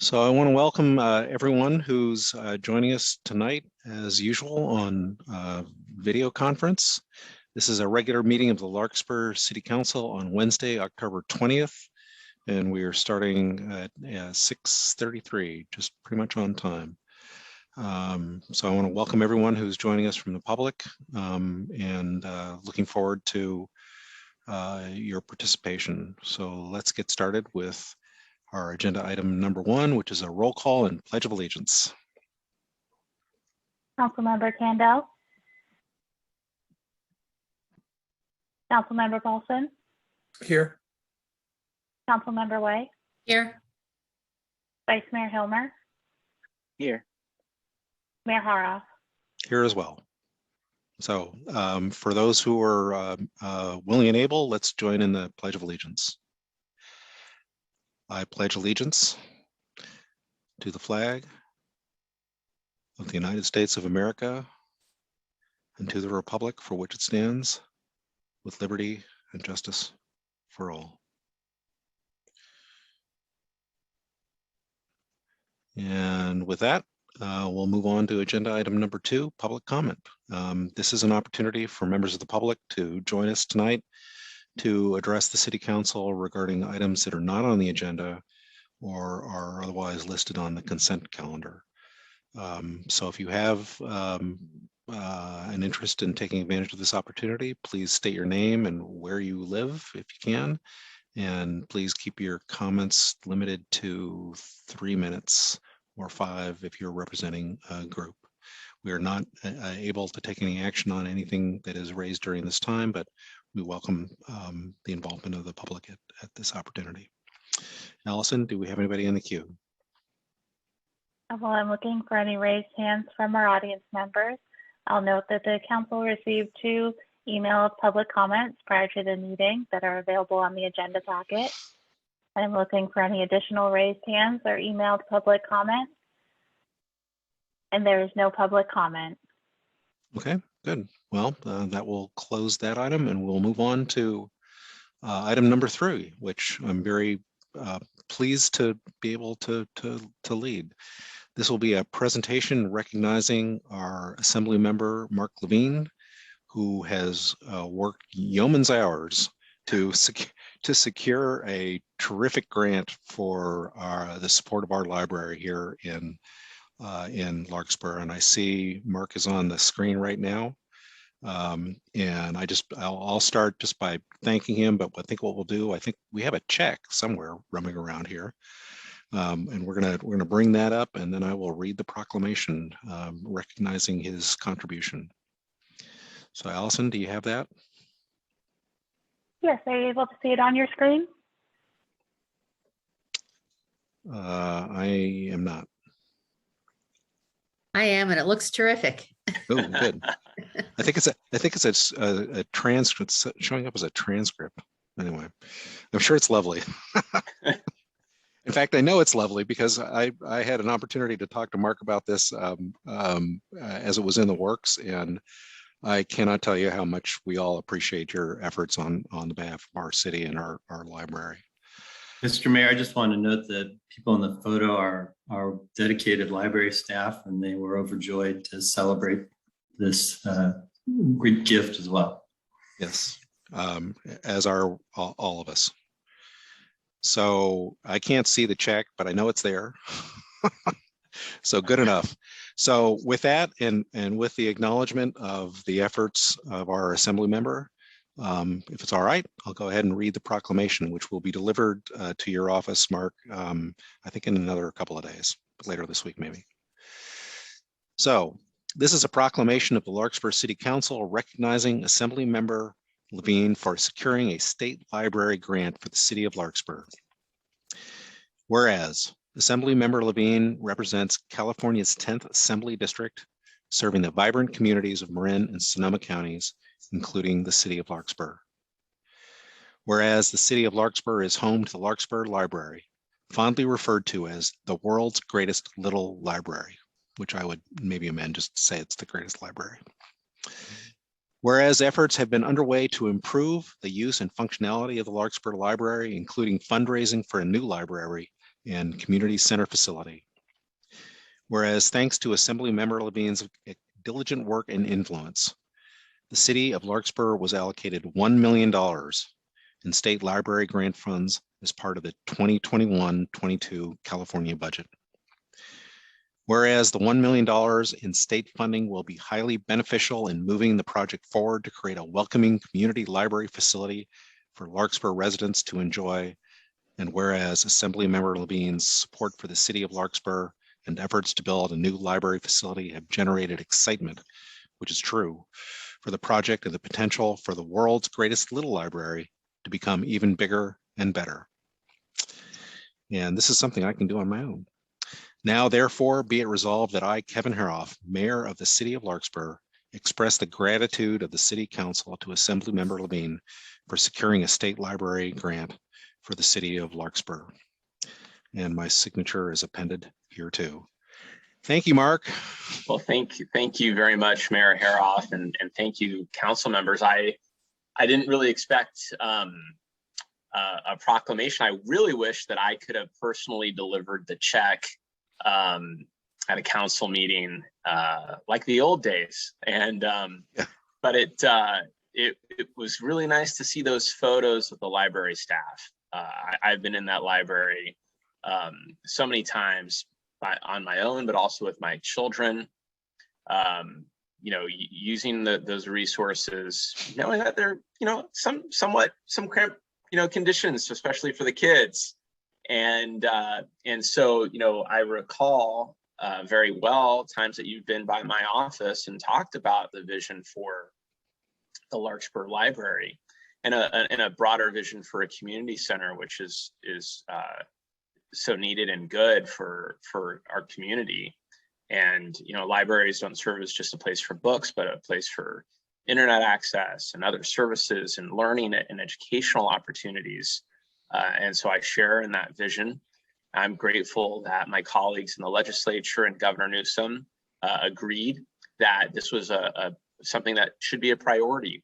So I want to welcome everyone who's joining us tonight, as usual, on video conference. This is a regular meeting of the Larkspur City Council on Wednesday, October 20th, and we are starting at 6:33, just pretty much on time. So I want to welcome everyone who's joining us from the public and looking forward to your participation. So let's get started with our agenda item number 1, which is a roll call and pledge of allegiance. Councilmember Kandel. Councilmember Paulson. Here. Councilmember Way. Here. Vice Mayor Hilmer. Here. Mayor Hara. Here as well. So for those who are willing and able, let's join in the Pledge of Allegiance. I pledge allegiance to the flag of the United States of America and to the republic for which it stands, with liberty and justice for all. And with that, we'll move on to agenda item number 2, public comment. This is an opportunity for members of the public to join us tonight to address the City Council regarding items that are not on the agenda or are otherwise listed on the consent calendar. So if you have an interest in taking advantage of this opportunity, please state your name and where you live if you can, and please keep your comments limited to 3 minutes or 5 if you're representing a group. We are not able to take any action on anything that is raised during this time, but we welcome the involvement of the public at this opportunity. Allison, do we have anybody in the queue? Well, I'm looking for any raised hands from our audience members. I'll note that the council received 2 emailed public comments prior to the meeting that are available on the agenda packet. I'm looking for any additional raised hands or emailed public comments. And there is no public comment. Okay, good. Well, that will close that item, and we'll move on to item number 3, which I'm very pleased to be able to lead. This will be a presentation recognizing our Assembly member, Mark Levine, who has worked yeoman's hours to secure a terrific grant for the support of our library here in Larkspur. And I see Mark is on the screen right now. And I'll start just by thanking him, but I think what we'll do, I think we have a check somewhere roaming around here. And we're gonna bring that up, and then I will read the proclamation recognizing his contribution. So Allison, do you have that? Yes, are you able to see it on your screen? I am not. I am, and it looks terrific. Oh, good. I think it's a transcript. It's showing up as a transcript. Anyway, I'm sure it's lovely. In fact, I know it's lovely because I had an opportunity to talk to Mark about this as it was in the works, and I cannot tell you how much we all appreciate your efforts on the behalf of our city and our library. Mr. Mayor, I just want to note that people in the photo are our dedicated library staff, and they were overjoyed to celebrate this great gift as well. Yes, as are all of us. So I can't see the check, but I know it's there. So good enough. So with that, and with the acknowledgement of the efforts of our Assembly member, if it's all right, I'll go ahead and read the proclamation, which will be delivered to your office, Mark, I think in another couple of days, but later this week maybe. So this is a proclamation of the Larkspur City Council recognizing Assemblymember Levine for securing a state library grant for the City of Larkspur. Whereas Assemblymember Levine represents California's 10th Assembly District, serving the vibrant communities of Marin and Sonoma counties, including the City of Larkspur. Whereas the City of Larkspur is home to the Larkspur Library, fondly referred to as the world's greatest little library, which I would maybe amend just to say it's the greatest library. Whereas efforts have been underway to improve the use and functionality of the Larkspur Library, including fundraising for a new library, and Community Center facility. Whereas thanks to Assemblymember Levine's diligent work and influence, the City of Larkspur was allocated $1 million in state library grant funds as part of the 2021-22 California budget. Whereas the $1 million in state funding will be highly beneficial in moving the project forward to create a welcoming community library facility for Larkspur residents to enjoy, and whereas Assemblymember Levine's support for the City of Larkspur and efforts to build a new library facility have generated excitement, which is true, for the project and the potential for the world's greatest little library to become even bigger and better. And this is something I can do on my own. Now, therefore, be it resolved that I, Kevin Haroff, Mayor of the City of Larkspur, express the gratitude of the City Council to Assemblymember Levine for securing a state library grant for the City of Larkspur. And my signature is appended here too. Thank you, Mark. Well, thank you very much, Mayor Haroff, and thank you, council members. I didn't really expect a proclamation. I really wish that I could have personally delivered the check at a council meeting like the old days. And yeah. But it was really nice to see those photos with the library staff. I've been in that library so many times on my own, but also with my children. You know, using those resources, knowing that they're, you know, some cramped, you know, conditions, especially for the kids. And so, you know, I recall very well times that you've been by my office and talked about the vision for the Larkspur Library and a broader vision for a community center, which is so needed and good for our community. And, you know, libraries don't serve as just a place for books, but a place for internet access and other services and learning and educational opportunities. And so I share in that vision. I'm grateful that my colleagues in the legislature and Governor Newsom agreed that this was something that should be a priority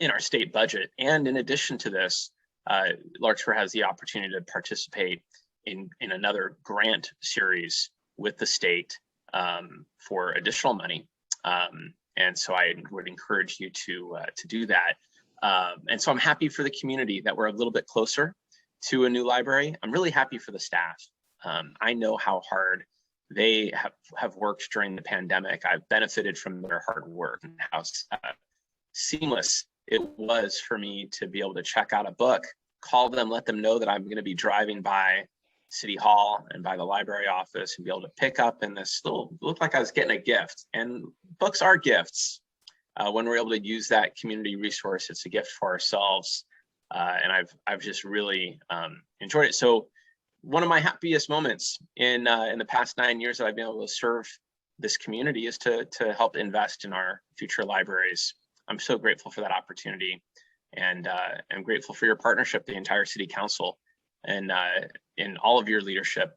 in our state budget. And in addition to this, Larkspur has the opportunity to participate in another grant series with the state for additional money. And so I would encourage you to do that. And so I'm happy for the community that we're a little bit closer to a new library. I'm really happy for the staff. I know how hard they have worked during the pandemic. I've benefited from their hard work and how seamless it was for me to be able to check out a book, call them, let them know that I'm going to be driving by City Hall and by the library office and be able to pick up in this little, looked like I was getting a gift. And books are gifts. When we're able to use that community resource, it's a gift for ourselves. And I've just really enjoyed it. So one of my happiest moments in the past 9 years that I've been able to serve this community is to help invest in our future libraries. I'm so grateful for that opportunity, and I'm grateful for your partnership, the entire City Council, and in all of your leadership,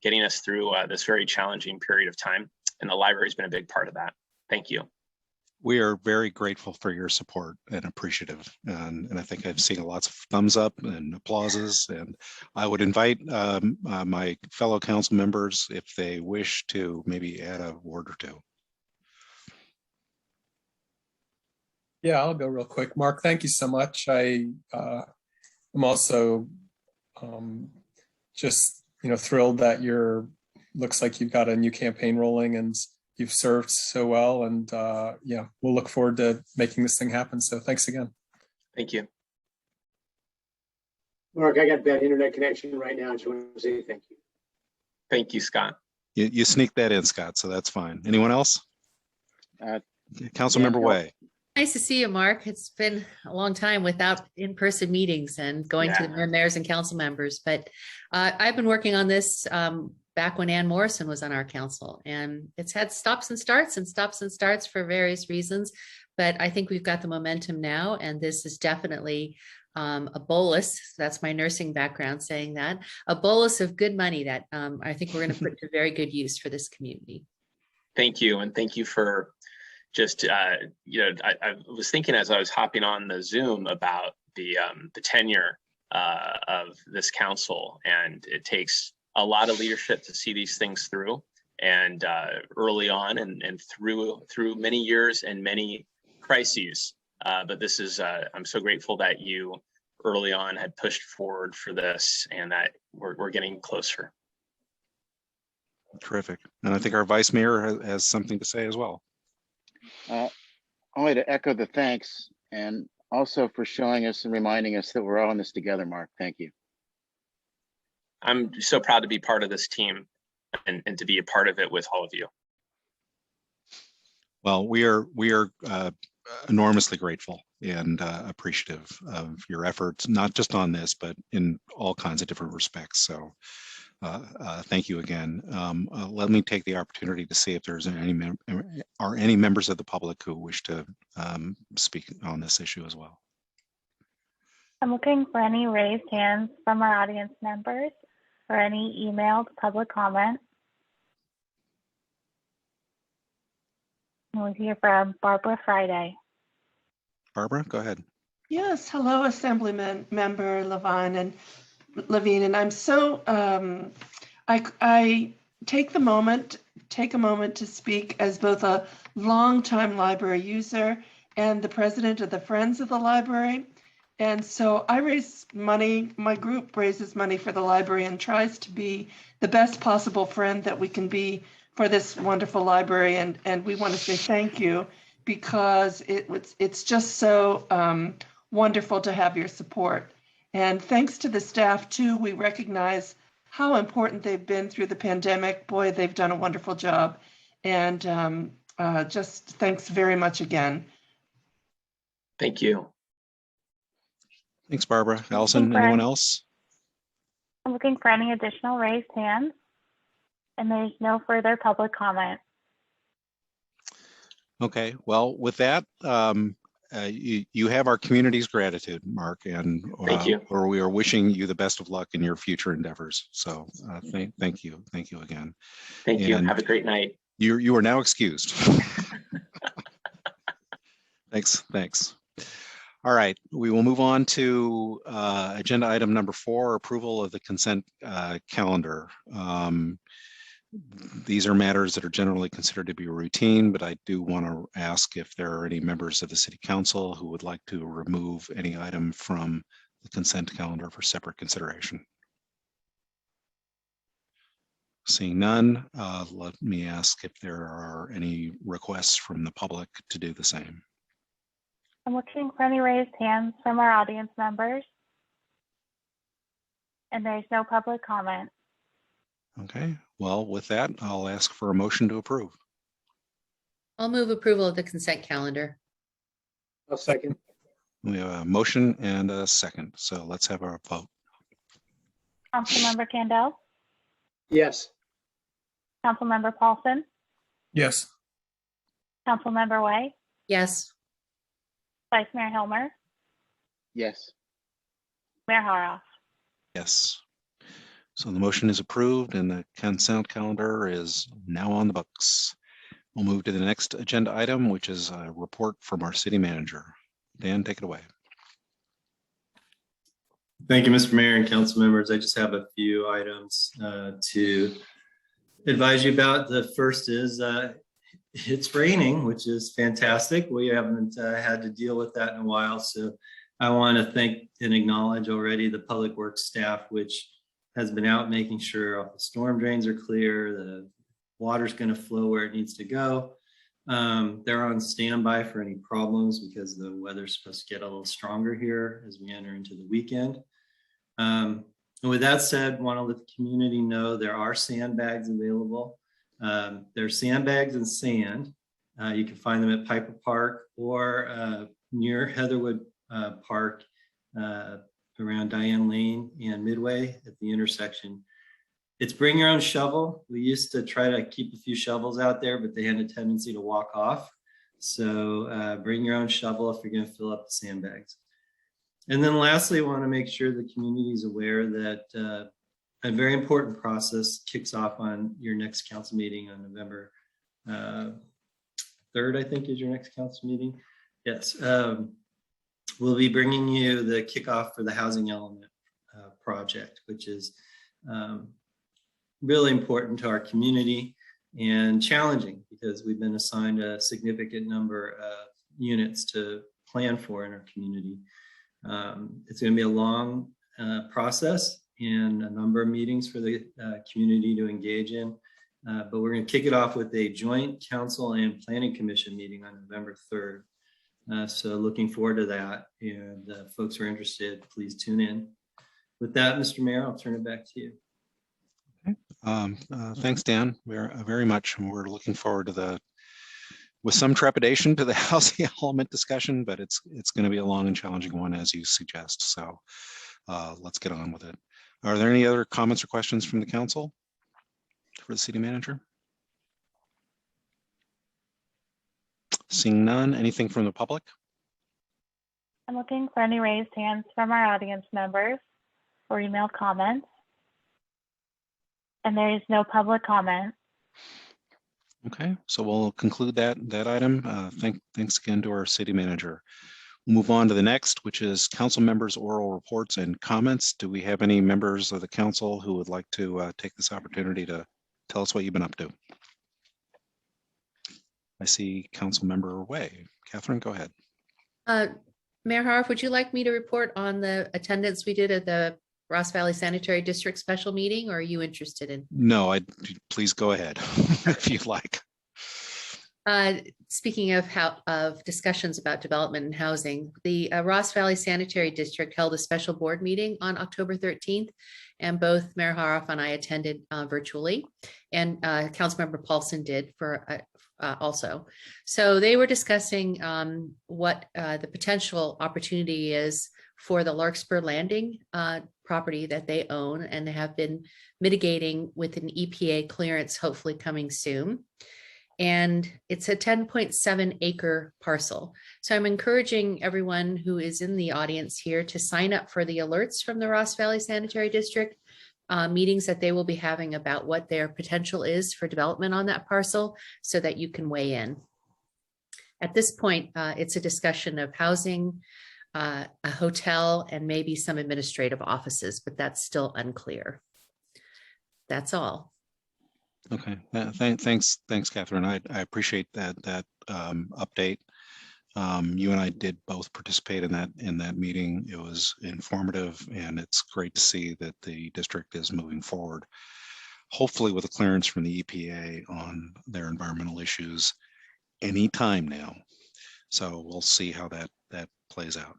getting us through this very challenging period of time. And the library's been a big part of that. Thank you. We are very grateful for your support and appreciative. And I think I've seen lots of thumbs up and applauses. And I would invite my fellow council members, if they wish, to maybe add a word or two. Yeah, I'll go real quick. Mark, thank you so much. I'm also just, you know, thrilled that looks like you've got a new campaign rolling and you've served so well. And yeah, we'll look forward to making this thing happen. So thanks again. Thank you. Mark, I got bad internet connection right now. I just want to say thank you. Thank you, Scott. You sneaked that in, Scott, so that's fine. Anyone else? Councilmember Way. Nice to see you, Mark. It's been a long time without in-person meetings and going to the mayors and council members. But I've been working on this back when Ann Morrison was on our council, and it's had stops and starts for various reasons. But I think we've got the momentum now, and this is definitely a bolus. That's my nursing background saying that. A bolus of good money that I think we're going to put to very good use for this community. Thank you. And thank you for just, you know, I was thinking as I was hopping on the Zoom about the tenure of this council, and it takes a lot of leadership to see these things through. And early on, and through many years and many crises. But this is, I'm so grateful that you early on had pushed forward for this, and that we're getting closer. Terrific. And I think our vice mayor has something to say as well. Only to echo the thanks, and also for showing us and reminding us that we're all in this together, Mark. Thank you. I'm so proud to be part of this team and to be a part of it with all of you. Well, we are enormously grateful and appreciative of your efforts, not just on this, but in all kinds of different respects. So thank you again. Let me take the opportunity to see if there's any members of the public who wish to speak on this issue as well. I'm looking for any raised hands from our audience members or any emailed public comment. We'll hear from Barbara Friday. Barbara, go ahead. Yes, hello, Assemblymember Levine, and I'm so I take a moment to speak as both a longtime library user and the president of the Friends of the Library. And so I raise money, my group raises money for the library and tries to be the best possible friend that we can be for this wonderful library. And we want to say thank you, because it's just so wonderful to have your support. And thanks to the staff too, we recognize how important they've been through the pandemic. Boy, they've done a wonderful job. And just thanks very much again. Thank you. Thanks, Barbara. Allison, anyone else? I'm looking for any additional raised hands, and there's no further public comment. Okay, well, with that, you have our community's gratitude, Mark, and thank you. Or we are wishing you the best of luck in your future endeavors. So thank you again. Thank you. Have a great night. You are now excused. Thanks. All right, we will move on to agenda item number 4, approval of the consent calendar. These are matters that are generally considered to be routine, but I do want to ask if there are any members of the City Council who would like to remove any item from the consent calendar for separate consideration. Seeing none, let me ask if there are any requests from the public to do the same. I'm looking for any raised hands from our audience members, and there's no public comment. Okay, well, with that, I'll ask for a motion to approve. I'll move approval of the consent calendar. I'll second. We have a motion and a second, so let's have our vote. Councilmember Candell, Yes. Councilmember Paulson, Yes. Councilmember Way, Yes. Vice Mayor Hilmer, Yes. Mayor Haroff. Yes. So the motion is approved and the consent calendar is now on the books. We'll move to the next agenda item, which is a report from our city manager. Dan, take it away. Thank you, Mr. Mayor and council members. I just have a few items to advise you about. The first is it's raining, which is fantastic. We haven't had to deal with that in a while. So I want to thank and acknowledge already the public works staff, which has been out making sure all the storm drains are clear, the water's going to flow where it needs to go. They're on standby for any problems because the weather's supposed to get a little stronger here as we enter into the weekend. And with that said, I want to let the community know there are sandbags available. There's sandbags and sand. You can find them at Piper Park or near Heatherwood Park around Diane Lane and Midway at the intersection. It's bring your own shovel. We used to try to keep a few shovels out there, but they had a tendency to walk off. So bring your own shovel if you're going to fill up the sandbags. And then lastly, I want to make sure the community is aware that a very important process kicks off on your next council meeting on November 3rd, I think is your next council meeting. Yes. We'll be bringing you the kickoff for the housing element project, which is really important to our community and challenging because we've been assigned a significant number of units to plan for in our community. It's going to be a long process and a number of meetings for the community to engage in. But we're going to kick it off with a joint council and planning commission meeting on November 3rd. So looking forward to that. And folks who are interested, please tune in. With that, Mr. Mayor, I'll turn it back to you. Thanks, Dan, very much. And we're looking forward to with some trepidation to the housing element discussion, but it's going to be a long and challenging one, as you suggest. So let's get on with it. Are there any other comments or questions from the council for the city manager? Seeing none, anything from the public? I'm looking for any raised hands from our audience members or email comments. And there is no public comment. Okay, so we'll conclude that item. Thanks again to our city manager. We'll move on to the next, which is council members' oral reports and comments. Do we have any members of the council who would like to take this opportunity to tell us what you've been up to? I see Councilmember Way. Catherine, go ahead. Mayor Harf, would you like me to report on the attendance we did at the Ross Valley Sanitary District special meeting, or are you interested in? No, please go ahead if you'd like. Speaking of discussions about development and housing, the Ross Valley Sanitary District held a special board meeting on October 13th, and both Mayor Harf and I attended virtually, and Councilmember Paulson did also. So they were discussing what the potential opportunity is for the Larkspur Landing property that they own and have been mitigating with an EPA clearance hopefully coming soon. And it's a 10.7 acre parcel. So I'm encouraging everyone who is in the audience here to sign up for the alerts from the Ross Valley Sanitary District meetings that they will be having about what their potential is for development on that parcel so that you can weigh in. At this point, it's a discussion of housing, a hotel, and maybe some administrative offices, but that's still unclear. That's all. Okay, thanks, Catherine. I appreciate that update. You and I did both participate in that meeting. It was informative, and it's great to see that the district is moving forward, hopefully with a clearance from the EPA on their environmental issues anytime now. So we'll see how that plays out.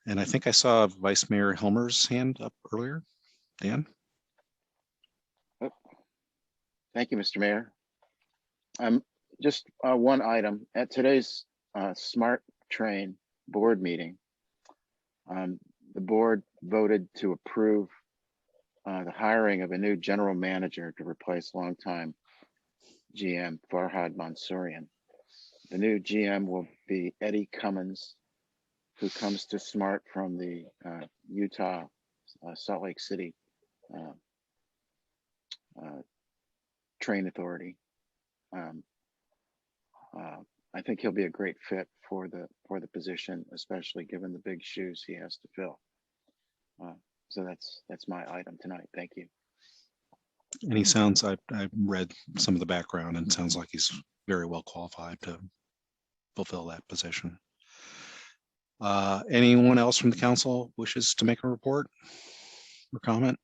And I think I saw Vice Mayor Helmer's hand up earlier. Dan? Thank you, Mr. Mayor. Just one item. At today's Smart Train board meeting, the board voted to approve the hiring of a new general manager to replace longtime GM Farhad Mansourian. The new GM will be Eddie Cummins, who comes to Smart from the Utah Salt Lake City Train Authority. I think he'll be a great fit for the position, especially given the big shoes he has to fill. So that's my item tonight. Thank you. And he sounds, I've read some of the background, and it sounds like he's very well qualified to fulfill that position. Anyone else from the council wishes to make a report or comment?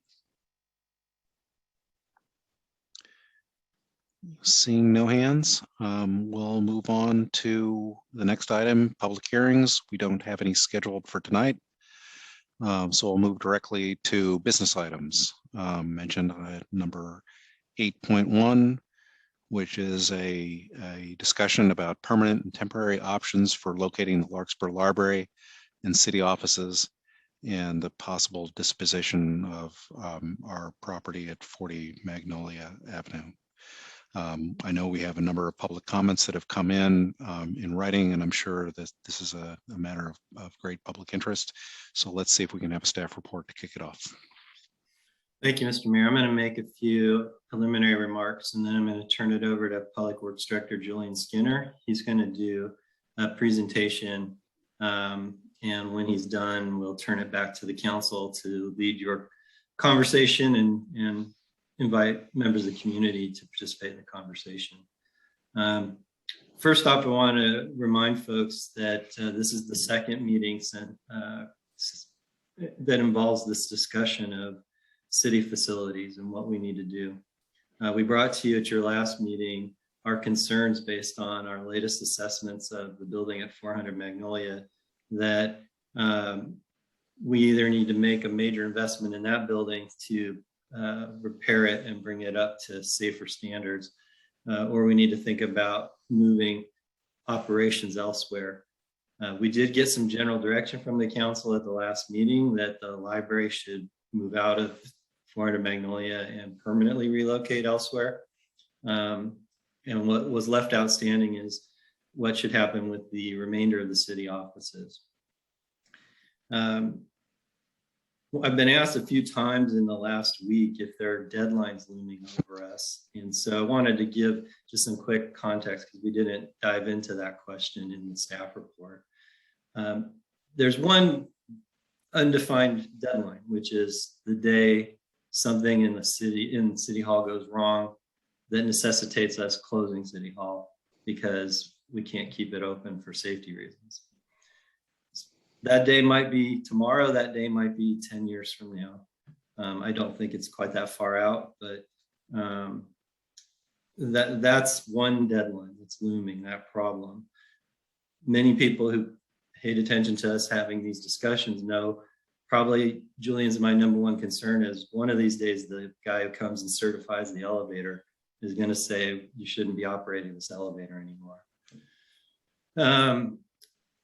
Seeing no hands, we'll move on to the next item, public hearings. We don't have any scheduled for tonight. So we'll move directly to business items. Mentioned number 8.1, which is a discussion about permanent and temporary options for locating the Larkspur Library and city offices and the possible disposition of our property at 40 Magnolia Avenue. I know we have a number of public comments that have come in writing, and I'm sure that this is a matter of great public interest. So let's see if we can have a staff report to kick it off. Thank you, Mr. Mayor. I'm going to make a few preliminary remarks, and then I'm going to turn it over to Public Works Director Julian Skinner. He's going to do a presentation And when he's done, we'll turn it back to the council to lead your conversation and invite members of the community to participate in the conversation. First off, I want to remind folks that this is the second meeting that involves this discussion of city facilities and what we need to do. We brought to you at your last meeting our concerns based on our latest assessments of the building at 400 Magnolia, that we either need to make a major investment in that building to repair it and bring it up to safer standards, or we need to think about moving operations elsewhere. We did get some general direction from the council at the last meeting that the library should move out of 400 Magnolia and permanently relocate elsewhere. And what was left outstanding is what should happen with the remainder of the city offices. I've been asked a few times in the last week if there are deadlines looming over us. And so I wanted to give just some quick context because we didn't dive into that question in the staff report. There's one undefined deadline, which is the day something in City Hall goes wrong that necessitates us closing City Hall because we can't keep it open for safety reasons. That day might be tomorrow, that day might be 10 years from now. I don't think it's quite that far out, but that's one deadline that's looming, that problem. Many people who paid attention to us having these discussions know probably Julian's my number one concern is one of these days the guy who comes and certifies the elevator is going to say you shouldn't be operating this elevator anymore.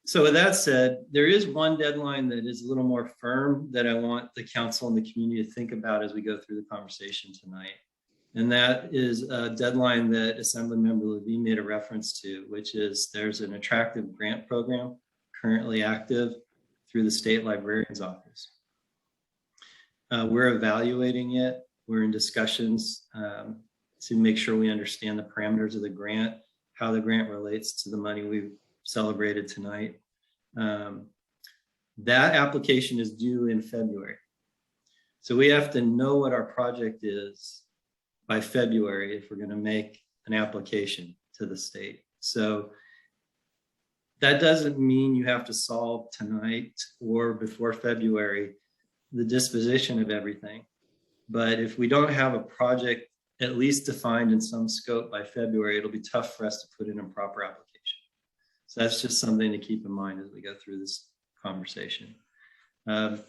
So with that said, there is one deadline that is a little more firm that I want the council and the community to think about as we go through the conversation tonight. And that is a deadline that Assemblymember Levine made a reference to, which is there's an attractive grant program currently active through the state librarian's office. We're evaluating it. We're in discussions to make sure we understand the parameters of the grant, how the grant relates to the money we've celebrated tonight. That application is due in February. So we have to know what our project is by February if we're going to make an application to the state. So that doesn't mean you have to solve tonight or before February the disposition of everything. But if we don't have a project at least defined in some scope by February, it'll be tough for us to put in a proper application. So that's just something to keep in mind as we go through this conversation. And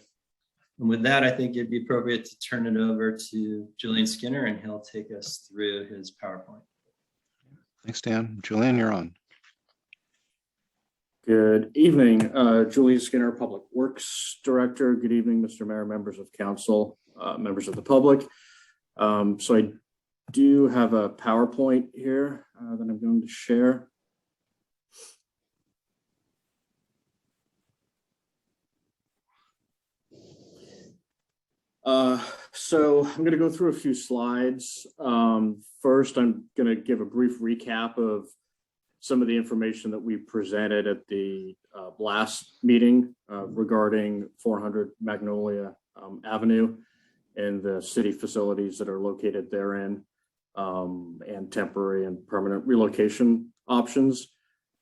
with that, I think it'd be appropriate to turn it over to Julian Skinner and he'll take us through his PowerPoint. Thanks, Dan. Julian, you're on. Good evening, Julian Skinner, Public Works Director. Good evening, Mr. Mayor, members of council, members of the public. So I do have a PowerPoint here that I'm going to share. So I'm going to go through a few slides. First, I'm going to give a brief recap of some of the information that we presented at the last meeting regarding 400 Magnolia Avenue and the city facilities that are located therein, and temporary and permanent relocation options.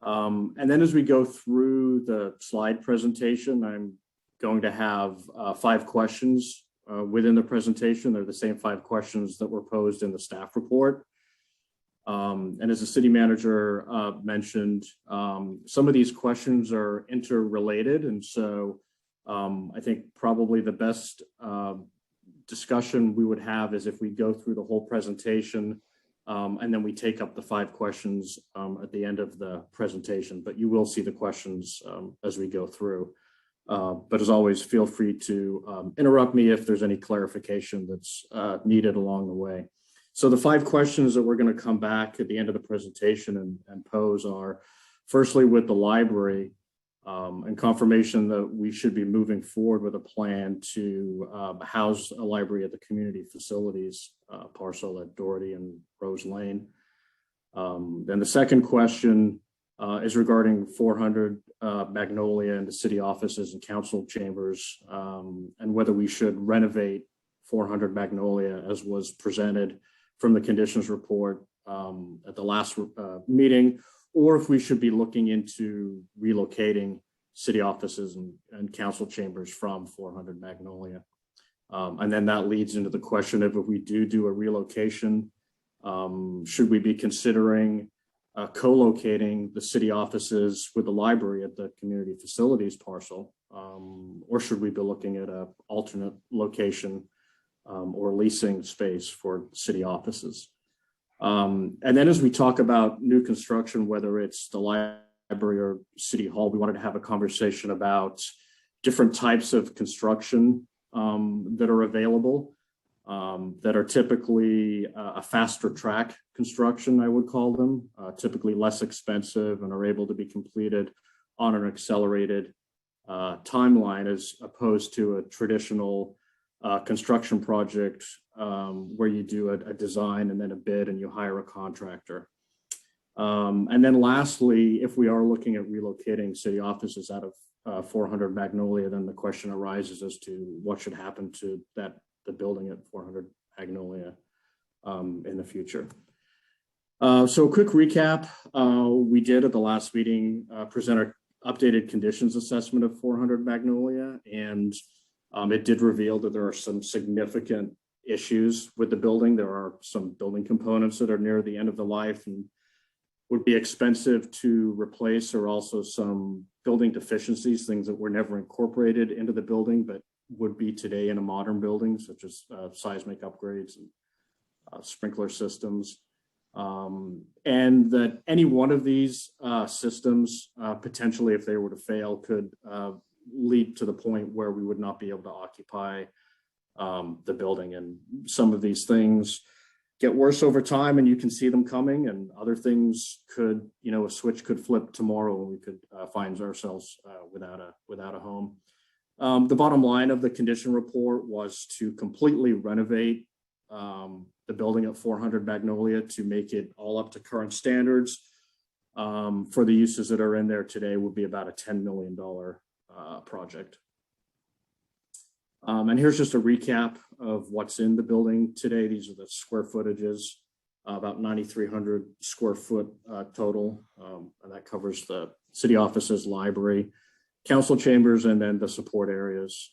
And then as we go through the slide presentation, I'm going to have 5 questions within the presentation. They're the same 5 questions that were posed in the staff report. And as the city manager mentioned, some of these questions are interrelated. And so I think probably the best discussion we would have is if we go through the whole presentation and then we take up the 5 questions at the end of the presentation, but you will see the questions as we go through. But as always, feel free to interrupt me if there's any clarification that's needed along the way. So the 5 questions that we're going to come back at the end of the presentation and pose are, firstly, with the library and confirmation that we should be moving forward with a plan to house a library at the community facilities parcel at Doherty and Rose Lane. Then the second question is regarding 400 Magnolia and the city offices and council chambers, and whether we should renovate 400 Magnolia as was presented from the conditions report at the last meeting, or if we should be looking into relocating city offices and council chambers from 400 Magnolia. And then that leads into the question of, if we do a relocation, should we be considering co-locating the city offices with the library at the community facilities parcel, or should we be looking at an alternate location or leasing space for city offices? And then as we talk about new construction, whether it's the library or city hall, we wanted to have a conversation about different types of construction that are available, that are typically a faster track construction, I would call them, typically less expensive and are able to be completed on an accelerated timeline, as opposed to a traditional construction project where you do a design and then a bid and you hire a contractor. And then lastly, if we are looking at relocating city offices out of 400 Magnolia, then the question arises as to what should happen to the building at 400 Magnolia in the future. So a quick recap, we did at the last meeting present our updated conditions assessment of 400 Magnolia, and it did reveal that there are some significant issues with the building. There are some building components that are near the end of the life and would be expensive to replace, or also some building deficiencies, things that were never incorporated into the building, but would be today in a modern building, such as seismic upgrades and sprinkler systems. And that any one of these systems, potentially, if they were to fail, could lead to the point where we would not be able to occupy the building. And some of these things get worse over time and you can see them coming, and other things could, a switch could flip tomorrow and we could find ourselves without a home. The bottom line of the condition report was to completely renovate the building at 400 Magnolia to make it all up to current standards. For the uses that are in there today would be about a $10 million project. And here's just a recap of what's in the building today. These are the square footages, about 9,300 square foot total. And that covers the city offices, library, council chambers, and then the support areas.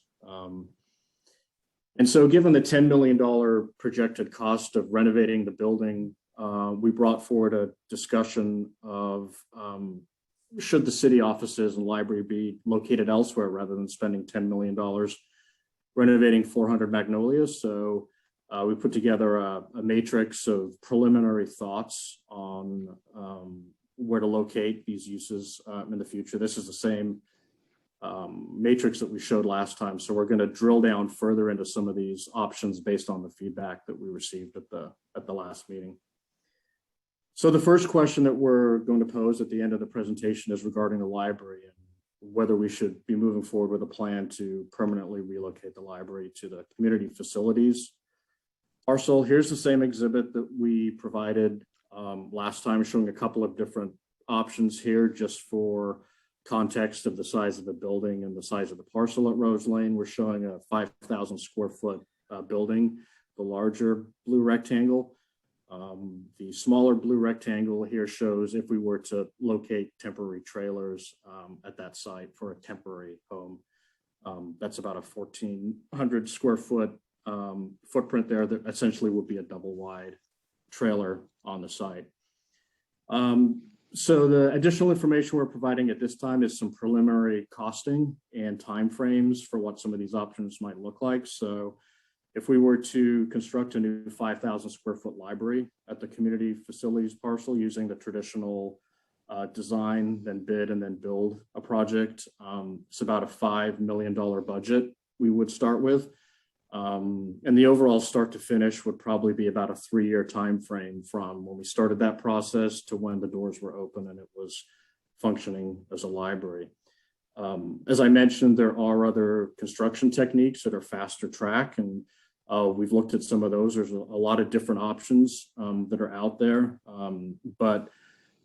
And so given the $10 million projected cost of renovating the building, we brought forward a discussion of should the city offices and library be located elsewhere rather than spending $10 million renovating 400 Magnolia. So we put together a matrix of preliminary thoughts on where to locate these uses in the future. This is the same matrix that we showed last time. So we're going to drill down further into some of these options based on the feedback that we received at the last meeting. So the first question that we're going to pose at the end of the presentation is regarding the library and whether we should be moving forward with a plan to permanently relocate the library to the community facilities parcel. Here's the same exhibit that we provided last time, showing a couple of different options here just for context of the size of the building and the size of the parcel at Rose Lane. We're showing a 5,000 square foot building, the larger blue rectangle. The smaller blue rectangle here shows if we were to locate temporary trailers at that site for a temporary home. That's about a 1,400 square foot footprint there that essentially would be a double wide trailer on the site. So the additional information we're providing at this time is some preliminary costing and timeframes for what some of these options might look like. So if we were to construct a new 5,000 square foot library at the community facilities parcel using the traditional design, then bid, and then build a project, it's about a $5 million budget we would start with. And the overall start to finish would probably be about a 3-year time frame from when we started that process to when the doors were open and it was functioning as a library. As I mentioned, there are other construction techniques that are faster track, and we've looked at some of those. There's a lot of different options that are out there, but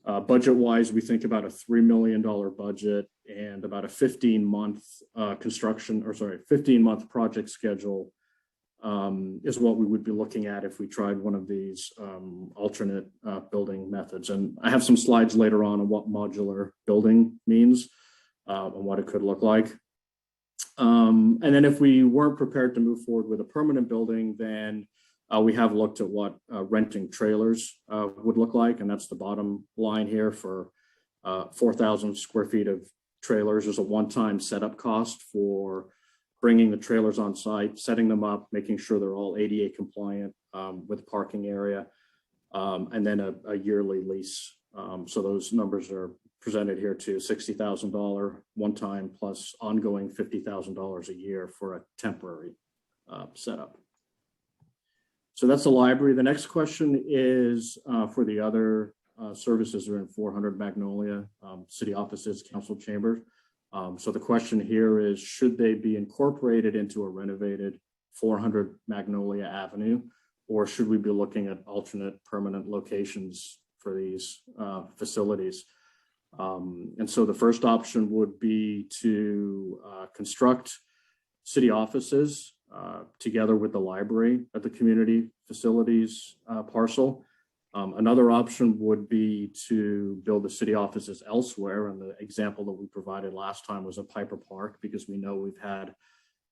Budget-wise, we think about a $3 million budget and about a 15-month 15-month project schedule is what we would be looking at if we tried one of these alternate building methods. And I have some slides later on what modular building means and what it could look like. And then if we weren't prepared to move forward with a permanent building, then we have looked at what renting trailers would look like. And that's the bottom line here for 4,000 square feet of trailers. There's a one-time setup cost for bringing the trailers on site, setting them up, making sure they're all ADA compliant with parking area, and then a yearly lease. So those numbers are presented here too: $60,000 one time plus ongoing $50,000 a year for a temporary setup. So that's the library. The next question is for the other services that are in 400 Magnolia, city offices, council chambers. So the question here is, should they be incorporated into a renovated 400 Magnolia Avenue, or should we be looking at alternate permanent locations for these facilities? And so the first option would be to construct city offices together with the library at the community facilities parcel. Another option would be to build the city offices elsewhere. And the example that we provided last time was at Piper Park, because we know we've had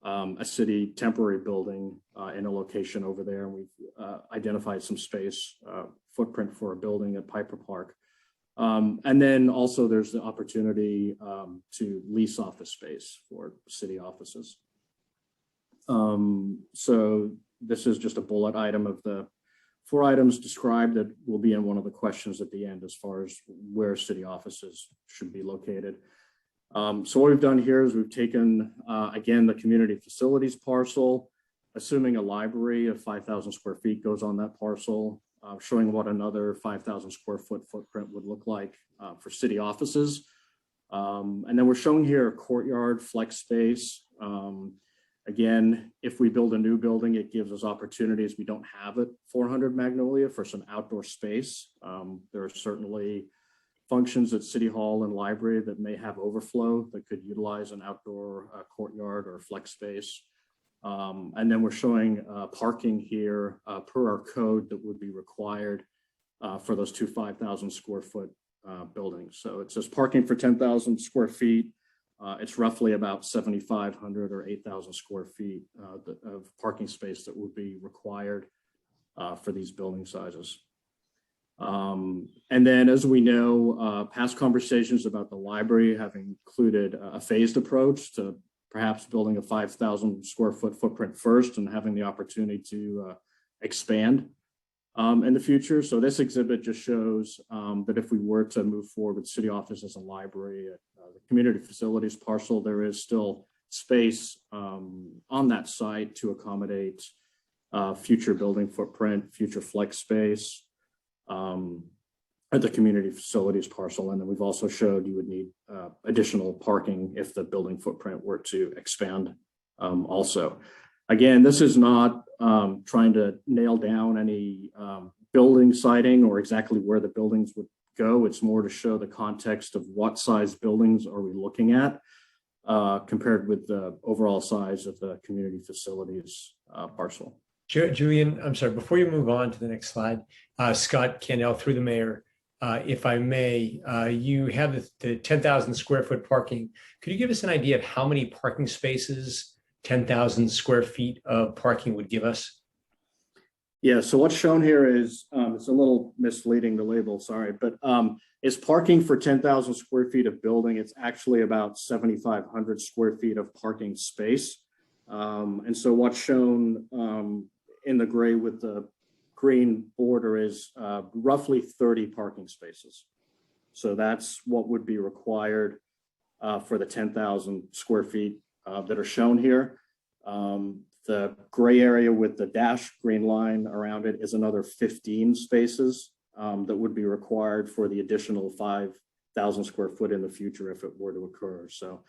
a city temporary building in a location over there. And we've identified some space footprint for a building at Piper Park. And then also there's the opportunity to lease office space for city offices. So this is just a bullet item of the 4 items described that will be in one of the questions at the end as far as where city offices should be located. So what we've done here is we've taken, again, the community facilities parcel, assuming a library of 5,000 square feet goes on that parcel, showing what another 5,000 square foot footprint would look like for city offices. And then we're showing here a courtyard flex space. Again, if we build a new building, it gives us opportunities we don't have at 400 Magnolia for some outdoor space. There are certainly functions at City Hall and library that may have overflow that could utilize an outdoor courtyard or flex space. And then we're showing parking here per our code that would be required for those two 5,000 square foot buildings. So it says parking for 10,000 square feet. It's roughly about 7,500 or 8,000 square feet of parking space that would be required for these building sizes. And then, as we know, past conversations about the library have included a phased approach to perhaps building a 5,000 square foot footprint first and having the opportunity to expand in the future. So this exhibit just shows that if we were to move forward with city office as a library at the community facilities parcel, there is still space on that site to accommodate future building footprint, future flex space at the community facilities parcel. And then we've also showed you would need additional parking if the building footprint were to expand also. Again, this is not trying to nail down any building siting or exactly where the buildings would go. It's more to show the context of what size buildings are we looking at compared with the overall size of the community facilities parcel. Julian, I'm sorry, before you move on to the next slide, Scott Cannell, through the mayor, if I may, you have the 10,000 square foot parking. Could you give us an idea of how many parking spaces 10,000 square feet of parking would give us? Yeah, so what's shown here is, it's a little misleading, the label, sorry, but it's parking for 10,000 square feet of building. It's actually about 7,500 square feet of parking space. And so what's shown in the gray with the green border is roughly 30 parking spaces. So that's what would be required for the 10,000 square feet that are shown here. The gray area with the dashed green line around it is another 15 spaces that would be required for the additional 5,000 square foot in the future if it were to occur. So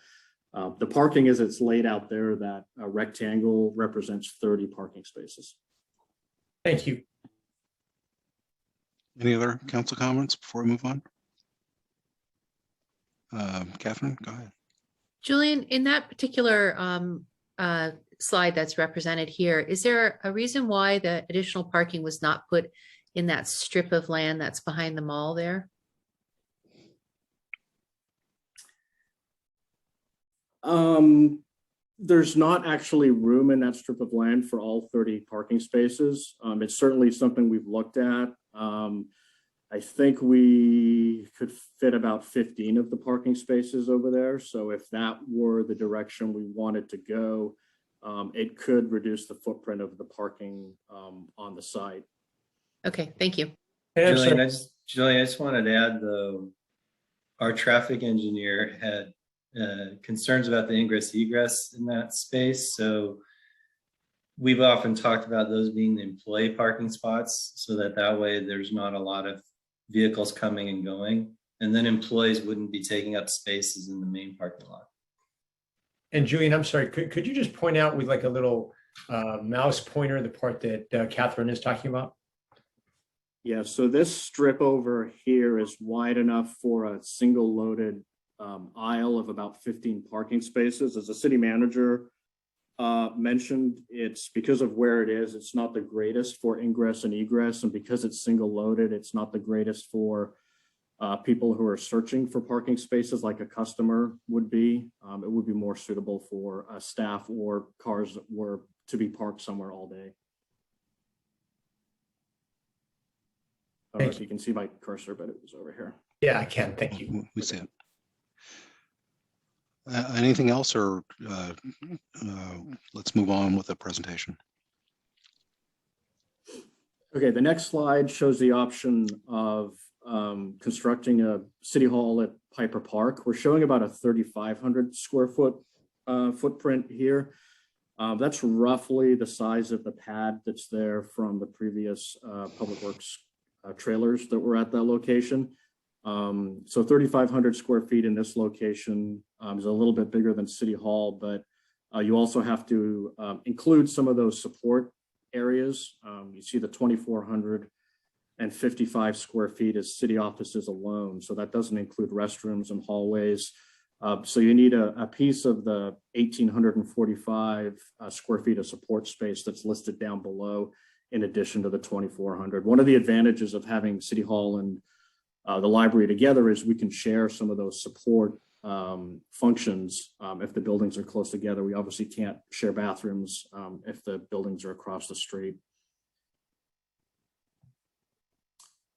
the parking as it's laid out there, that rectangle represents 30 parking spaces. Thank you. Any other council comments before we move on? Catherine, go ahead. Julian, in that particular slide that's represented here, is there a reason why the additional parking was not put in that strip of land that's behind the mall there? There's not actually room in that strip of land for all 30 parking spaces. It's certainly something we've looked at. I think we could fit about 15 of the parking spaces over there. So if that were the direction we wanted to go, it could reduce the footprint of the parking on the site. Okay, thank you. Julian, I just wanted to add, though, our traffic engineer had concerns about the ingress egress in that space. So we've often talked about those being the employee parking spots, so that way there's not a lot of vehicles coming and going, and then employees wouldn't be taking up spaces in the main parking lot. And Julian, I'm sorry, could you just point out with like a little mouse pointer the part that Catherine is talking about? Yeah, so this strip over here is wide enough for a single loaded aisle of about 15 parking spaces. As the city manager mentioned, it's because of where it is, it's not the greatest for ingress and egress, and because it's single loaded, it's not the greatest for people who are searching for parking spaces like a customer would be. It would be more suitable for staff or cars that were to be parked somewhere all day. I don't know if you can see my cursor, but it was over here. Yeah, I can. Thank you. We see it. Anything else, or let's move on with the presentation. Okay, the next slide shows the option of constructing a city hall at Piper Park. We're showing about a 3,500 square foot footprint here. That's roughly the size of the pad that's there from the previous Public Works trailers that were at that location. So 3,500 square feet in this location is a little bit bigger than City Hall, but you also have to include some of those support areas. You see the 2,455 square feet is city offices alone. So that doesn't include restrooms and hallways. So you need a piece of the 1,845 square feet of support space that's listed down below, in addition to the 2,400. One of the advantages of having City Hall and the library together is we can share some of those support functions if the buildings are close together. We obviously can't share bathrooms if the buildings are across the street.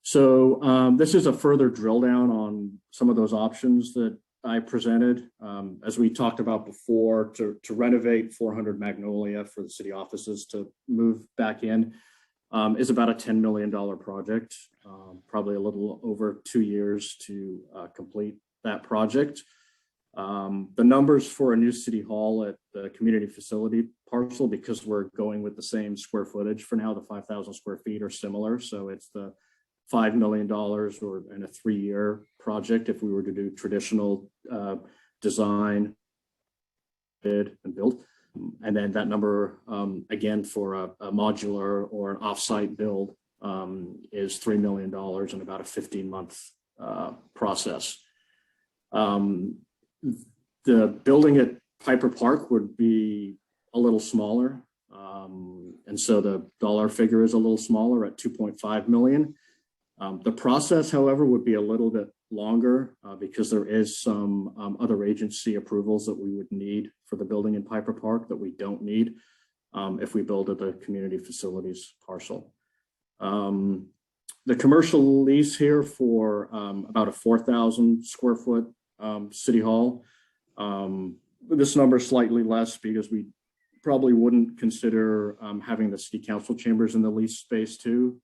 So this is a further drill down on some of those options that I presented. As we talked about before, to renovate 400 Magnolia for the city offices to move back in is about a $10 million project, probably a little over 2 years to complete that project. The numbers for a new city hall at the community facility parcel, because we're going with the same square footage for now, the 5,000 square feet, are similar. So it's the $5 million or in a 3-year project if we were to do traditional design, bid, and build. And then that number, again, for a modular or an offsite build is $3 million in about a 15-month process. The building at Piper Park would be a little smaller. And so the dollar figure is a little smaller at $2.5 million. The process, however, would be a little bit longer because there is some other agency approvals that we would need for the building in Piper Park that we don't need if we build at the community facilities parcel. The commercial lease here for about a 4,000 square foot city hall. This number is slightly less because we probably wouldn't consider having the city council chambers in the lease space too.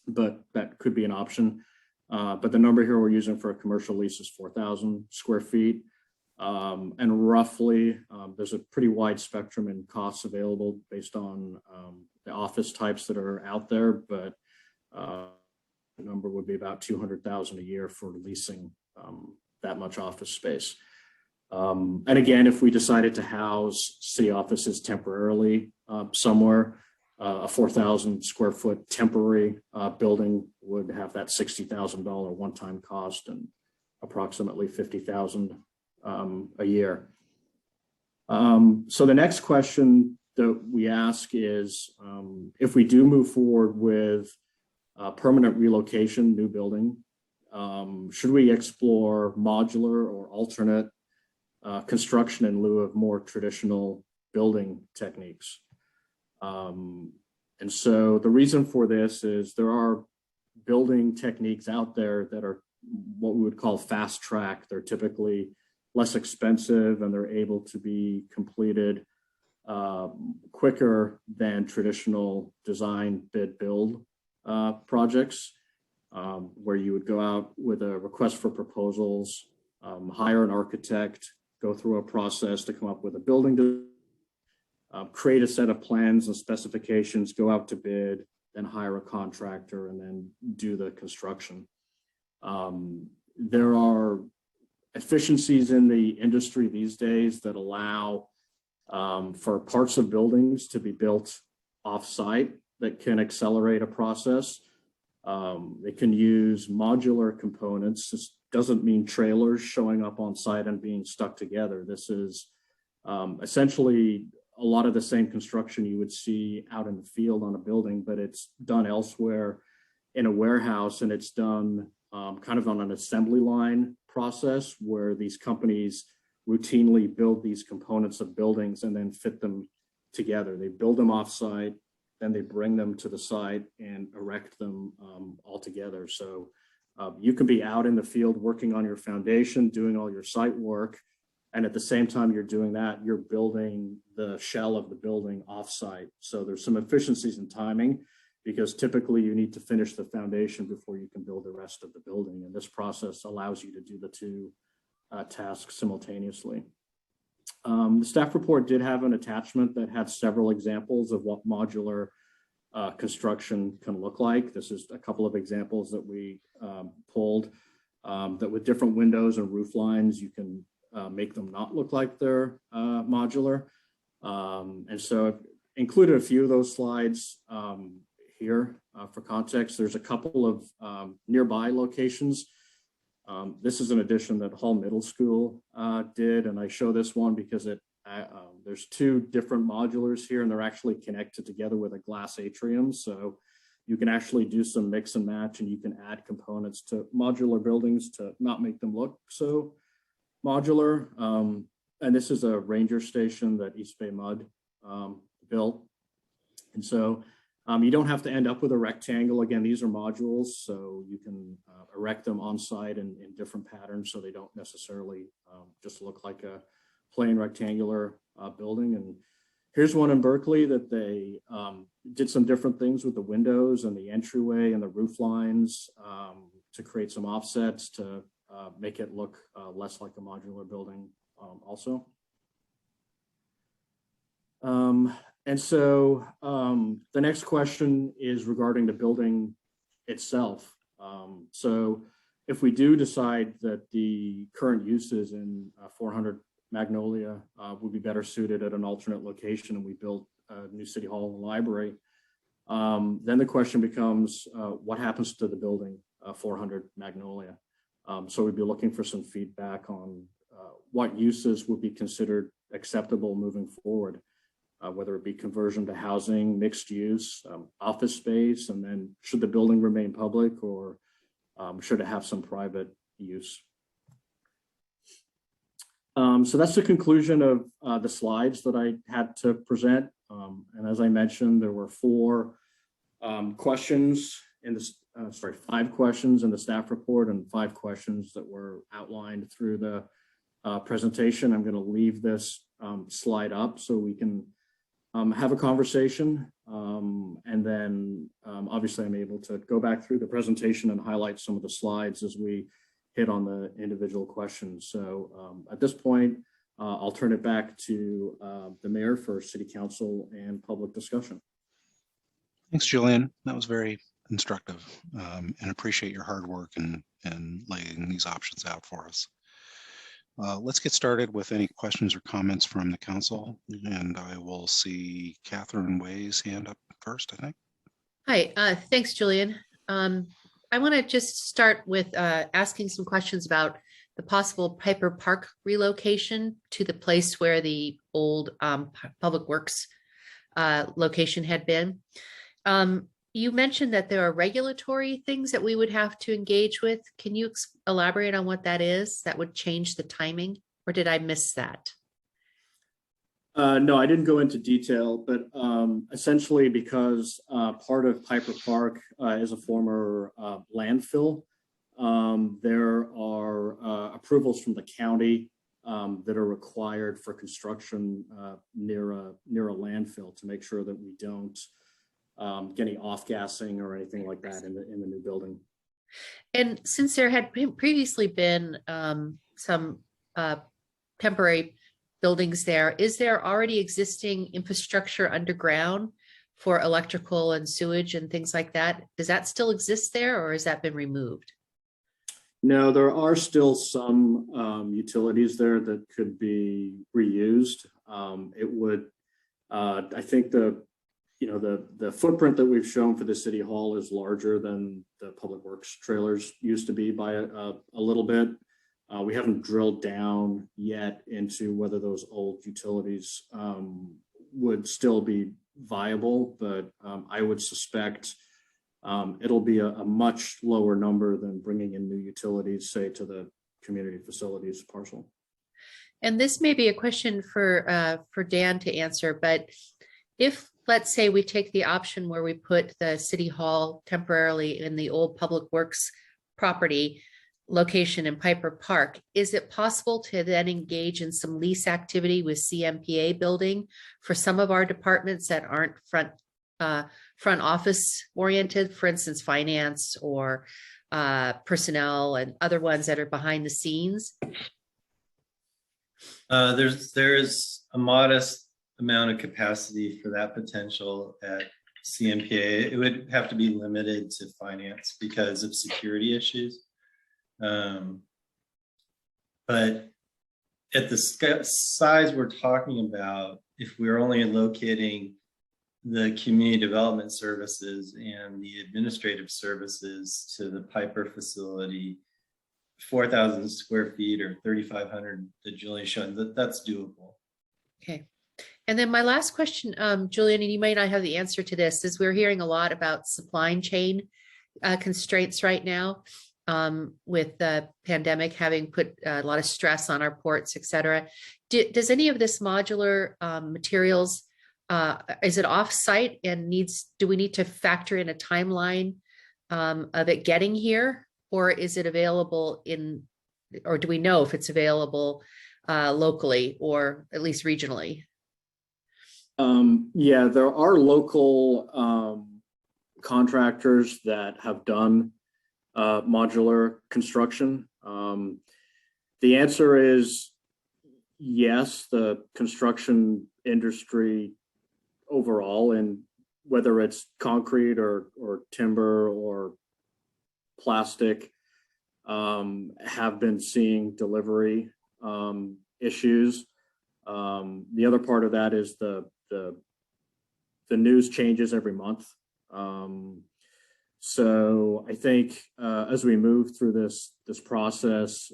But that could be an option. But the number here we're using for a commercial lease is 4,000 square feet. And roughly, there's a pretty wide spectrum in costs available based on the office types that are out there. But the number would be about $200,000 a year for leasing that much office space. And again, if we decided to house city offices temporarily somewhere, a 4,000 square foot temporary building would have that $60,000 one-time cost, and approximately 50,000 a year. So the next question that we ask is, if we do move forward with permanent relocation, new building, should we explore modular or alternate construction in lieu of more traditional building techniques? And so the reason for this is there are building techniques out there that are what we would call fast track. They're typically less expensive and they're able to be completed quicker than traditional design, bid, build projects, where you would go out with a request for proposals, hire an architect, go through a process to come up with a building, create a set of plans and specifications, go out to bid, then hire a contractor, and then do the construction. There are efficiencies in the industry these days that allow for parts of buildings to be built off-site that can accelerate a process. They can use modular components. This doesn't mean trailers showing up on site and being stuck together. This is essentially a lot of the same construction you would see out in the field on a building, but it's done elsewhere in a warehouse, and it's done kind of on an assembly line process where these companies routinely build these components of buildings and then fit them together. They build them off-site, then they bring them to the site and erect them all together. So you can be out in the field working on your foundation, doing all your site work, and at the same time you're doing that, you're building the shell of the building off-site. So there's some efficiencies in timing, because typically you need to finish the foundation before you can build the rest of the building. And this process allows you to do the two tasks simultaneously. The staff report did have an attachment that had several examples of what modular construction can look like. This is a couple of examples that we pulled, that with different windows and roof lines, you can make them not look like they're modular. And so I've included a few of those slides here for context. There's a couple of nearby locations. This is an addition that Hall Middle School did, and I show this one because there's two different modulars here, and they're actually connected together with a glass atrium. So you can actually do some mix and match, and you can add components to modular buildings to not make them look so modular. And this is a ranger station that East Bay Mud built. And so you don't have to end up with a rectangle. Again, these are modules, so you can erect them on site in different patterns, so they don't necessarily just look like a plain rectangular building. And here's one in Berkeley that they did some different things with the windows and the entryway and the roof lines to create some offsets to make it look less like a modular building also. And so the next question is regarding the building itself. So if we do decide that the current uses in 400 Magnolia would be better suited at an alternate location, and we build a new city hall and library, then the question becomes, what happens to the building 400 Magnolia? So we'd be looking for some feedback on what uses would be considered acceptable moving forward. Whether it be conversion to housing, mixed use, office space, and then should the building remain public, or should it have some private use? So that's the conclusion of the slides that I had to present. And as I mentioned, there were 4 questions in this, 5 questions in the staff report and 5 questions that were outlined through the presentation. I'm going to leave this slide up so we can have a conversation, and then obviously I'm able to go back through the presentation and highlight some of the slides as we hit on the individual questions. So at this point, I'll turn it back to the mayor for city council and public discussion. Thanks, Julian. That was very instructive, and appreciate your hard work and laying these options out for us. Let's get started with any questions or comments from the council, and I will see Catherine Way's hand up first, I think. Hi, thanks, Julian. I want to just start with asking some questions about the possible Piper Park relocation to the place where the old Public Works location had been. You mentioned that there are regulatory things that we would have to engage with. Can you elaborate on what that is that would change the timing, or did I miss that? No, I didn't go into detail, but essentially because part of Piper Park is a former landfill, there are approvals from the county that are required for construction near a landfill to make sure that we don't get any off-gassing or anything like that in the new building. And since there had previously been some temporary buildings there, is there already existing infrastructure underground for electrical and sewage and things like that? Does that still exist there, or has that been removed? No, there are still some utilities there that could be reused. It would, I think the footprint that we've shown for the city hall is larger than the public works trailers used to be by a little bit. We haven't drilled down yet into whether those old utilities would still be viable, but I would suspect it'll be a much lower number than bringing in new utilities, say, to the community facilities parcel. And this may be a question for Dan to answer, but if, let's say, we take the option where we put the city hall temporarily in the old Public Works property location in Piper Park, is it possible to then engage in some lease activity with CMPA building for some of our departments that aren't front office oriented, for instance, finance or personnel and other ones that are behind the scenes? There's a modest amount of capacity for that potential at CMPA. It would have to be limited to finance because of security issues. But at the size we're talking about, if we're only locating the community development services and the administrative services to the Piper facility, 4,000 square feet or 3,500 that Julian showed, that's doable. Okay. And then my last question, Julian, and you may not have the answer to this, is we're hearing a lot about supply chain constraints right now, with the pandemic having put a lot of stress on our ports, et cetera. Does any of this modular materials, is it off-site and do we need to factor in a timeline of it getting here, or is it available or do we know if it's available locally or at least regionally? Yeah, there are local contractors that have done modular construction. The answer is yes, the construction industry overall, and whether it's concrete or timber or plastic, have been seeing delivery issues. The other part of that is the news changes every month. So I think as we move through this process,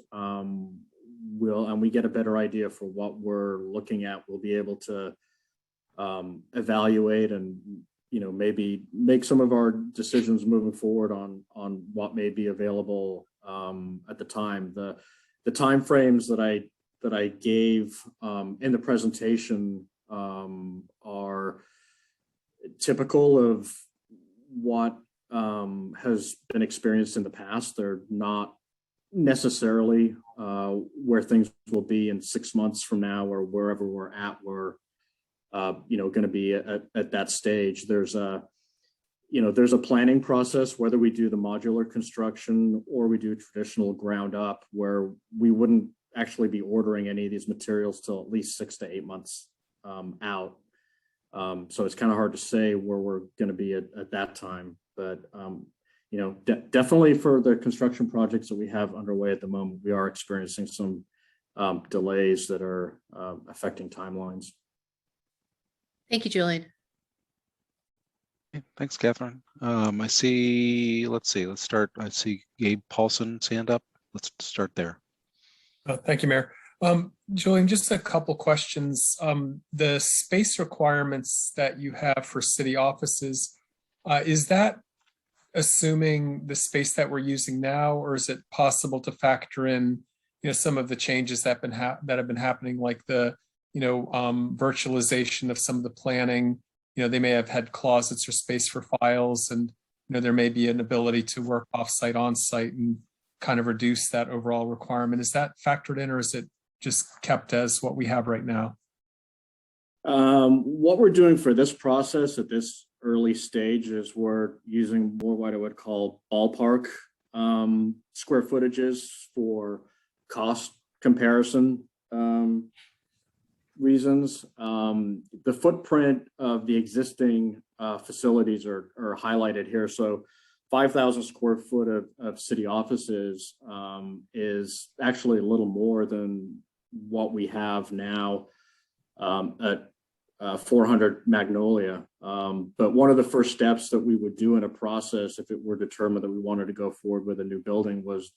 we get a better idea for what we're looking at, we'll be able to evaluate and maybe make some of our decisions moving forward on what may be available at the time. The time frames that I gave in the presentation are typical of what has been experienced in the past. They're not necessarily where things will be in 6 months from now or wherever we're at. We're going to be at that stage. There's a planning process, whether we do the modular construction or we do traditional ground up, where we wouldn't actually be ordering any of these materials till at least 6 to 8 months out. So it's kind of hard to say where we're going to be at that time. But definitely for the construction projects that we have underway at the moment, we are experiencing some delays that are affecting timelines. Thank you, Julian. Okay, thanks, Catherine. I see, let's start. I see Gabe Paulson's hand up. Let's start there. Thank you, Mayor. Julian, just a couple questions. The space requirements that you have for city offices, is that assuming the space that we're using now, or is it possible to factor in, some of the changes that have been happening, like the, virtualization of some of the planning? They may have had closets or space for files, and there may be an ability to work offsite, on-site, and kind of reduce that overall requirement. Is that factored in, or is it just kept as what we have right now? What we're doing for this process at this early stage is we're using more what I would call ballpark square footages for cost comparison reasons. The footprint of the existing facilities are highlighted here. So 5,000 square foot of city offices is actually a little more than what we have now at 400 Magnolia. But one of the first steps that we would do in a process, if it were determined that we wanted to go forward with a new building, was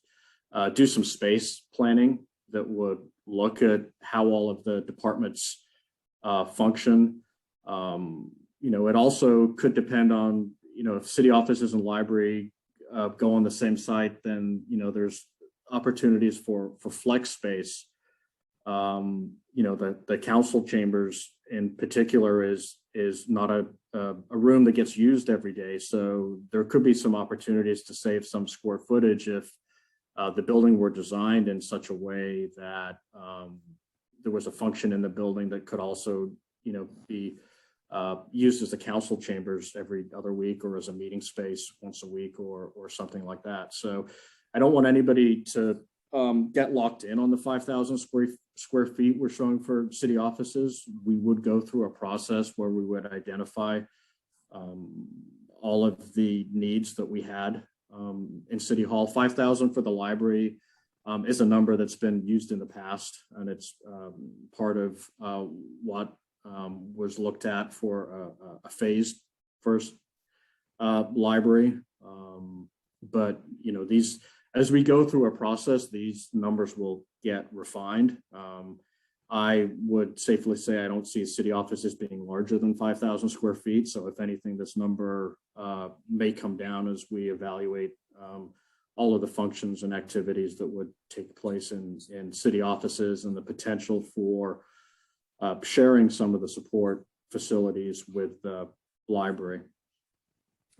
do some space planning that would look at how all of the departments function. It also could depend on, if city offices and library go on the same site, then, there's opportunities for flex space. The council chambers in particular is not a room that gets used every day. So there could be some opportunities to save some square footage if the building were designed in such a way that there was a function in the building that could also, be used as the council chambers every other week, or as a meeting space once a week, or something like that. So I don't want anybody to get locked in on the 5,000 square feet we're showing for city offices. We would go through a process where we would identify all of the needs that we had in City Hall. 5,000 for the library is a number that's been used in the past, and it's part of what was looked at for a phased first library. But these, as we go through a process, these numbers will get refined. I would safely say I don't see city offices being larger than 5,000 square feet. So if anything, this number may come down as we evaluate all of the functions and activities that would take place in city offices, and the potential for sharing some of the support facilities with the library.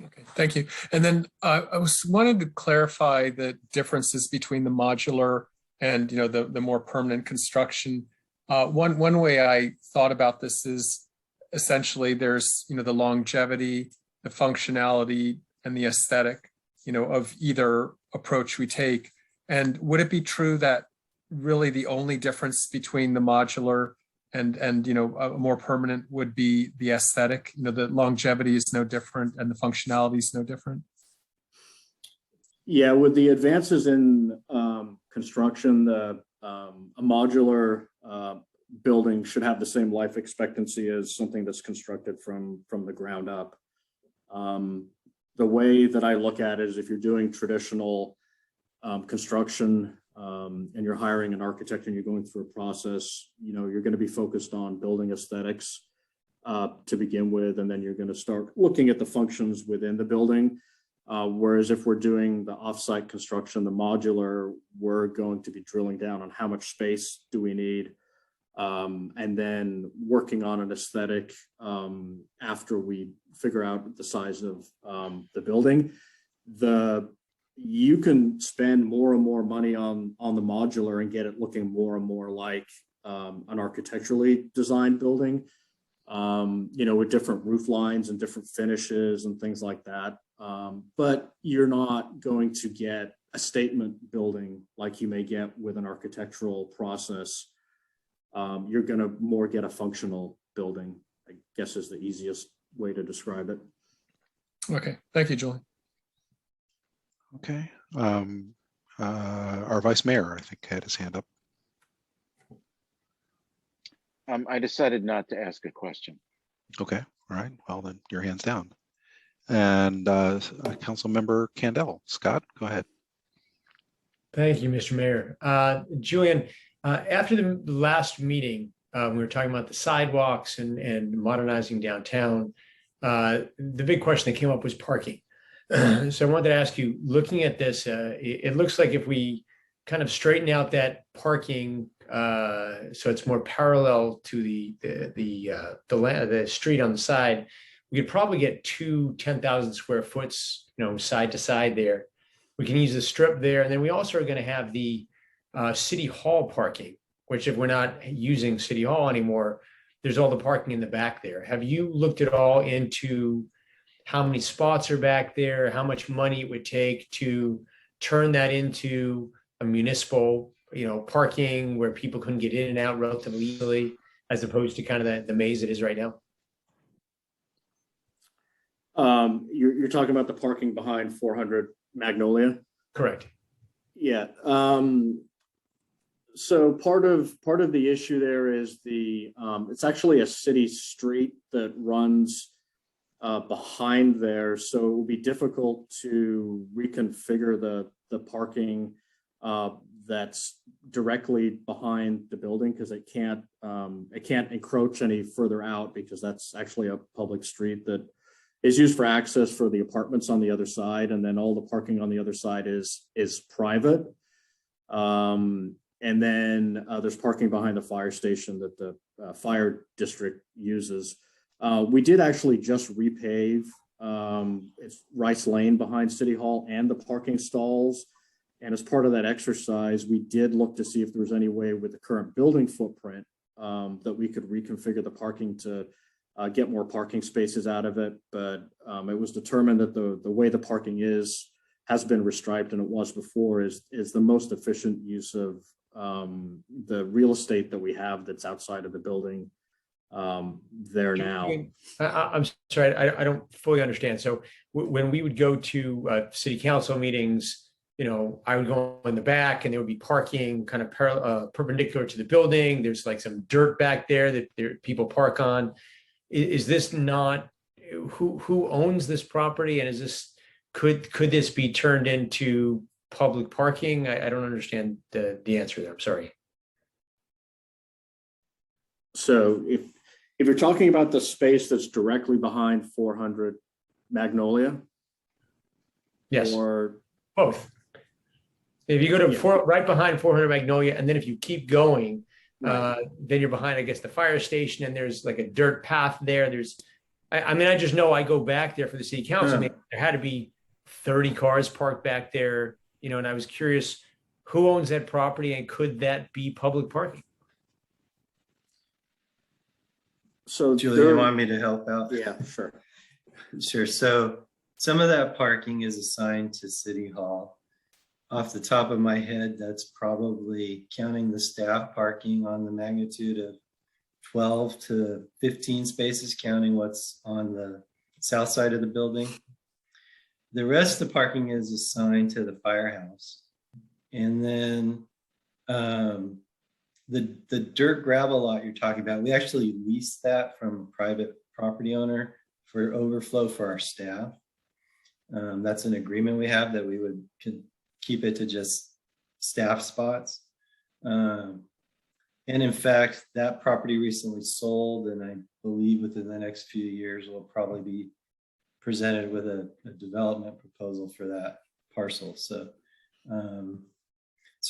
Okay, thank you. And then I wanted to clarify the differences between the modular and the more permanent construction. One way I thought about this is essentially there's the longevity, the functionality, and the aesthetic of either approach we take. And would it be true that really the only difference between the modular and a more permanent would be the aesthetic? The longevity is no different and the functionality is no different? Yeah, with the advances in construction, a modular building should have the same life expectancy as something that's constructed from the ground up. The way that I look at it is, if you're doing traditional construction and you're hiring an architect and you're going through a process, you're going to be focused on building aesthetics to begin with, and then you're going to start looking at the functions within the building. Whereas if we're doing the offsite construction, the modular, we're going to be drilling down on how much space do we need, and then working on an aesthetic after we figure out the size of the building. You can spend more and more money on the modular and get it looking more and more like an architecturally designed building, with different roof lines and different finishes and things like that. But you're not going to get a statement building like you may get with an architectural process. You're going to more get a functional building, I guess, is the easiest way to describe it. Okay, thank you, Julie. Okay. Our Vice Mayor, I think, had his hand up. I decided not to ask a question. Okay. All right. Well, then your hand's down. And Councilmember Candell. Scott, go ahead. Thank you, Mr. Mayor. Julian, after the last meeting, we were talking about the sidewalks and modernizing downtown. The big question that came up was parking. So I wanted to ask you, looking at this, it looks like if we kind of straighten out that parking, so it's more parallel to the street on the side, we could probably get two 10,000 square foot, side to side there. We can use the strip there, and then we also are going to have the City Hall parking, which if we're not using City Hall anymore, there's all the parking in the back there. Have you looked at all into how many spots are back there, how much money it would take to turn that into a municipal, parking where people couldn't get in and out relatively easily, as opposed to kind of the maze it is right now? You're talking about the parking behind 400 Magnolia? Correct. Yeah. So part of the issue there is it's actually a city street that runs behind there, so it will be difficult to reconfigure the parking that's directly behind the building, because it can't encroach any further out, because that's actually a public street that is used for access for the apartments on the other side, and then all the parking on the other side is private. And then there's parking behind the fire station that the fire district uses. We did actually just repave it's Rice Lane behind City Hall and the parking stalls. And as part of that exercise, we did look to see if there was any way with the current building footprint that we could reconfigure the parking to get more parking spaces out of it. But it was determined that the way the parking has been restriped, and it was before, is the most efficient use of the real estate that we have that's outside of the building there now. I'm sorry, I don't fully understand. So when we would go to city council meetings, I would go in the back and there would be parking kind of perpendicular to the building. There's like some dirt back there that people park on. Is this not, who owns this property, and is this, could this be turned into public parking? I don't understand the answer there. I'm sorry. So if you're talking about the space that's directly behind 400 Magnolia, yes, or both. If you go to right behind 400 Magnolia, and then if you keep going, then you're behind, I guess, the fire station, and there's like a dirt path there. I just know I go back there for the city council meeting. There had to be 30 cars parked back there, and I was curious, who owns that property, and could that be public parking? So Julie, you want me to help out? Yeah, sure. Sure. So some of that parking is assigned to City Hall. Off the top of my head, that's probably, counting the staff parking, on the magnitude of 12 to 15 spaces, counting what's on the south side of the building. The rest of the parking is assigned to the firehouse. And then the dirt gravel lot you're talking about, we actually leased that from a private property owner for overflow for our staff. That's an agreement we have, that we could keep it to just staff spots. And in fact, that property recently sold, and I believe within the next few years we'll probably be presented with a development proposal for that parcel. So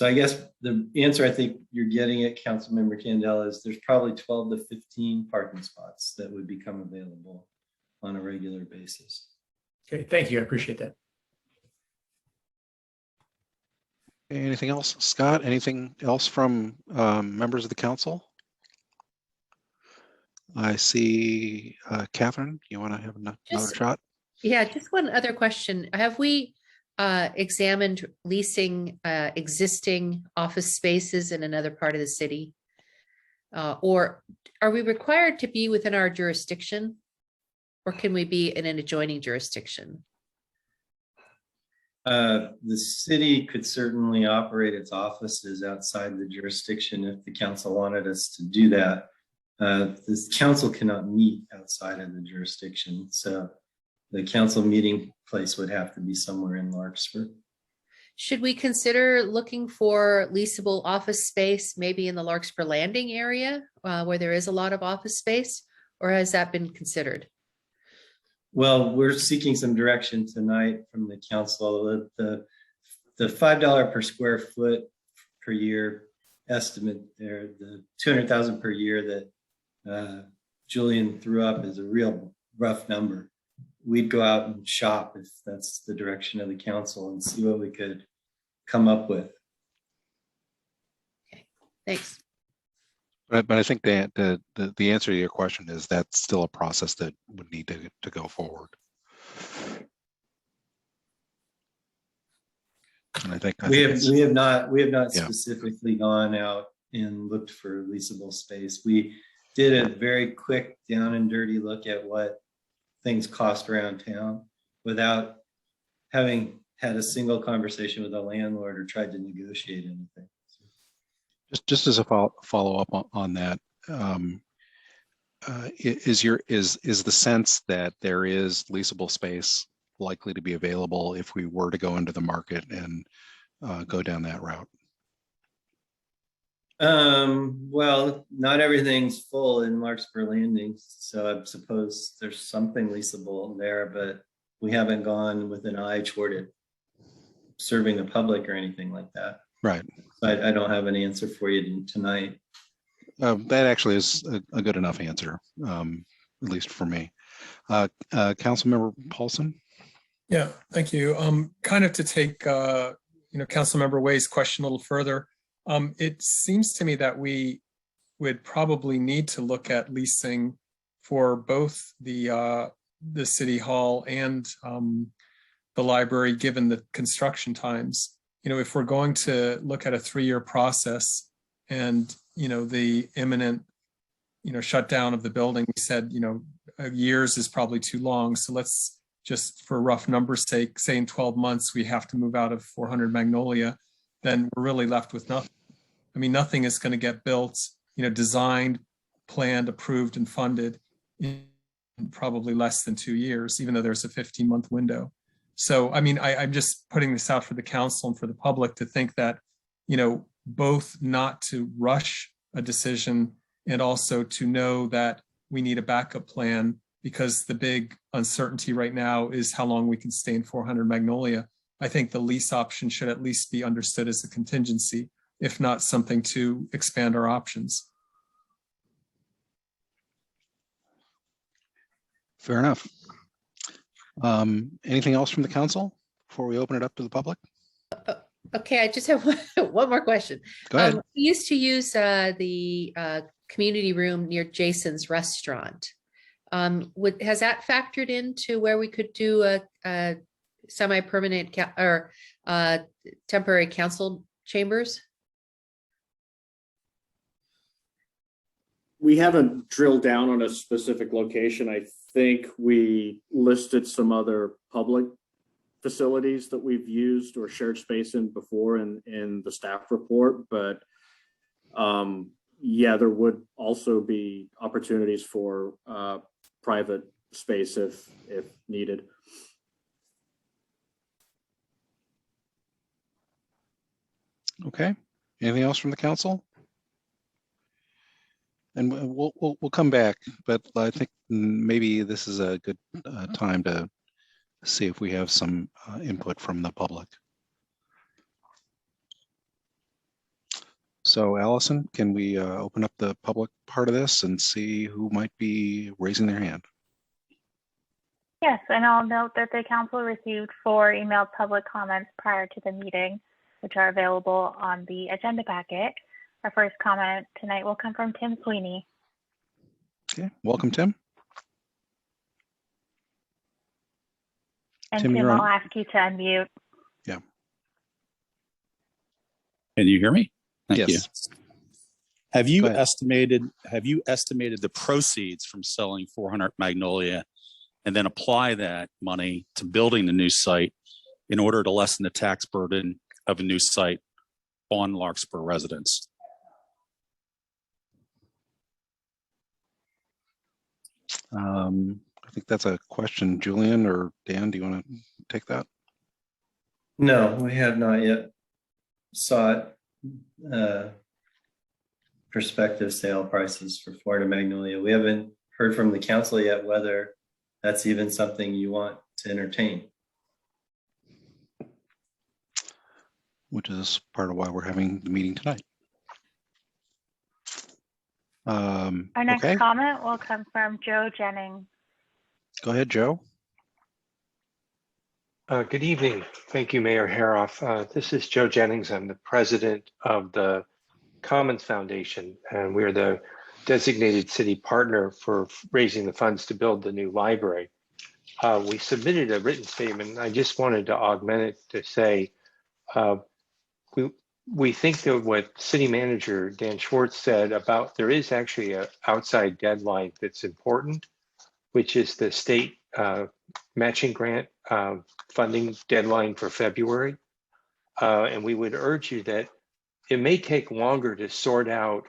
I guess the answer I think you're getting at, Councilmember Candela, is there's probably 12 to 15 parking spots that would become available on a regular basis. Okay, thank you. I appreciate that. Anything else, Scott? Anything else from members of the council? I see Catherine, you want to have another shot? Yeah, just one other question. Have we examined leasing existing office spaces in another part of the city? Or are we required to be within our jurisdiction? Or can we be in an adjoining jurisdiction? The city could certainly operate its offices outside the jurisdiction if the council wanted us to do that. This council cannot meet outside of the jurisdiction, so the council meeting place would have to be somewhere in Larkspur. should we consider looking for leasable office space, maybe in the Larkspur Landing area, where there is a lot of office space, or has that been considered? Well, we're seeking some direction tonight from the council. The $5 per square foot per year estimate there, the 200,000 per year that Julian threw up is a real rough number. We'd go out and shop if that's the direction of the council and see what we could come up with. Okay, thanks. But I think that the answer to your question is that's still a process that would need to go forward. And I think we have not yeah. specifically gone out and looked for leasable space. We did a very quick down and dirty look at what things cost around town without having had a single conversation with a landlord or tried to negotiate anything. Just as a follow up on that, is the sense that there is leasable space likely to be available if we were to go into the market and go down that route? Well, not everything's full in Larkspur Landing, so I suppose there's something leasable there, but we haven't gone with an eye toward it serving the public or anything like that. Right. I don't have an answer for you tonight. That actually is a good enough answer, at least for me. Councilmember Paulson. Yeah, thank you. Kind of to take, Councilmember Way's question a little further. It seems to me that we would probably need to look at leasing for both the city hall and the library, given the construction times. If we're going to look at a 3-year process and, the imminent, shutdown of the building, we said, years is probably too long. So let's just, for rough numbers sake, say in 12 months, we have to move out of 400 Magnolia, then we're really left with nothing. I mean, nothing is going to get built, designed, planned, approved, and funded in probably less than 2 years, even though there's a 15-month window. So, I mean, I'm just putting this out for the council and for the public to think that, both not to rush a decision and also to know that we need a backup plan, because the big uncertainty right now is how long we can stay in 400 Magnolia. I think the lease option should at least be understood as a contingency, if not something to expand our options. Fair enough. Anything else from the council before we open it up to the public? Okay, I just have one more question. Go ahead. We used to use the community room near Jason's restaurant. Has that factored into where we could do a semi-permanent or temporary council chambers? We haven't drilled down on a specific location. I think we listed some other public facilities that we've used or shared space in before in the staff report, but yeah, there would also be opportunities for private space if needed. Okay. Anything else from the council? And we'll come back, but I think maybe this is a good time to see if we have some input from the public. So Allison, can we open up the public part of this and see who might be raising their hand? Yes, and I'll note that the council received 4 emailed public comments prior to the meeting, which are available on the agenda packet. Our first comment tonight will come from Tim Sweeney. Okay, welcome, Tim. And Tim, I'll ask you to unmute. Yeah. Can you hear me? Thank you. Have you estimated the proceeds from selling 400 Magnolia and then apply that money to building the new site in order to lessen the tax burden of a new site on Larkspur residents? I think that's a question. Julian or Dan, do you want to take that? No, we have not yet sought prospective sale prices for Florida Magnolia. We haven't heard from the council yet whether that's even something you want to entertain. Which is part of why we're having the meeting tonight. Our next Okay, comment will come from Joe Jennings. go ahead, Joe. Good evening. Thank you, Mayor Haroff. This is Joe Jennings. I'm the president of the Commons Foundation, and we're the designated city partner for raising the funds to build the new library. We submitted a written statement. I just wanted to augment it to say we think that what City Manager Dan Schwartz said about there is actually an outside deadline that's important, which is the state matching grant funding deadline for February. And we would urge you that it may take longer to sort out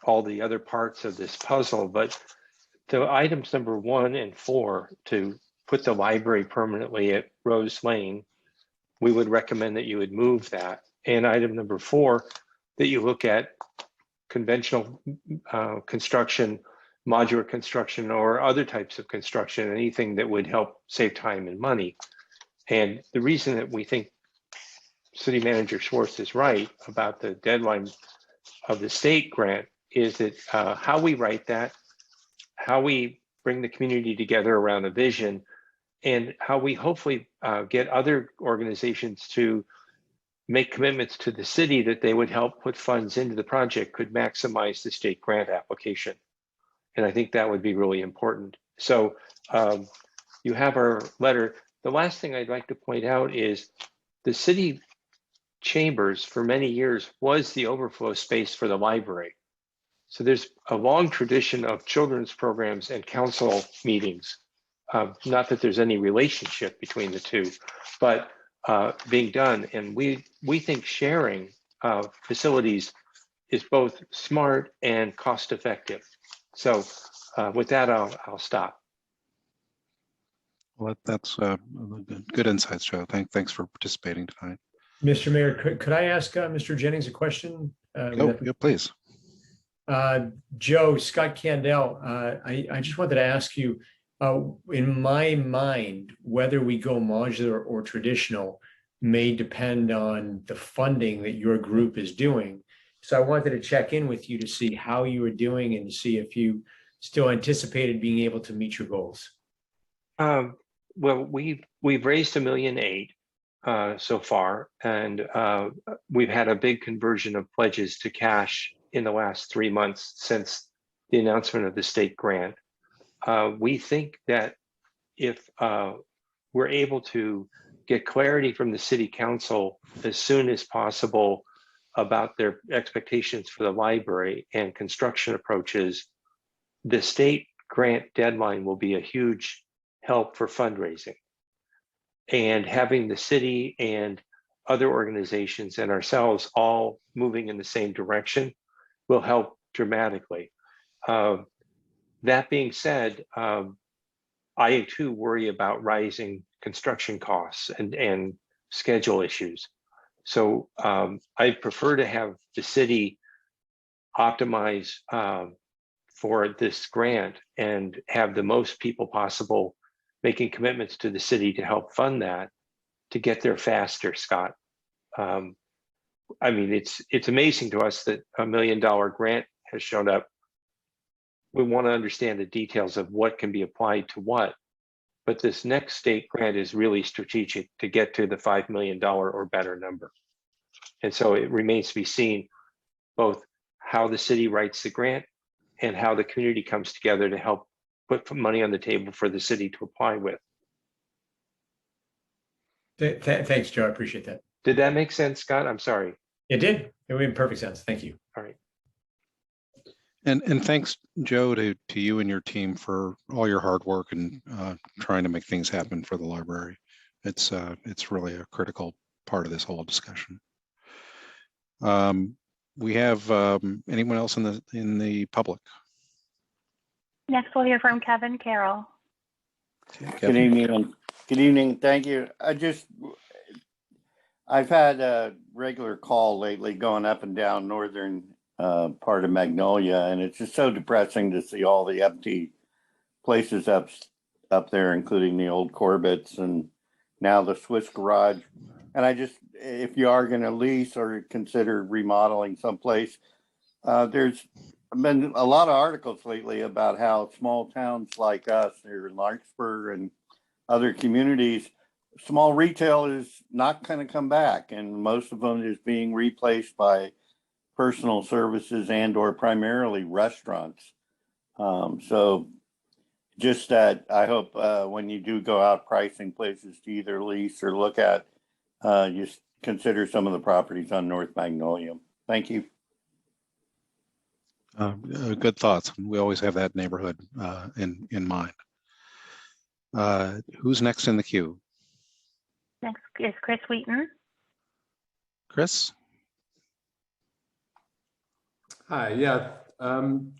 all the other parts of this puzzle, but the items number 1 and 4 to put the library permanently at Rose Lane, we would recommend that you would move that. And item number 4, that you look at conventional construction, modular construction, or other types of construction, anything that would help save time and money. And the reason that we think City Manager Schwartz is right about the deadline of the state grant is that how we write that, how we bring the community together around a vision, and how we hopefully get other organizations to make commitments to the city that they would help put funds into the project could maximize the state grant application. And I think that would be really important. So you have our letter. The last thing I'd like to point out is the city chambers for many years was the overflow space for the library. So there's a long tradition of children's programs and council meetings. Not that there's any relationship between the two, but being done. And we think sharing facilities is both smart and cost effective. So with that, I'll stop. Well, that's good insights, Joe. Thanks for participating tonight. Mr. Mayor, could I ask Mr. Jennings a question? Yeah, please. Joe, Scott Candell, I just wanted to ask you, in my mind, whether we go modular or traditional may depend on the funding that your group is doing. So I wanted to check in with you to see how you were doing and see if you still anticipated being able to meet your goals. Well, we've raised $1.8 million so far, and we've had a big conversion of pledges to cash in the last 3 months since the announcement of the state grant. We think that if we're able to get clarity from the city council as soon as possible about their expectations for the library and construction approaches, the state grant deadline will be a huge help for fundraising. And having the city and other organizations and ourselves all moving in the same direction will help dramatically. That being said, I too worry about rising construction costs and schedule issues. So I prefer to have the city optimize for this grant and have the most people possible making commitments to the city to help fund that to get there faster, Scott. I mean, it's amazing to us that $1 million grant has shown up. We want to understand the details of what can be applied to what, but this next state grant is really strategic to get to the $5 million or better number. And so it remains to be seen both how the city writes the grant and how the community comes together to help put money on the table for the city to apply with. Thanks, Joe. I appreciate that. Did that make sense, Scott? I'm sorry. It did. It made perfect sense. Thank you. All right. And thanks, Joe, to you and your team for all your hard work and trying to make things happen for the library. It's really a critical part of this whole discussion. We have anyone else in the public? Next, we'll hear from Kevin Carroll. Okay, Good evening. Good evening. Thank you. I've had a regular call lately going up and down northern part of Magnolia, and it's just so depressing to see all the empty places up there, including the old Corbett's and now the Swiss Garage. And I just, if you are going to lease or consider remodeling someplace, there's been a lot of articles lately about how small towns like us here in Larkspur and other communities, small retail is not going to come back, and most of them is being replaced by personal services and or primarily restaurants. So just that I hope when you do go out pricing places to either lease or look at, just consider some of the properties on North Magnolia. Thank you. Good thoughts. We always have that neighborhood in mind. Who's next in the queue? Next is Chris Wheaton. Chris? Hi, yeah.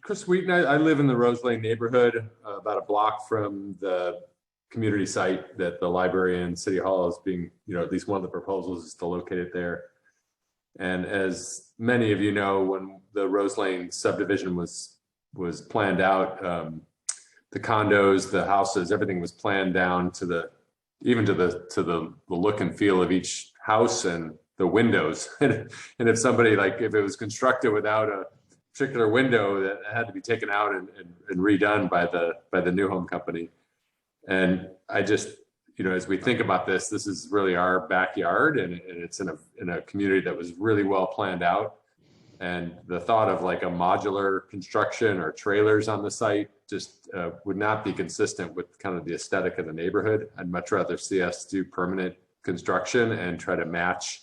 Chris Wheaton, I live in the Rose Lane neighborhood, about a block from the community site that the library and City Hall is being, at least one of the proposals is to locate it there. And as many of you know, when the Rose Lane subdivision was planned out, the condos, the houses, everything was planned down to the look and feel of each house and the windows. And if somebody, like if it was constructed without a particular window, that had to be taken out and redone by the new home company. And I just, as we think about this is really our backyard, and it's in a community that was really well planned out. And the thought of like a modular construction or trailers on the site just would not be consistent with kind of the aesthetic of the neighborhood. I'd much rather see us do permanent construction and try to match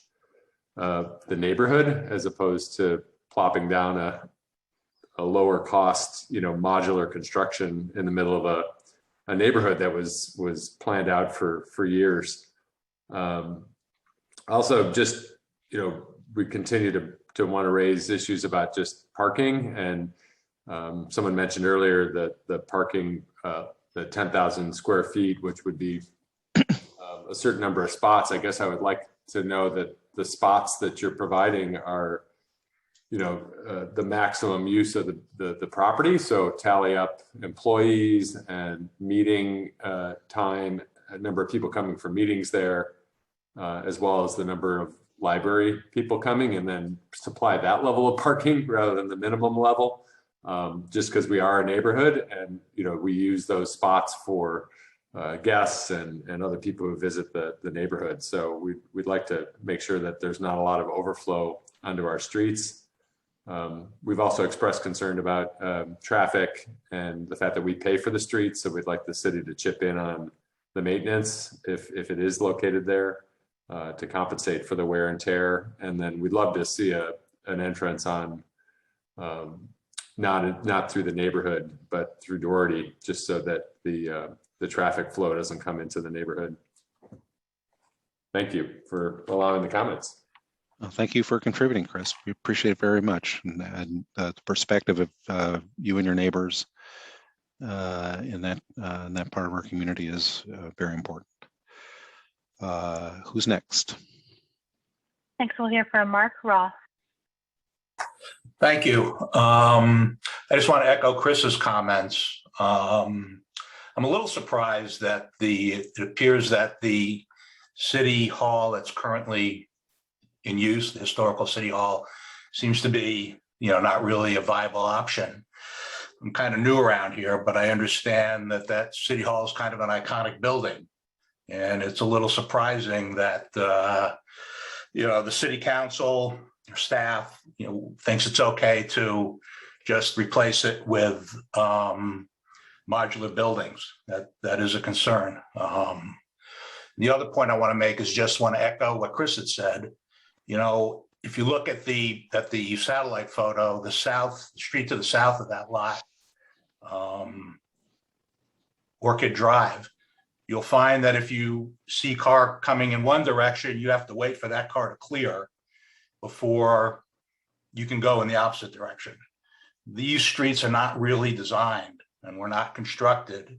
the neighborhood as opposed to plopping down a lower cost, modular construction in the middle of a neighborhood that was planned out for years. Also, just, we continue to want to raise issues about just parking, and someone mentioned earlier that the parking, the 10,000 square feet, which would be a certain number of spots. I guess I would like to know that the spots that you're providing are, the maximum use of the property. So tally up employees and meeting time, a number of people coming for meetings there, as well as the number of library people coming, and then supply that level of parking rather than the minimum level, just because we are a neighborhood and we use those spots for guests and other people who visit the neighborhood. So we'd like to make sure that there's not a lot of overflow onto our streets. We've also expressed concern about traffic and the fact that we pay for the streets, so we'd like the city to chip in on the maintenance if it is located there, to compensate for the wear and tear. And then we'd love to see an entrance on not through the neighborhood but through Doherty, just so that the traffic flow doesn't come into the neighborhood. Thank you for allowing the comments. Well, thank you for contributing, Chris. We appreciate it very much, and the perspective of you and your neighbors in that part of our community is very important. Who's next? Next, we'll hear from Mark Roth. Thank you. I just want to echo Chris's comments. I'm a little surprised that it appears that the city hall that's currently in use, the historical city hall, seems to be, not really a viable option. I'm kind of new around here, but I understand that city hall is kind of an iconic building. And it's a little surprising that, the city council or staff, thinks it's okay to just replace it with modular buildings. That is a concern. The other point I want to make is just want to echo what Chris had said. If you look at the satellite photo, the street to the south of that lot, Orchid Drive, you'll find that if you see a car coming in one direction, you have to wait for that car to clear before you can go in the opposite direction. These streets are not really designed and were not constructed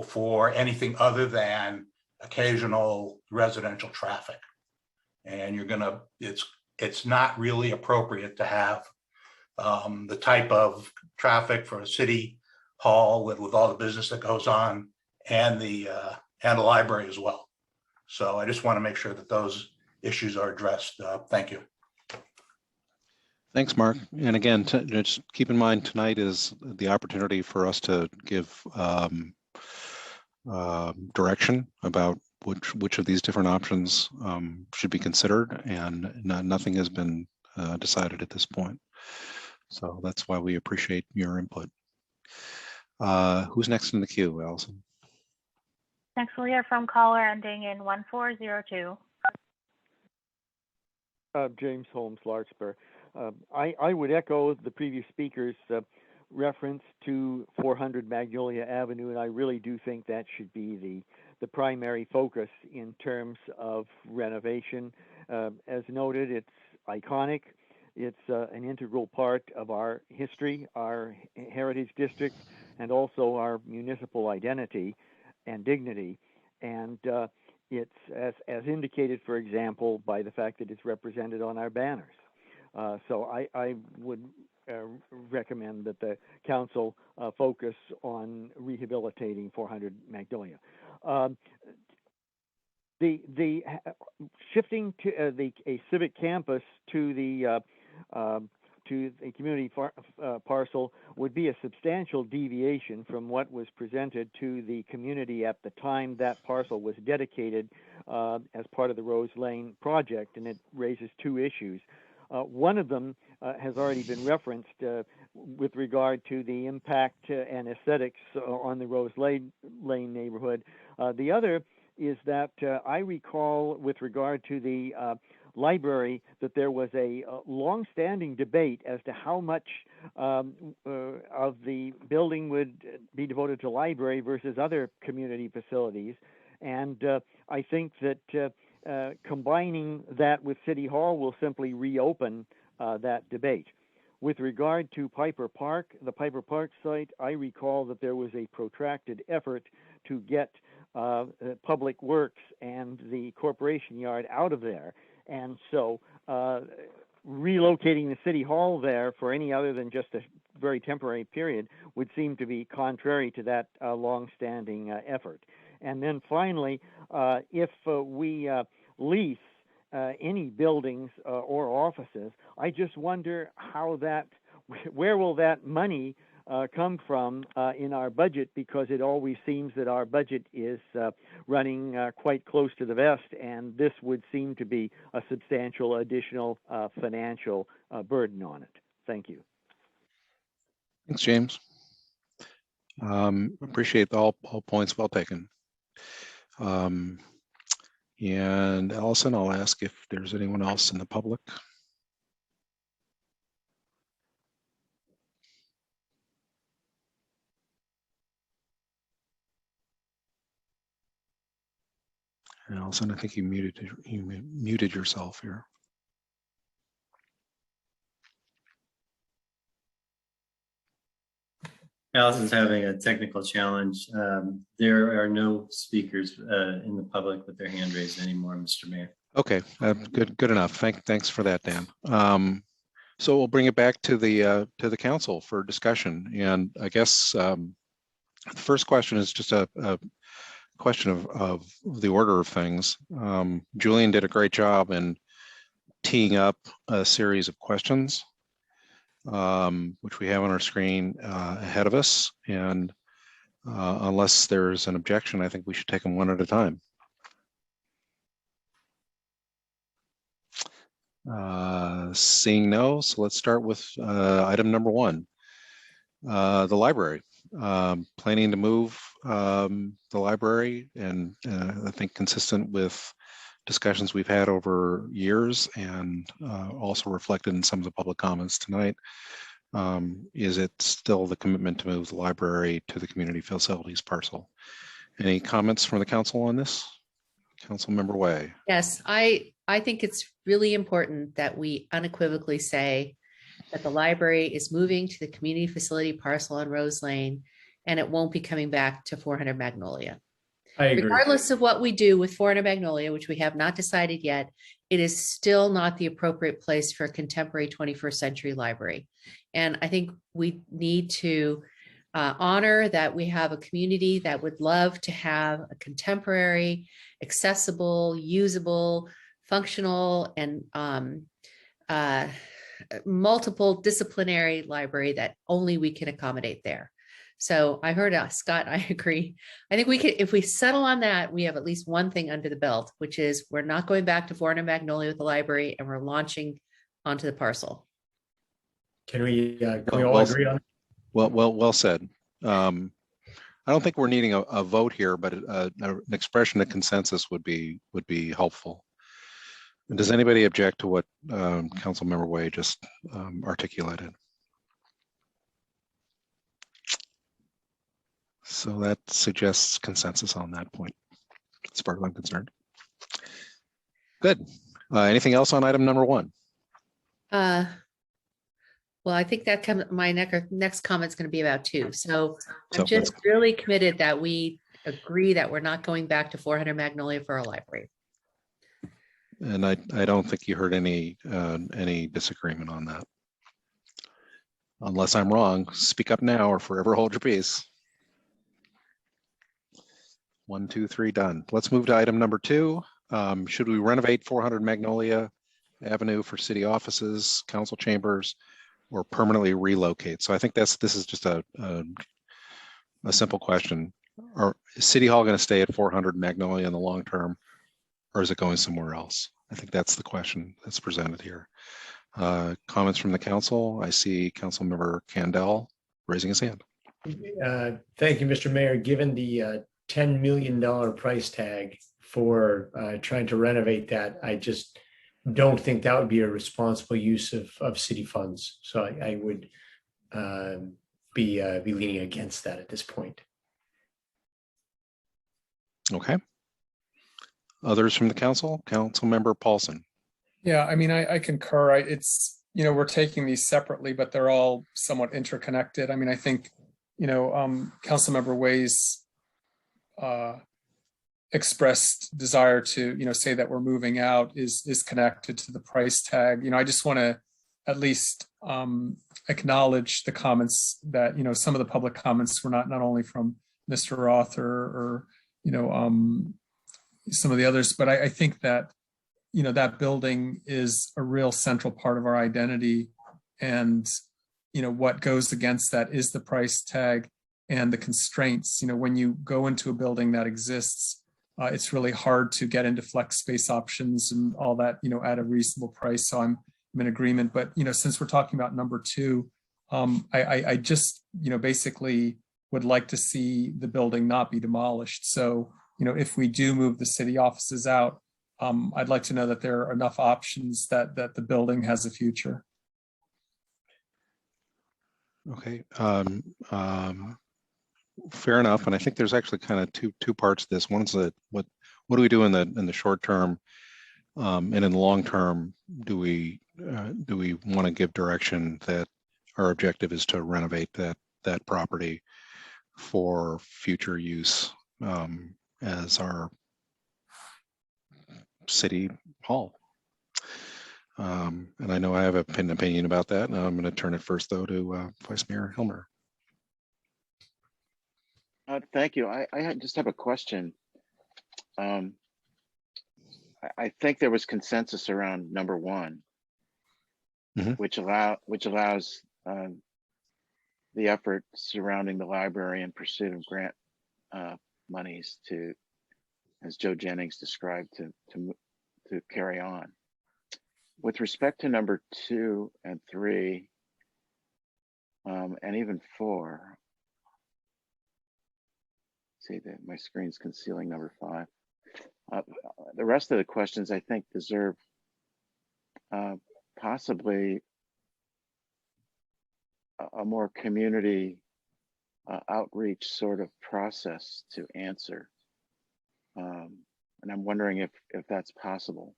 for anything other than occasional residential traffic. And it's not really appropriate to have the type of traffic for a city hall with all the business that goes on and the library as well. So I just want to make sure that those issues are addressed. Thank you. Thanks, Mark. And again, just keep in mind tonight is the opportunity for us to give direction about which of these different options should be considered, and nothing has been decided at this point. So that's why we appreciate your input. Who's next in the queue, Allison? Next, we'll hear from caller ending in 1402. James Holmes, Larkspur. I would echo the previous speaker's reference to 400 Magnolia Avenue, and I really do think that should be the primary focus in terms of renovation. As noted, it's iconic. It's an integral part of our history, our heritage district, and also our municipal identity and dignity. And it's as indicated, for example, by the fact that it's represented on our banners. So I would recommend that the council focus on rehabilitating 400 Magnolia. The shifting to a civic campus to the community parcel would be a substantial deviation from what was presented to the community at the time that parcel was dedicated as part of the Rose Lane project, and it raises two issues. One of them has already been referenced with regard to the impact and aesthetics on the Rose Lane neighborhood. The other is that I recall with regard to the library that there was a long-standing debate as to how much of the building would be devoted to library versus other community facilities. And I think that combining that with City Hall will simply reopen that debate. With regard to Piper Park, the Piper Park site, I recall that there was a protracted effort to get Public Works and the Corporation Yard out of there. And so relocating the City Hall there for any other than just a very temporary period would seem to be contrary to that long-standing effort. And then finally, if we lease any buildings or offices, I just wonder where will that money come from in our budget, because it always seems that our budget is running quite close to the vest, and this would seem to be a substantial additional financial burden on it. Thank you. Thanks, James. Appreciate all points well taken. And Allison, I'll ask if there's anyone else in the public. And Allison, I think you muted yourself here. Allison's having a technical challenge. There are no speakers in the public with their hand raised anymore, Mr. Mayor. Okay, good enough. Thanks for that, Dan. So we'll bring it back to the council for discussion. And I guess the first question is just a question of the order of things. Julian did a great job in teeing up a series of questions, which we have on our screen ahead of us. And unless there's an objection, I think we should take them one at a time. Seeing no, so let's start with item number 1, the library. Planning to move the library, and I think consistent with discussions we've had over years, and also reflected in some of the public comments tonight. Is it still the commitment to move the library to the community facilities parcel? Any comments from the council on this? Councilmember Way. Yes, I think it's really important that we unequivocally say that the library is moving to the community facility parcel on Rose Lane, and it won't be coming back to 400 Magnolia. I agree. Regardless of what we do with 400 Magnolia, which we have not decided yet, it is still not the appropriate place for a contemporary 21st century library. And I think we need to honor that we have a community that would love to have a contemporary, accessible, usable, functional, and multiple disciplinary library that only we can accommodate there. So I heard Scott, I agree. I think we could, if we settle on that, we have at least one thing under the belt, which is we're not going back to 400 Magnolia with the library, and we're launching onto the parcel. Can we all agree on? Well said. I don't think we're needing a vote here, but an expression of consensus would be helpful. And does anybody object to what Councilmember Way just articulated? So that suggests consensus on that point, as far as I'm concerned. Good. Anything else on item number 1? Well, I think that my next comment is going to be about 2. So I'm just really committed that we agree that we're not going back to 400 Magnolia for a library. And I don't think you heard any disagreement on that. Unless I'm wrong, speak up now or forever hold your peace. 1, 2, 3, done. Let's move to item number 2. Should we renovate 400 Magnolia Avenue for city offices, council chambers, or permanently relocate? So I think this is just a simple question. Is City Hall going to stay at 400 Magnolia in the long term, or is it going somewhere else? I think that's the question that's presented here. Comments from the council? I see Councilmember Candell raising his hand. Thank you, Mr. Mayor. Given the $10 million price tag for trying to renovate that, I just don't think that would be a responsible use of city funds. So I would be leaning against that at this point. Okay. Others from the council? Councilmember Paulson. Yeah, I mean, I concur. It's, we're taking these separately, but they're all somewhat interconnected. I mean, I think, Councilmember Way's expressed desire to, say that we're moving out is connected to the price tag. I just want to at least acknowledge the comments that, some of the public comments were not only from Mr. Roth or some of the others, but I think that, that building is a real central part of our identity. And, what goes against that is the price tag and the constraints. When you go into a building that exists, it's really hard to get into flex space options and all that, at a reasonable price. So I'm in agreement. But, since we're talking about number 2, I just, basically would like to see the building not be demolished. So, if we do move the city offices out, I'd like to know that there are enough options that the building has a future. Okay. Fair enough. And I think there's actually kind of two parts to this. One's that what do we do in the short term, and in the long term, do we want to give direction that our objective is to renovate that property for future use as our city hall. And I know I have an opinion about that. And I'm going to turn it first, though, to Vice Mayor Hilmer. Thank you. I just have a question. I think there was consensus around number 1, which allows the effort surrounding the library in pursuit of grant monies to, as Joe Jennings described, to carry on. With respect to number 2 and 3, and even 4, see that my screen's concealing number 5. The rest of the questions I think deserve possibly a more community outreach sort of process to answer. And I'm wondering if that's possible,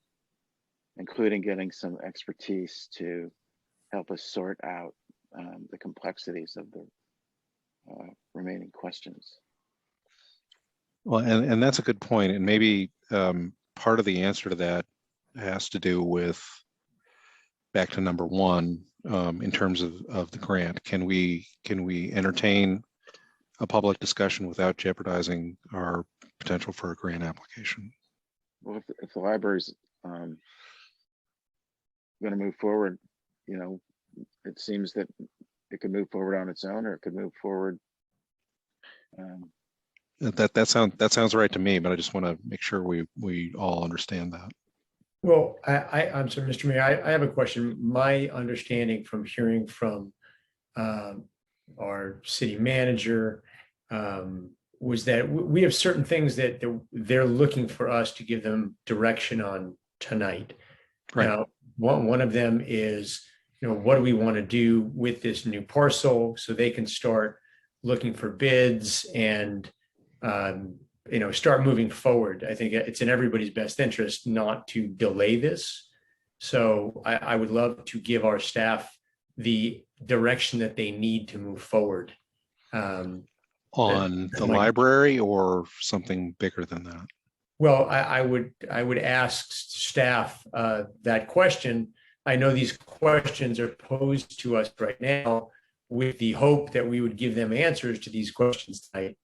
including getting some expertise to help us sort out the complexities of the remaining questions. Well, and that's a good point. And maybe part of the answer to that has to do with back to number one, in terms of the grant. Can we entertain a public discussion without jeopardizing our potential for a grant application? Well, if the library's going to move forward, you know, it seems that it could move forward on its own, or it could move forward. That sounds right to me, but I just want to make sure we all understand that. Well, I'm sorry, Mr. Mayor, I have a question. My understanding from hearing from our city manager was that we have certain things that they're looking for us to give them direction on tonight. Right. Now, one of them is, you know, what do we want to do with this new parcel so they can start looking for bids and you know, start moving forward. I think it's in everybody's best interest not to delay this. So I would love to give our staff the direction that they need to move forward. On the library or something bigger than that? Well, I would ask staff that question. I know these questions are posed to us right now with the hope that we would give them answers to these questions tonight.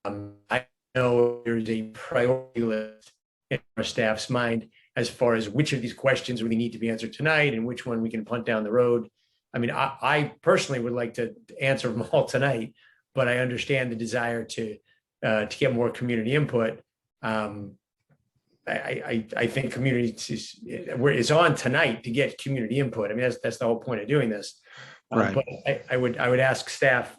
I know there's a priority list in our staff's mind as far as which of these questions really need to be answered tonight and which one we can punt down the road. I mean, I personally would like to answer them all tonight, but I understand the desire to get more community input. I think community is on tonight to get community input. I mean, that's the whole point of doing this. Right. But I would ask staff,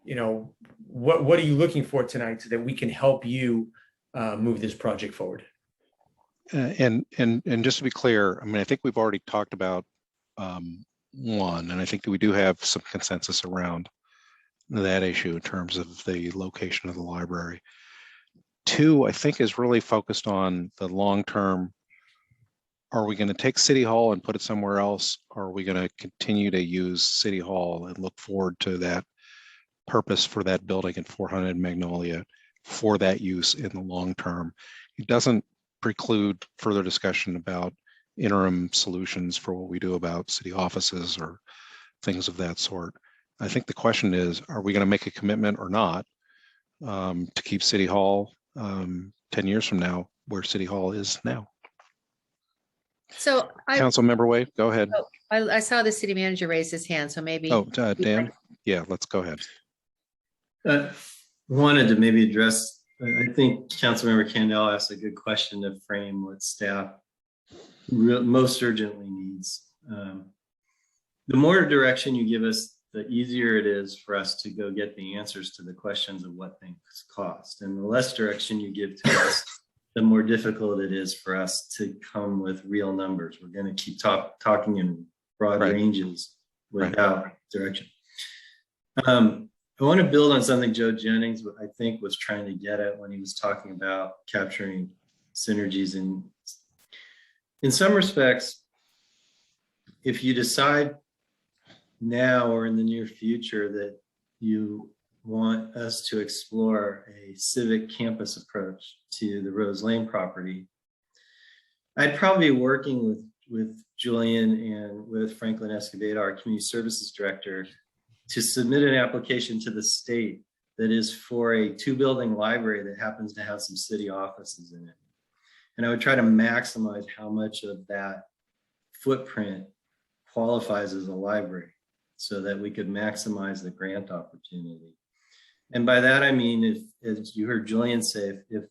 you know, what are you looking for tonight so that we can help you move this project forward? And just to be clear, I mean, I think we've already talked about one, and I think that we do have some consensus around that issue in terms of the location of the library. Two, I think, is really focused on the long term. Are we going to take City Hall and put it somewhere else? Or are we going to continue to use City Hall and look forward to that purpose for that building at 400 Magnolia for that use in the long term? It doesn't preclude further discussion about interim solutions for what we do about city offices or things of that sort. I think the question is, are we going to make a commitment or not to keep City Hall 10 years from now where City Hall is now? So Councilmember Wade, go ahead. I saw the city manager raise his hand, so maybe. Oh, Dan? Yeah, let's go ahead. Wanted to maybe address, I think Councilmember Candell asked a good question to frame what staff most urgently needs. The more direction you give us, the easier it is for us to go get the answers to the questions of what things cost. And the less direction you give to us, the more difficult it is for us to come with real numbers. We're going to keep talking in broad ranges without direction. I want to build on something Joe Jennings, I think, was trying to get at when he was talking about capturing synergies. In some respects, if you decide now or in the near future that you want us to explore a civic campus approach to the Rose Lane property, I'd probably be working with Julian and with Franklin Escobedo, our community services director, to submit an application to the state that is for a 2-building library that happens to have some city offices in it. And I would try to maximize how much of that footprint qualifies as a library so that we could maximize the grant opportunity. And by that, I mean, if, as you heard Julian say, if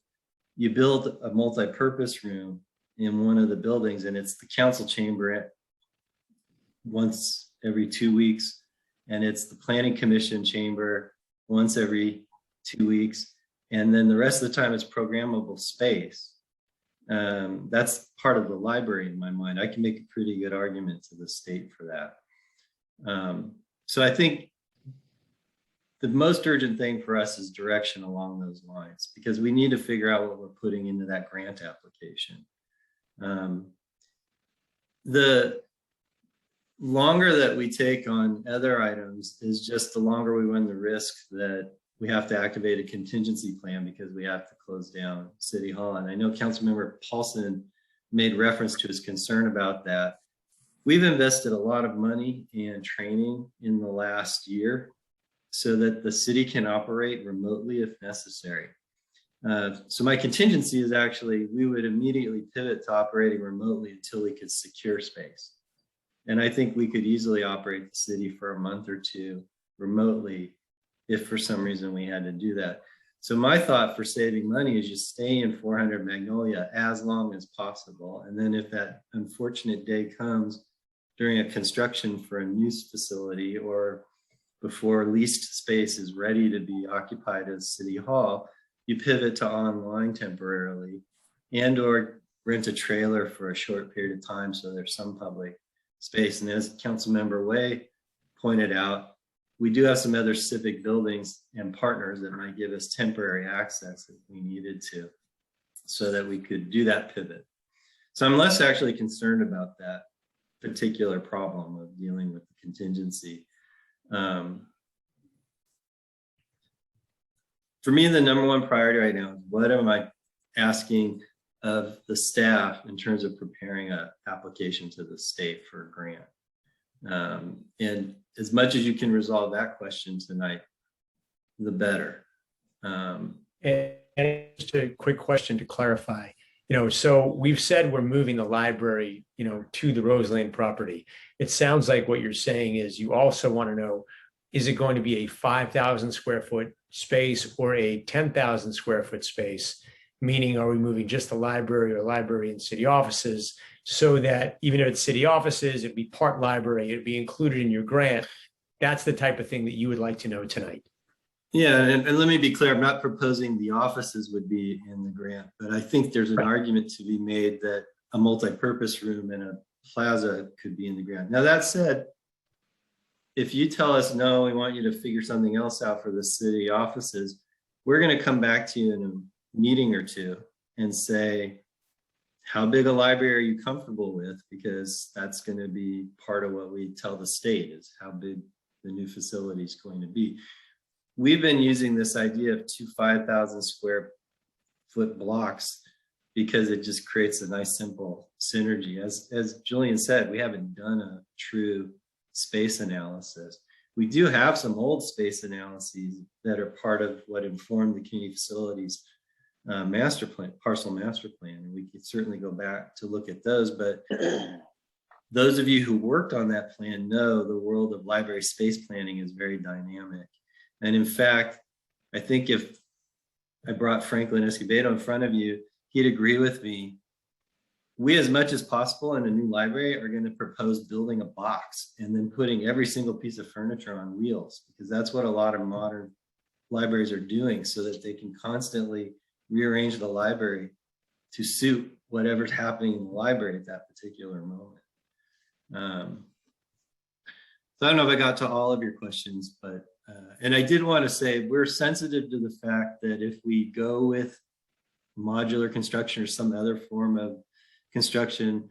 you build a multi-purpose room in one of the buildings and it's the council chamber once every 2 weeks, and it's the planning commission chamber once every 2 weeks, and then the rest of the time it's programmable space. That's part of the library in my mind. I can make a pretty good argument to the state for that. So I think the most urgent thing for us is direction along those lines, because we need to figure out what we're putting into that grant application. The longer that we take on other items is just the longer we run the risk that we have to activate a contingency plan because we have to close down City Hall. And I know Councilmember Paulson made reference to his concern about that. We've invested a lot of money and training in the last year so that the city can operate remotely if necessary. So my contingency is actually we would immediately pivot to operating remotely until we could secure space. And I think we could easily operate the city for a month or two remotely if for some reason we had to do that. So my thought for saving money is just stay in 400 Magnolia as long as possible. And then if that unfortunate day comes during a construction for a new facility or before leased space is ready to be occupied as City Hall, you pivot to online temporarily and or rent a trailer for a short period of time so there's some public space. And as Councilmember Way pointed out, we do have some other civic buildings and partners that might give us temporary access if we needed to, so that we could do that pivot. So I'm less actually concerned about that particular problem of dealing with the contingency. For me, the number one priority right now is what am I asking of the staff in terms of preparing an application to the state for a grant. And as much as you can resolve that question tonight, the better. And just a quick question to clarify, so we've said we're moving the library, to the Rose Lane property. It sounds like what you're saying is you also want to know, is it going to be a 5,000 square foot space or a 10,000 square foot space? Meaning, are we moving just the library or library and city offices so that even if it's city offices, it'd be part library, it'd be included in your grant? That's the type of thing that you would like to know tonight. Yeah, and let me be clear, I'm not proposing the offices would be in the grant, but I think there's an argument to be made that a multi-purpose room and a plaza could be in the grant. Now that said, if you tell us, no, we want you to figure something else out for the city offices, we're gonna come back to you in a meeting or two and say, how big a library are you comfortable with? Because that's going to be part of what we tell the state is how big the new facility is going to be. We've been using this idea of 2 5,000 square foot blocks because it just creates a nice simple synergy. As Julian said, we haven't done a true space analysis. We do have some old space analyses that are part of what informed the community facilities master plan, parcel master plan, and we could certainly go back to look at those. But those of you who worked on that plan know the world of library space planning is very dynamic. And in fact, I think if I brought Franklin Escobedo in front of you, he'd agree with me. We, as much as possible in a new library, are going to propose building a box and then putting every single piece of furniture on wheels, because that's what a lot of modern libraries are doing so that they can constantly rearrange the library to suit whatever's happening in the library at that particular moment. So I don't know if I got to all of your questions, but, and I did want to say we're sensitive to the fact that if we go with modular construction or some other form of construction,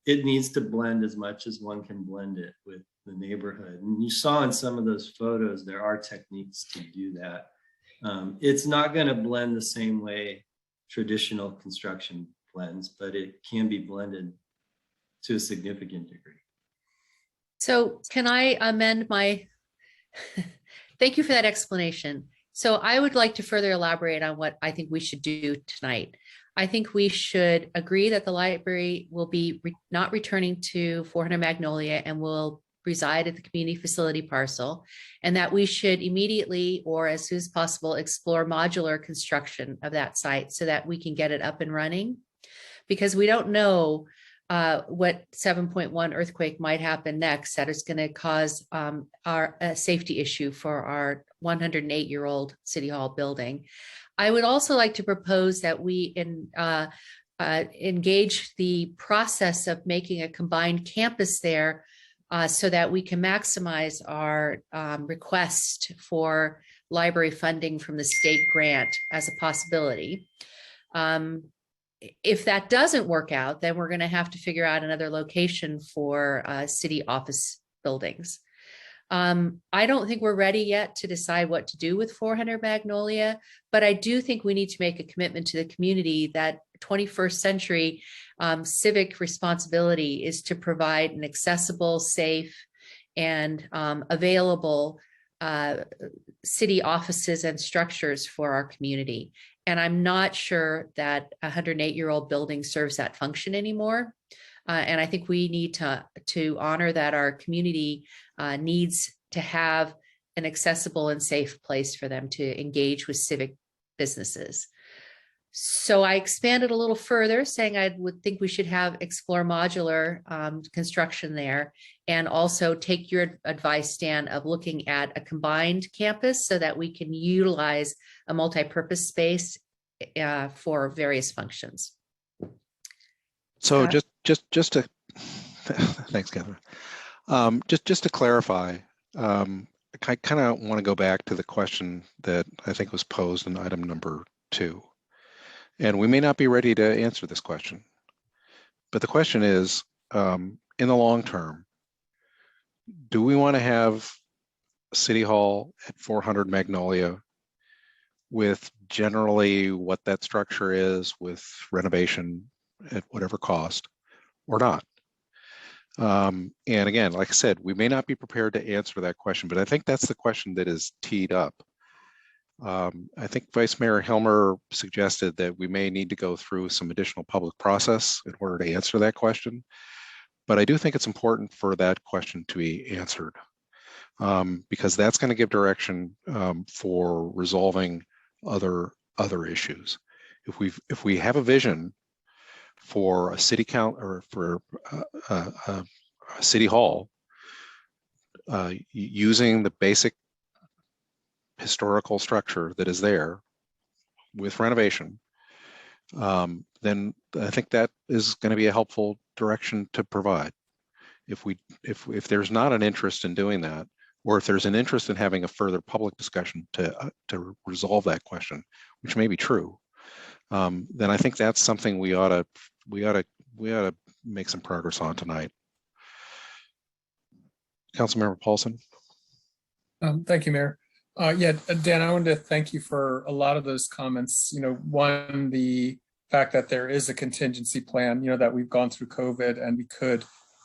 it needs to blend as much as one can blend it with the neighborhood. And you saw in some of those photos, there are techniques to do that. It's not going to blend the same way traditional construction blends, but it can be blended to a significant degree. So can I amend my, thank you for that explanation. So I would like to further elaborate on what I think we should do tonight. I think we should agree that the library will be not returning to 400 Magnolia and will reside at the community facility parcel, and that we should immediately or as soon as possible explore modular construction of that site so that we can get it up and running, because we don't know what 7.1 earthquake might happen next that is going to cause our safety issue for our 108-year-old City Hall building. I would also like to propose that we engage the process of making a combined campus there so that we can maximize our request for library funding from the state grant as a possibility. If that doesn't work out, then we're going to have to figure out another location for city office buildings. I don't think we're ready yet to decide what to do with 400 Magnolia, but I do think we need to make a commitment to the community that 21st century civic responsibility is to provide an accessible, safe, and available city offices and structures for our community. And I'm not sure that a 108-year-old building serves that function anymore. And I think we need to honor that our community needs to have an accessible and safe place for them to engage with civic businesses. So I expanded a little further, saying I would think we should explore modular construction there, and also take your advice, Dan, of looking at a combined campus so that we can utilize a multi-purpose space for various functions. So just to thanks, Catherine. Just to clarify, I kind of want to go back to the question that I think was posed in item number 2. And we may not be ready to answer this question, but the question is, in the long term, do we want to have City Hall at 400 Magnolia with generally what that structure is with renovation at whatever cost or not? And again, like I said, we may not be prepared to answer that question, but I think that's the question that is teed up. I think Vice Mayor Hilmer suggested that we may need to go through some additional public process in order to answer that question. But I do think it's important for that question to be answered, because that's going to give direction for resolving other issues. If we have a vision for a city count or for a city hall using the basic historical structure that is there with renovation, then I think that is going to be a helpful direction to provide. If there's not an interest in doing that, or if there's an interest in having a further public discussion to resolve that question, which may be true, then I think that's something we ought to make some progress on tonight. Councilmember Paulson. Thank you, Mayor. Yeah, Dan, I wanted to thank you for a lot of those comments. One, the fact that there is a contingency plan, that we've gone through COVID and we could,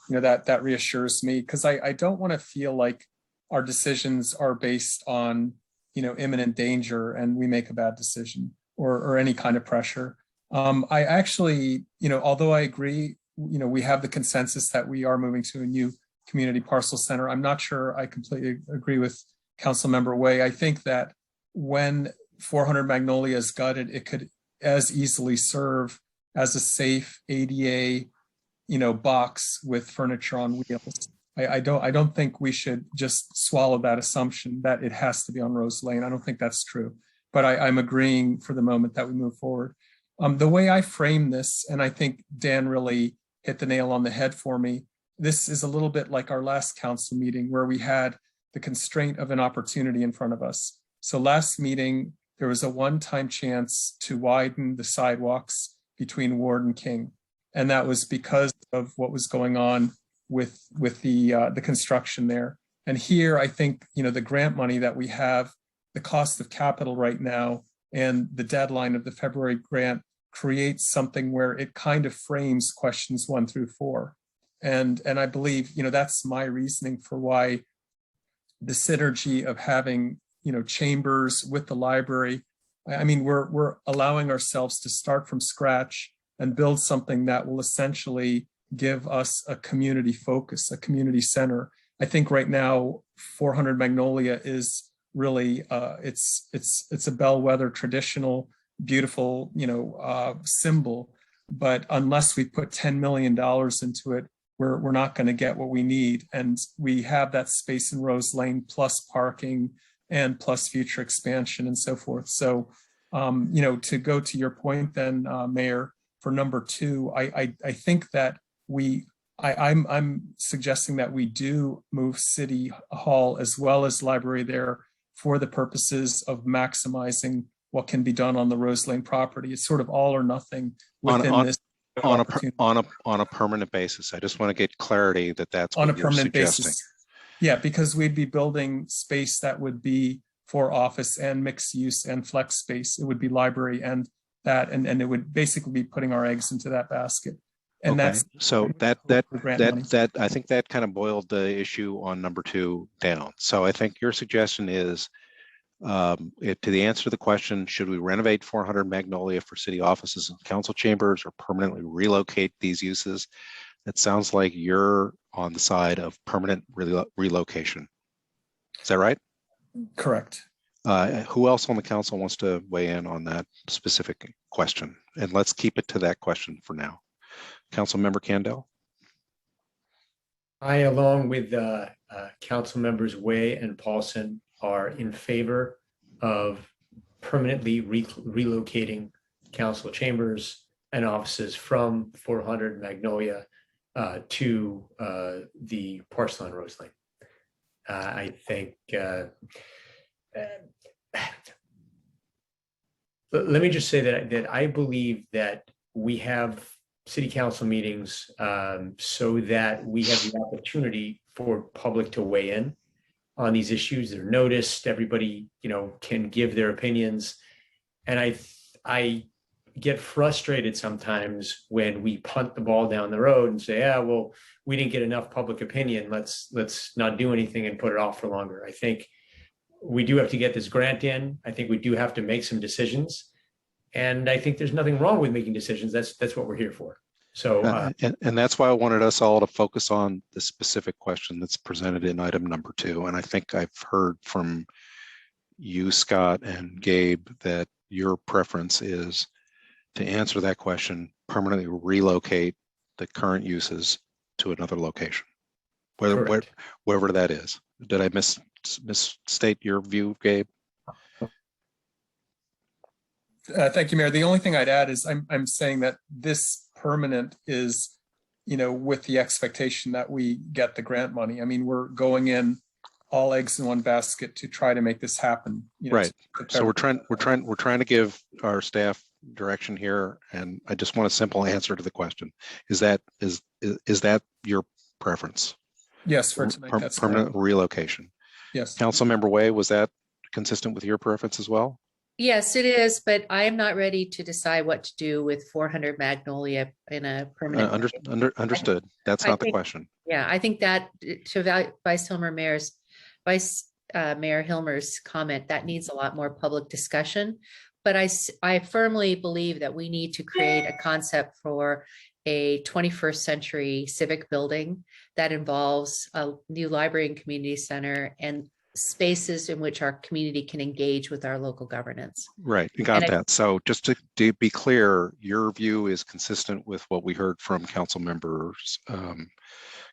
that reassures me, because I don't want to feel like our decisions are based on, imminent danger and we make a bad decision or any kind of pressure. I actually, although I agree, we have the consensus that we are moving to a new community parcel center. I'm not sure I completely agree with Councilmember Way. I think that when 400 Magnolia is gutted, it could as easily serve as a safe ADA, box with furniture on wheels. I don't think we should just swallow that assumption that it has to be on Rose Lane. I don't think that's true, but I'm agreeing for the moment that we move forward. The way I frame this, and I think Dan really hit the nail on the head for me, this is a little bit like our last council meeting where we had the constraint of an opportunity in front of us. So last meeting, there was a one-time chance to widen the sidewalks between Ward and King. And that was because of what was going on with the construction there. And here, I think, the grant money that we have, the cost of capital right now, and the deadline of the February grant creates something where it kind of frames questions 1 through 4. And I believe, that's my reasoning for why the synergy of having, chambers with the library. I mean, we're allowing ourselves to start from scratch and build something that will essentially give us a community focus, a community center. I think right now, 400 Magnolia is really, it's a bellwether, traditional, beautiful, symbol. But unless we put $10 million into it, we're not going to get what we need. And we have that space in Rose Lane plus parking and plus future expansion and so forth. So, to go to your point then, Mayor, for number 2, I think that I'm suggesting that we do move City Hall as well as library there for the purposes of maximizing what can be done on the Rose Lane property. It's sort of all or nothing within this. On a permanent basis. I just want to get clarity that that's on what a permanent you're suggesting. basis. Yeah, because we'd be building space that would be for office and mixed use and flex space. It would be library and that, and it would basically be putting our eggs into that basket. And Okay, that's so grant money. that I think that kind of boiled the issue on number 2 down. So I think your suggestion is to the answer to the question, should we renovate 400 Magnolia for city offices and council chambers or permanently relocate these uses? It sounds like you're on the side of permanent relocation. Is that right? Correct. Who else on the council wants to weigh in on that specific question? And let's keep it to that question for now. Councilmember Candell? I, along with council members Way and Paulson, are in favor of permanently relocating council chambers and offices from 400 Magnolia to the parcel on Rose Lane. I think, let me just say that I believe that we have city council meetings so that we have the opportunity for public to weigh in on these issues. They're noticed, everybody, can give their opinions. And I get frustrated sometimes when we punt the ball down the road and say, yeah, well, we didn't get enough public opinion. Let's not do anything and put it off for longer. I think we do have to get this grant in. I think we do have to make some decisions. And I think there's nothing wrong with making decisions. That's what we're here for. So, and that's why I wanted us all to focus on the specific question that's presented in item number 2. And I think I've heard from you, Scott and Gabe, that your preference is to answer that question, permanently relocate the current uses to another location, wherever that is. Did I misstate your view, Gabe? Thank you, Mayor. The only thing I'd add is I'm saying that this permanent is, with the expectation that we get the grant money. I mean, we're going in all eggs in one basket to try to make this happen. Right. So we're trying to give our staff direction here, and I just want a simple answer to the question. Is that your preference? Yes, for tonight. That's permanent relocation. Yes. Councilmember Way, was that consistent with your preference as well? Yes, it is, but I am not ready to decide what to do with 400 Magnolia in a permanent. Understood. That's not the question. Yeah, I think that to Vice Mayor Hilmer's comment, that needs a lot more public discussion. But I firmly believe that we need to create a concept for a 21st century civic building that involves a new library and community center and spaces in which our community can engage with our local governance. Right, you got that. So just to be clear, your view is consistent with what we heard from council members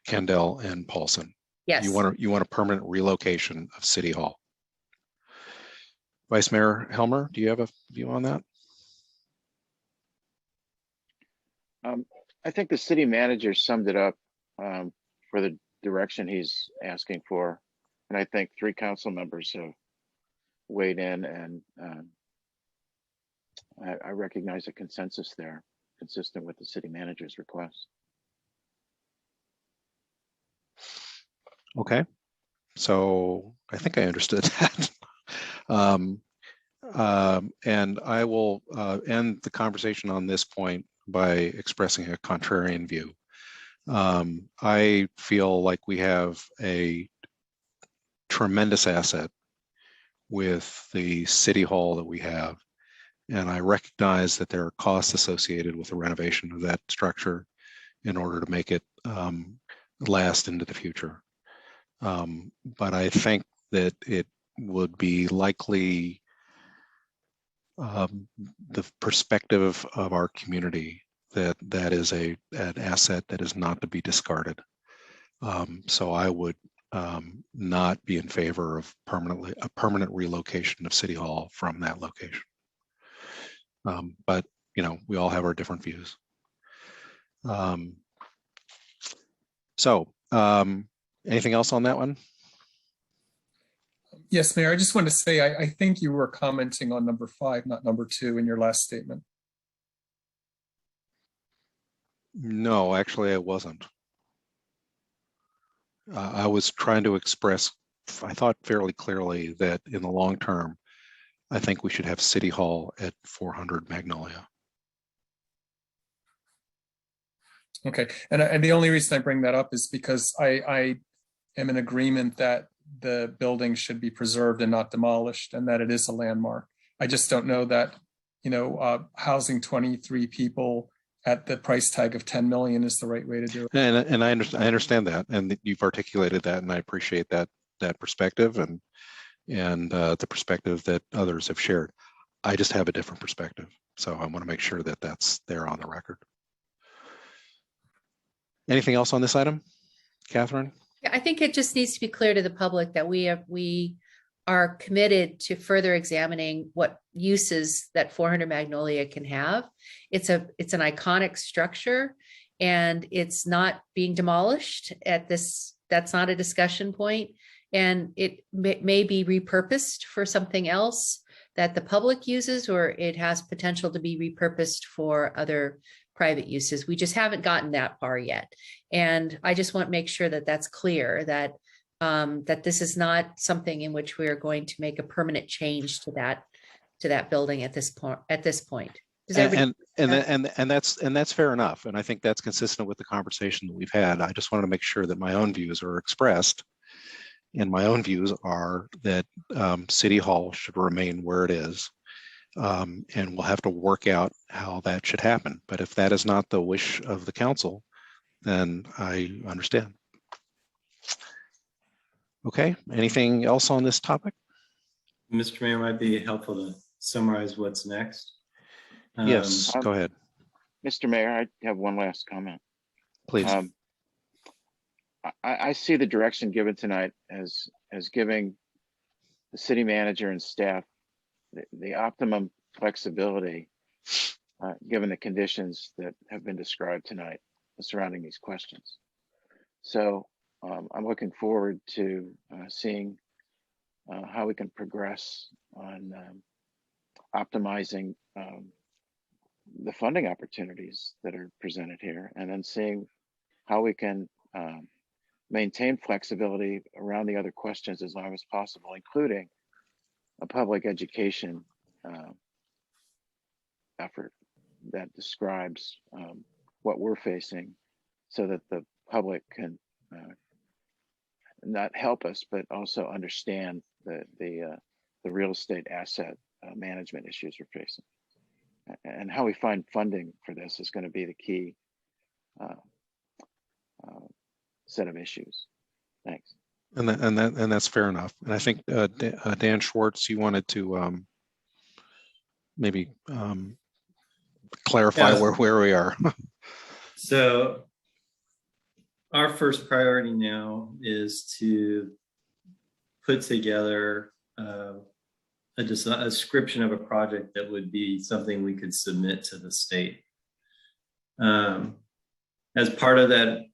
Candell and Paulson. Yes. You want a permanent relocation of City Hall. Vice Mayor Helmer, do you have a view on that? I think the city manager summed it up for the direction he's asking for. And I think 3 council members have weighed in, and I recognize a consensus there, consistent with the city manager's request. Okay, so I think I understood that. And I will end the conversation on this point by expressing a contrarian view. I feel like we have a tremendous asset with the city hall that we have, and I recognize that there are costs associated with the renovation of that structure in order to make it last into the future. But I think that it would be likely the perspective of our community that is an asset that is not to be discarded. So I would not be in favor of a permanent relocation of City Hall from that location. But we all have our different views. Anything else on that one? Yes, Mayor. I just wanted to say I think you were commenting on number 5, not number 2, in your last statement. No, actually, I wasn't. I was trying to express, I thought fairly clearly that in the long term, I think we should have City Hall at 400 Magnolia. Okay, and the only reason I bring that up is because I am in agreement that the building should be preserved and not demolished, and that it is a landmark. I just don't know that, housing 23 people at the price tag of 10 million is the right way to do it. And I understand that, and you've articulated that, and I appreciate that perspective and the perspective that others have shared. I just have a different perspective, so I want to make sure that that's there on the record. Anything else on this item, Catherine? Yeah, I think it just needs to be clear to the public that we are committed to further examining what uses that 400 Magnolia can have. It's an iconic structure, and it's not being demolished at this. That's not a discussion point, and it may be repurposed for something else that the public uses, or it has potential to be repurposed for other private uses. We just haven't gotten that far yet. And I just want to make sure that that's clear, that that this is not something in which we are going to make a permanent change to that building at this point. Does and that's fair enough. And I think that's consistent with the conversation that we've had. I just wanted to make sure that my own views are expressed. And my own views are that City Hall should remain where it is. And we'll have to work out how that should happen. But if that is not the wish of the council, then I understand. Okay, anything else on this topic? Mr. Mayor, might be helpful to summarize what's next. Yes, go ahead. Mr. Mayor, I have one last comment. Please. I see the direction given tonight as giving the city manager and staff the optimum flexibility, given the conditions that have been described tonight surrounding these questions. So I'm looking forward to seeing how we can progress on optimizing the funding opportunities that are presented here, and then seeing how we can maintain flexibility around the other questions as long as possible, including a public education effort that describes what we're facing, so that the public can not help us, but also understand the real estate asset management issues we're facing. And how we find funding for this is going to be the key set of issues. Thanks. And that's fair enough. And I think Dan Schwartz, you wanted to maybe clarify where we are. So our first priority now is to put together a description of a project that would be something we could submit to the state. As part of that,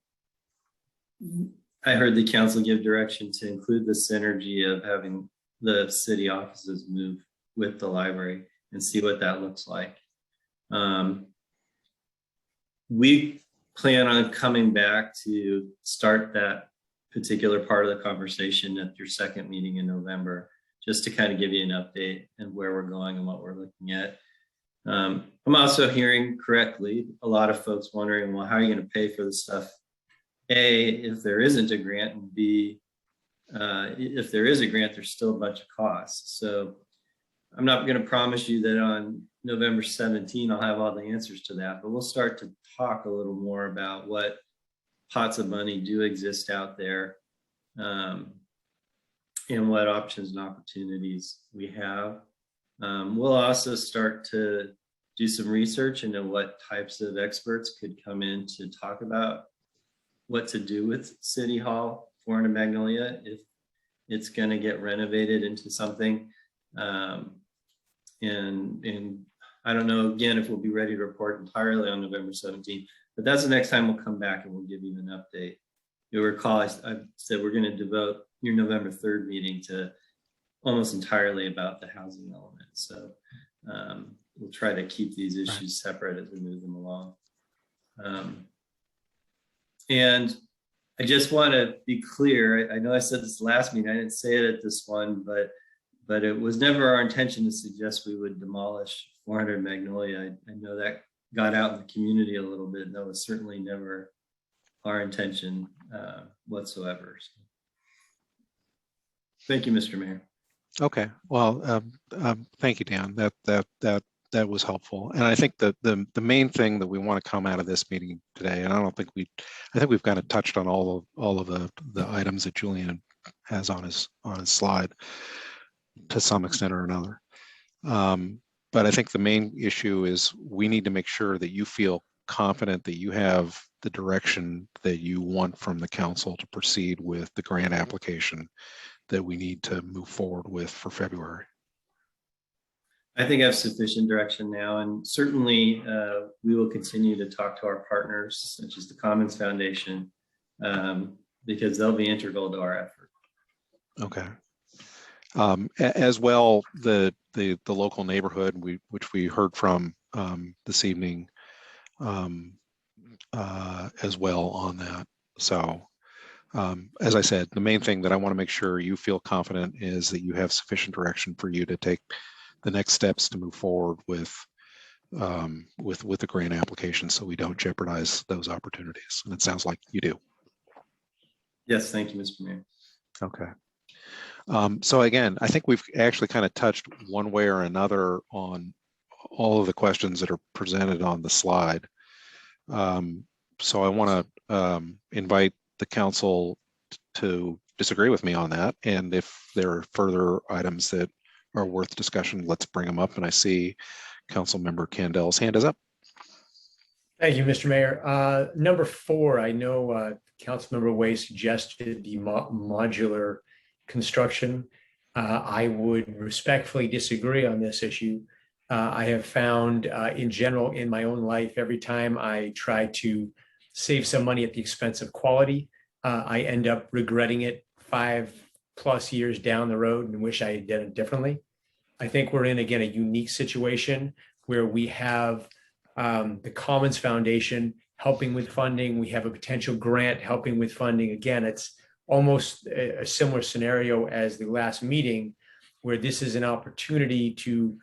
I heard the council give direction to include the synergy of having the city offices move with the library and see what that looks like. We plan on coming back to start that particular part of the conversation at your second meeting in November, just to kind of give you an update and where we're going and what we're looking at. I'm also hearing correctly a lot of folks wondering, well, how are you going to pay for this stuff? A, if there isn't a grant, and B, if there is a grant, there's still a bunch of costs. So I'm not going to promise you that on November 17, I'll have all the answers to that, but we'll start to talk a little more about what pots of money do exist out there, and what options and opportunities we have. We'll also start to do some research into what types of experts could come in to talk about what to do with City Hall, 400 Magnolia, if it's going to get renovated into something. And I don't know, again, if we'll be ready to report entirely on November 17th, but that's the next time we'll come back and we'll give you an update. You'll recall I said we're going to devote your November 3rd meeting to almost entirely about the housing element. So we'll try to keep these issues separate as we move them along. And I just want to be clear. I know I said this last meeting. I didn't say it at this one, but it was never our intention to suggest we would demolish 400 Magnolia. I know that got out in the community a little bit, and that was certainly never our intention whatsoever. So, thank you, Mr. Mayor. Okay, well, thank you, Dan. That was helpful. And I think that the main thing that we want to come out of this meeting today, and I think we've kind of touched on all of the items that Julian has on his slide to some extent or another. But I think the main issue is we need to make sure that you feel confident that you have the direction that you want from the council to proceed with the grant application that we need to move forward with for February. I think I have sufficient direction now, and certainly we will continue to talk to our partners, such as the Commons Foundation, because they'll be integral to our effort. Okay. As well, the local neighborhood, which we heard from this evening, as well on that. So, as I said, the main thing that I want to make sure you feel confident is that you have sufficient direction for you to take the next steps to move forward with the grant application, so we don't jeopardize those opportunities. And it sounds like you do. Yes, thank you, Mr. Mayor. Okay. So again, I think we've actually kind of touched one way or another on all of the questions that are presented on the slide. So I want to invite the council to disagree with me on that. And if there are further items that are worth discussion, let's bring them up. And I see Councilmember Candel's hand is up. Thank you, Mr. Mayor. Number 4, I know Councilmember Way suggested the modular construction. I would respectfully disagree on this issue. I have found in general in my own life, every time I try to save some money at the expense of quality, I end up regretting it 5+ years down the road and wish I had done it differently. I think we're in, again, a unique situation where we have the Commons Foundation helping with funding. We have a potential grant helping with funding. Again, it's almost a similar scenario as the last meeting, where this is an opportunity to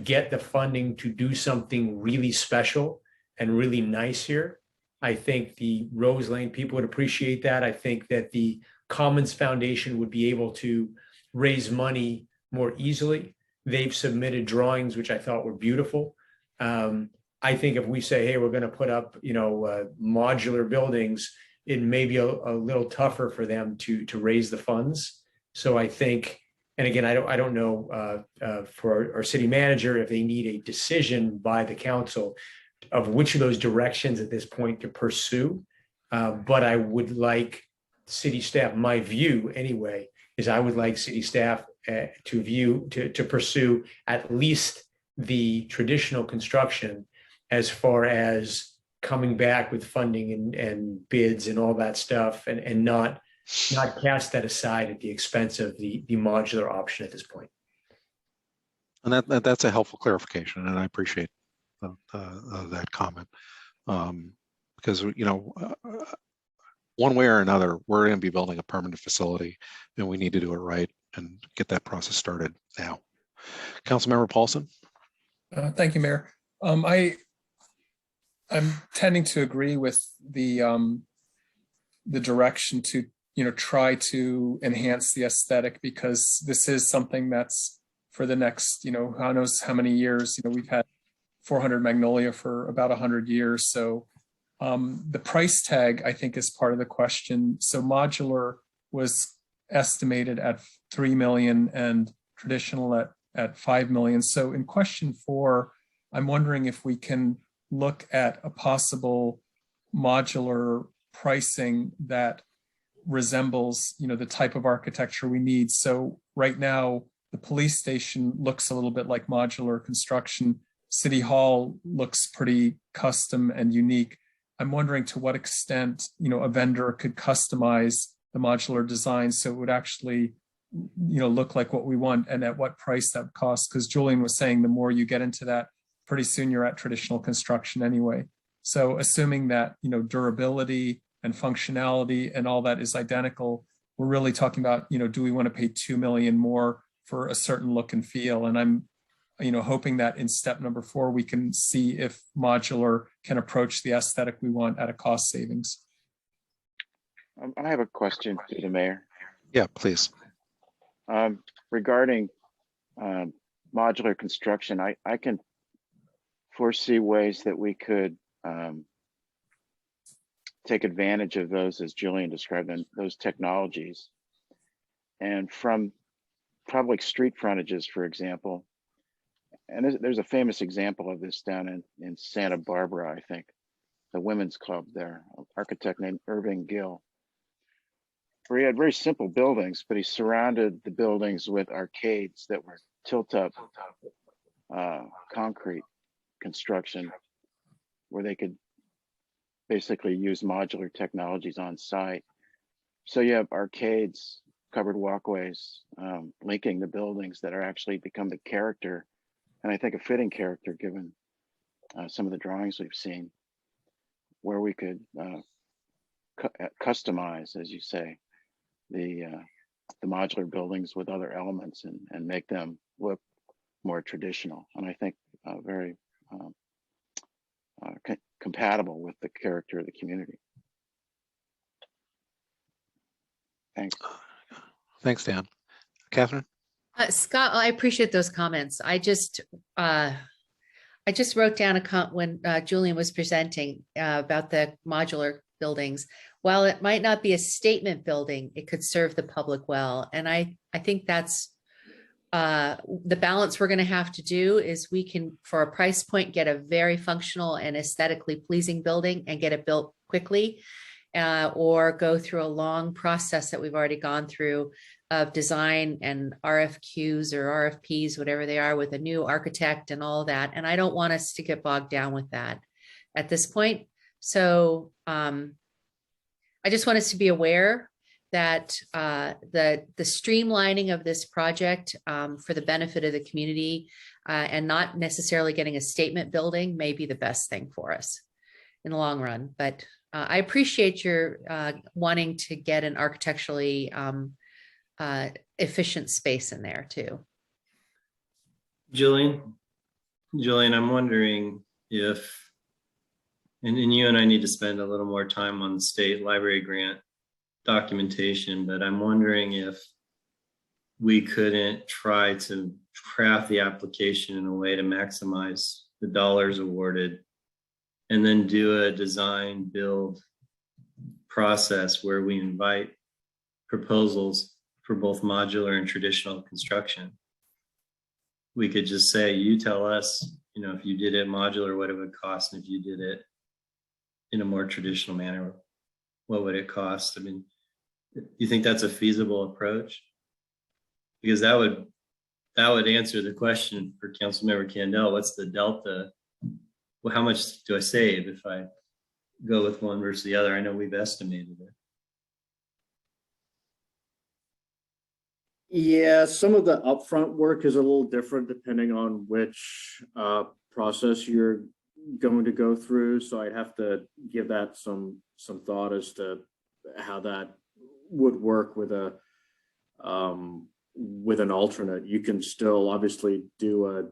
get the funding to do something really special and really nice here. I think the Rose Lane people would appreciate that. I think that the Commons Foundation would be able to raise money more easily. They've submitted drawings, which I thought were beautiful. I think if we say, hey, we're going to put up, modular buildings, it may be a little tougher for them to raise the funds. So I think, and again, I don't know for our city manager if they need a decision by the council of which of those directions at this point to pursue. But I would like city staff, my view anyway, is I would like city staff to pursue at least the traditional construction as far as coming back with funding and bids and all that stuff, and not cast that aside at the expense of the modular option at this point. And that's a helpful clarification, and I appreciate that comment, because one way or another, we're going to be building a permanent facility, and we need to do it right and get that process started now. Councilmember Paulson. Thank you, Mayor. I'm tending to agree with the direction to try to enhance the aesthetic, because this is something that's for the next who knows how many years. We've had 400 Magnolia for about 100 years, so the price tag I think is part of the question. So modular was estimated at 3 million and traditional at 5 million. So in question 4, I'm wondering if we can look at a possible modular pricing that resembles, the type of architecture we need. So right now, the police station looks a little bit like modular construction. City Hall looks pretty custom and unique. I'm wondering to what extent, a vendor could customize the modular design so it would actually, look like what we want, and at what price that costs. Because Julian was saying the more you get into that, pretty soon you're at traditional construction anyway. So assuming that, durability and functionality and all that is identical. We're really talking about, you know, do we want to pay 2 million more for a certain look and feel? And I'm, you know, hoping that in step number 4, we can see if modular can approach the aesthetic we want at a cost savings. I have a question to the mayor. Yeah, please. Regarding modular construction, I can foresee ways that we could take advantage of those, as Julian described them, those technologies. And from public street frontages, for example, and there's a famous example of this down in Santa Barbara, I think, the Women's Club there, an architect named Irving Gill, where he had very simple buildings, but he surrounded the buildings with arcades that were tilt-up concrete construction, where they could basically use modular technologies on site. So you have arcades, covered walkways, linking the buildings that are actually become the character, and I think a fitting character given some of the drawings we've seen, where we could customize, as you say, the modular buildings with other elements and make them look more traditional. And I think very compatible with the character of the community. Thanks. Thanks, Dan. Catherine? Scott, I appreciate those comments. I just wrote down when Julian was presenting about the modular buildings. While it might not be a statement building, it could serve the public well. And I think that's the balance we're going to have to do is we can, for a price point, get a very functional and aesthetically pleasing building and get it built quickly, or go through a long process that we've already gone through of design and RFQs or RFPs, whatever they are, with a new architect and all that. And I don't want us to get bogged down with that at this point. So I just want us to be aware that the streamlining of this project for the benefit of the community and not necessarily getting a statement building may be the best thing for us in the long run. But I appreciate your wanting to get an architecturally efficient space in there too. Julian, I'm wondering if, and you and I need to spend a little more time on the state library grant documentation, but I'm wondering if we couldn't try to craft the application in a way to maximize the dollars awarded and then do a design build process where we invite proposals for both modular and traditional construction. We could just say, you tell us, you know, if you did it modular, what it would cost, and if you did it in a more traditional manner, what would it cost? I mean, you think that's a feasible approach? Because that would answer the question for Councilmember Candell. What's the delta? Well, how much do I save if I go with one versus the other? I know we've estimated it. Yeah, some of the upfront work is a little different depending on which process you're going to go through. So I'd have to give that some thought as to how that would work with an alternate. You can still obviously do a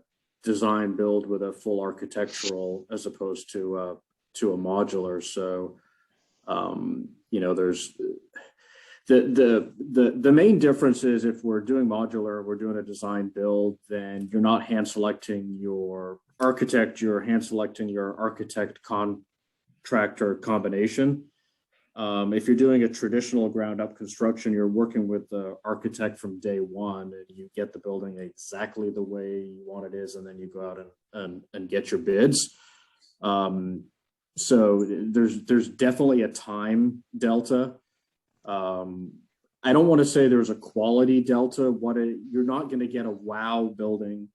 design build with a full architectural as opposed to a modular. So you know, there's the main difference is if we're doing modular, we're doing a design build, then you're not hand selecting your architect, you're hand selecting your architect contractor combination. If you're doing a traditional ground up construction, you're working with the architect from day one and you get the building exactly the way you want it is, and then you go out and get your bids. So there's definitely a time delta. I don't want to say there's a quality delta. You're not going to get a wow building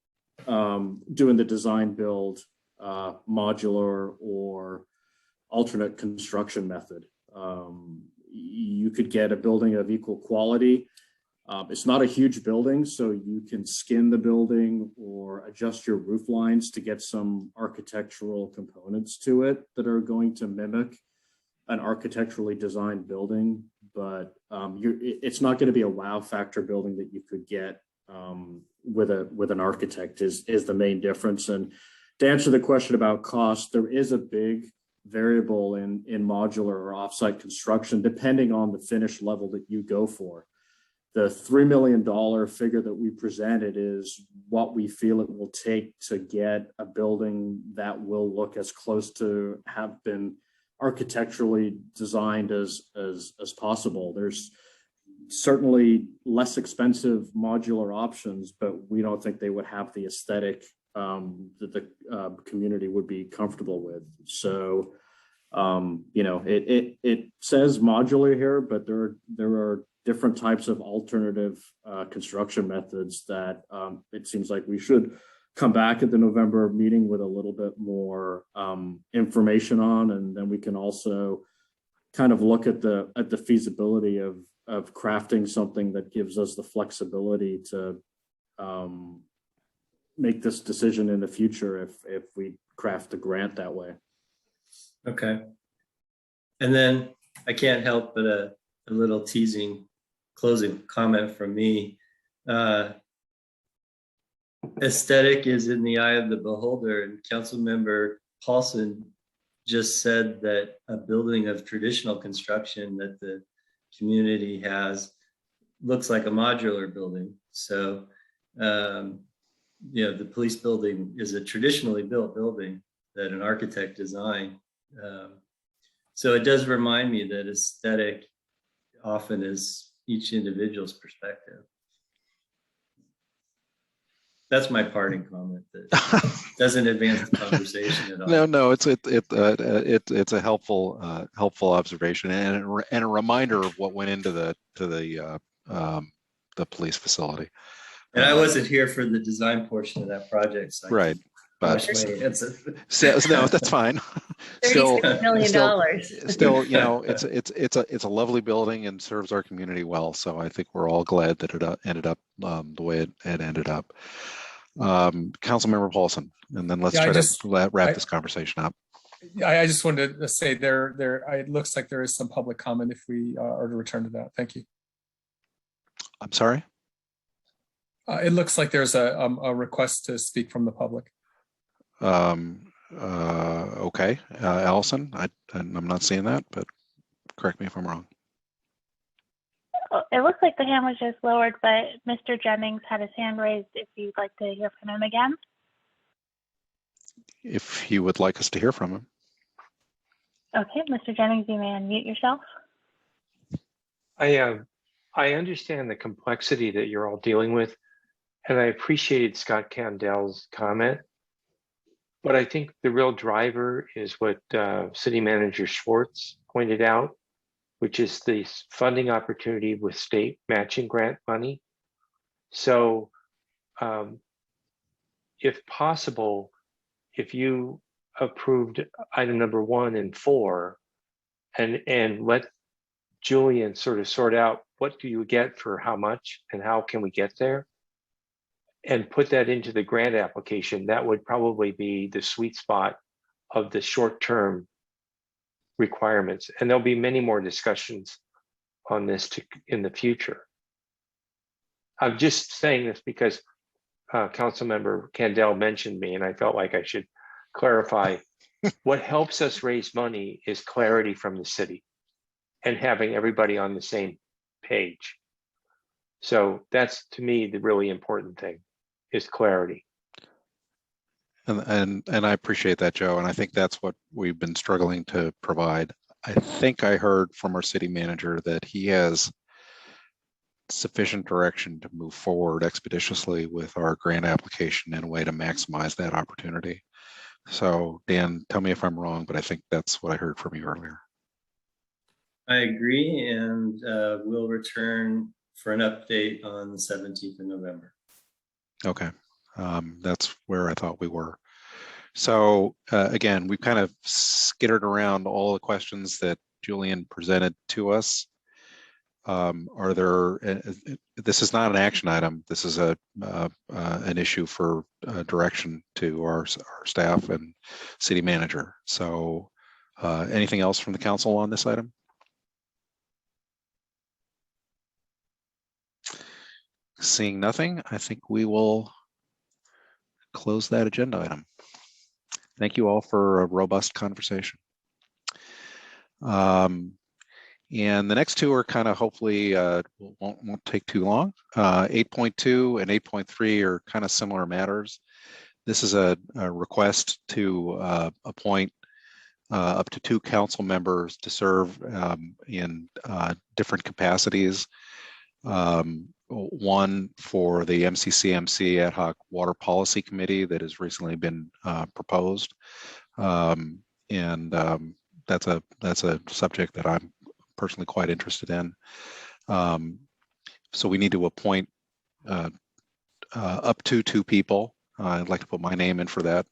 doing the design build modular or alternate construction method. You could get a building of equal quality. It's not a huge building, so you can skin the building or adjust your roof lines to get some architectural components to it that are going to mimic an architecturally designed building, but it's not going to be a wow factor building that you could get with an architect is the main difference. And to answer the question about cost, there is a big variable in modular or offsite construction, depending on the finish level that you go for. The $3 million figure that we presented is what we feel it will take to get a building that will look as close to have been architecturally designed as possible. There's certainly less expensive modular options, but we don't think they would have the aesthetic that the community would be comfortable with. So, it says modular here, but there are different types of alternative construction methods that it seems like we should come back at the November meeting with a little bit more information on, and then we can also kind of look at the feasibility of crafting something that gives us the flexibility to make this decision in the future if we craft the grant that way. Okay. And then I can't help but a little teasing closing comment from me. Aesthetic is in the eye of the beholder, and Councilmember Paulson just said that a building of traditional construction that the community has looks like a modular building. So, the police building is a traditionally built building that an architect designed. So it does remind me that aesthetic often is each individual's perspective. That's my parting comment. That doesn't advance the conversation at all. No, it's a helpful observation and a reminder of what went into the police facility. And I wasn't here for the design portion of that project, so right. But no, that's fine. $36 million. Still, it's a lovely building and serves our community well. So I think we're all glad that it ended up the way it ended up. Councilmember Paulson, and then let's try to wrap this conversation up. I just wanted to say it looks like there is some public comment if we are to return to that. Thank you. I'm sorry? It looks like there's a request to speak from the public. Okay, Allison, I'm not seeing that, but correct me if I'm wrong. It looks like the hand was just lowered, but Mr. Jennings had his hand raised if you'd like to hear from him again. If he would like us to hear from him. Okay, Mr. Jennings, you may unmute yourself. I understand the complexity that you're all dealing with, and I appreciated Scott Candell's comment. But I think the real driver is what City Manager Schwartz pointed out, which is the funding opportunity with state matching grant money. So if possible, if you approved item number 1 and 4 and let Julian sort out what do you get for how much and how can we get there, and put that into the grant application, that would probably be the sweet spot of the short-term requirements. And there'll be many more discussions on this in the future. I'm just saying this because Councilmember Candell mentioned me, and I felt like I should clarify. What helps us raise money is clarity from the city and having everybody on the same page. So that's, to me, the really important thing is clarity. And I appreciate that, Joe. And I think that's what we've been struggling to provide. I think I heard from our city manager that he has sufficient direction to move forward expeditiously with our grant application in a way to maximize that opportunity. So Dan, tell me if I'm wrong, but I think that's what I heard from you earlier. I agree, and we'll return for an update on the 17th of November. Okay, that's where I thought we were. So again, we've kind of skittered around all the questions that Julian presented to us. Are there? This is not an action item. This is an issue for direction to our staff and city manager. So Anything else from the council on this item? Seeing nothing, I think we will close that agenda item. Thank you all for a robust conversation. And the next two are kind of hopefully won't take too long. 8.2 and 8.3 are kind of similar matters. This is a request to appoint up to 2 council members to serve in different capacities. One for the MCCMC Ad Hoc Water Policy Committee that has recently been proposed, and that's a subject that I'm personally quite interested in. So we need to appoint up to 2 people. I'd like to put my name in for that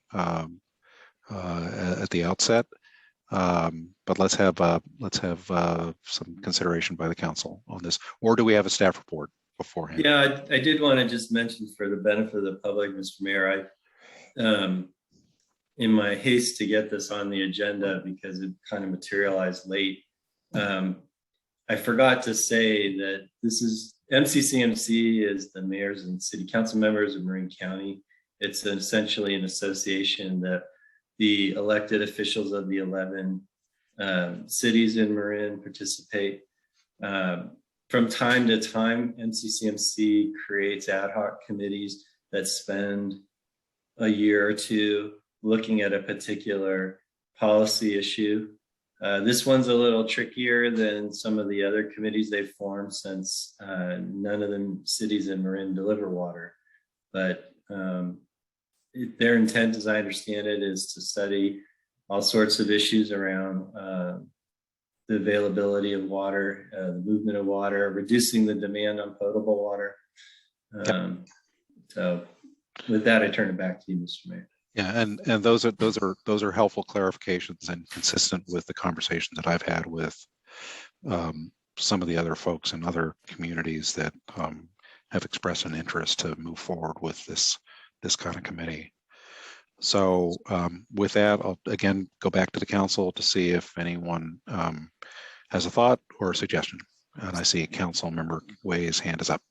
at the outset. But let's have some consideration by the council on this. Or do we have a staff report beforehand? Yeah, I did want to just mention for the benefit of the public, Mr. Mayor, in my haste to get this on the agenda because it kind of materialized late, I forgot to say that this is MCCMC is the mayors and city council members of Marin County. It's essentially an association that the elected officials of the 11 cities in Marin participate. From time to time, MCCMC creates ad hoc committees that spend a year or two looking at a particular policy issue. This one's a little trickier than some of the other committees they've formed since none of the cities in Marin deliver water. But their intent, as I understand it, is to study all sorts of issues around the availability of water, the movement of water, reducing the demand on potable water. So with that, I turn it back to you, Mr. Mayor. Yeah, and those are helpful clarifications and consistent with the conversation that I've had with some of the other folks in other communities that have expressed an interest to move forward with this kind of committee. So with that, I'll again go back to the council to see if anyone has a thought or a suggestion. And I see Councilmember Way's hand is up.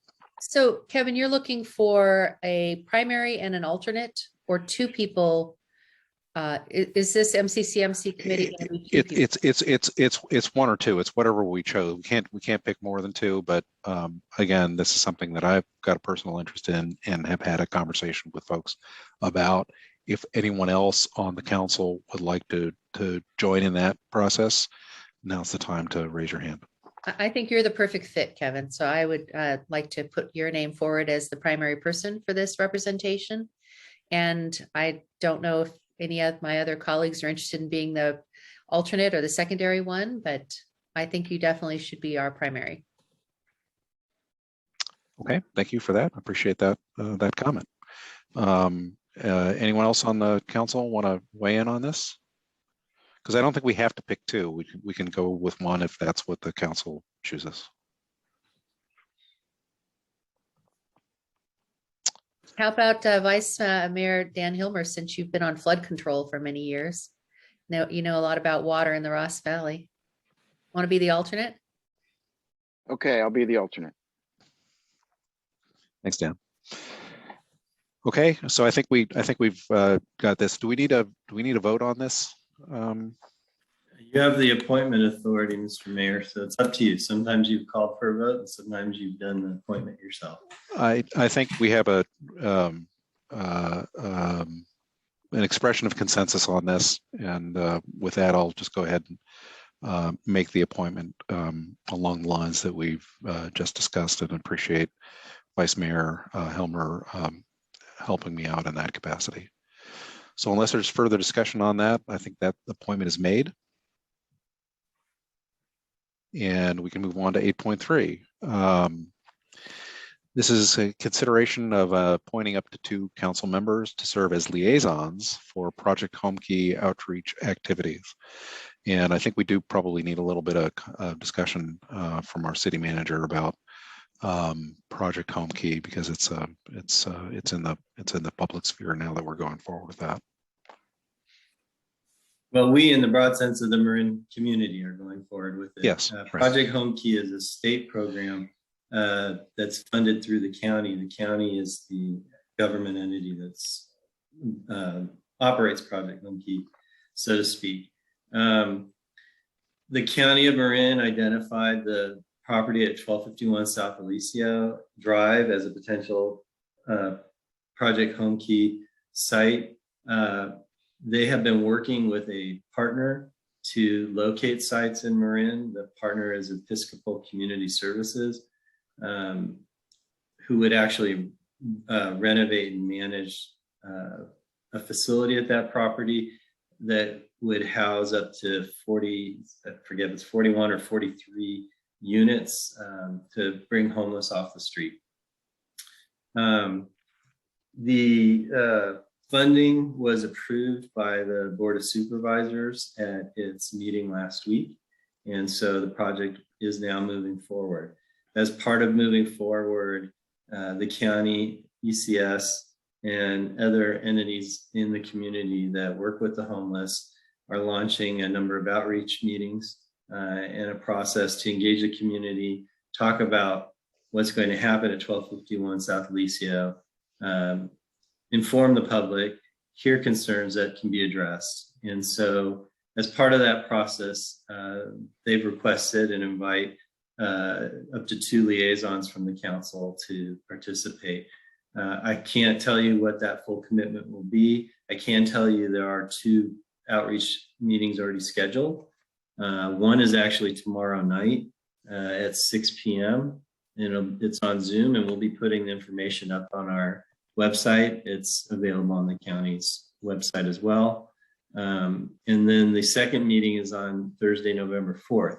So Kevin, you're looking for a primary and an alternate, or 2 people? Is this MCCMC committee going to be 2 people? It's 1 or 2. It's whatever we chose. We can't pick more than 2. But again, this is something that I've got a personal interest in and have had a conversation with folks about. If anyone else on the council would like to join in that process, now's the time to raise your hand. I think you're the perfect fit, Kevin. So I would like to put your name forward as the primary person for this representation. And I don't know if any of my other colleagues are interested in being the alternate or the secondary one, but I think you definitely should be our primary. Okay, thank you for that. I appreciate that that comment. Anyone else on the council want to weigh in on this? Because I don't think we have to pick 2. We can go with 1 if that's what the council chooses. How about Vice Mayor Dan Hilmer, since you've been on flood control for many years? Now you know a lot about water in the Ross Valley. Want to be the alternate? Okay, I'll be the alternate. Thanks, Dan. Okay, so I think we've got this. Do we need a vote on this? You have the appointment authority, Mr. Mayor, so it's up to you. Sometimes you've called for a vote, and sometimes you've done the appointment yourself. I think we have an expression of consensus on this, and with that, I'll just go ahead and make the appointment along the lines that we've just discussed, and appreciate Vice Mayor Hilmer helping me out in that capacity. So unless there's further discussion on that, I think that appointment is made. And we can move on to 8.3. This is a consideration of appointing up to 2 council members to serve as liaisons for Project Homekey outreach activities. And I think we do probably need a little bit of discussion from our city manager about Project Homekey, because it's in the public sphere now that we're going forward with that. Well, we, in the broad sense of the Marin community, are going forward with it. Yes, right. Project Homekey is a state program that's funded through the county. The county is the government entity that's operates Project Homekey, so to speak. The county of Marin identified the property at 1251 South Alicio Drive as a potential Project Homekey site. They have been working with a partner to locate sites in Marin. The partner is Episcopal Community Services, who would actually renovate and manage a facility at that property that would house up to 40, I forget if it's 41 or 43 units to bring homeless off the street. The funding was approved by the Board of Supervisors at its meeting last week. And so the project is now moving forward. As part of moving forward, the county, ECS, and other entities in the community that work with the homeless are launching a number of outreach meetings and a process to engage the community, talk about what's going to happen at 1251 South Alicio, inform the public, hear concerns that can be addressed. And so as part of that process, they've requested and invite up to 2 liaisons from the council to participate. I can't tell you what that full commitment will be. I can tell you there are 2 outreach meetings already scheduled. One is actually tomorrow night at 6 p.m. and it's on Zoom, and we'll be putting the information up on our website. It's available on the county's website as well. And then the second meeting is on Thursday, November 4th,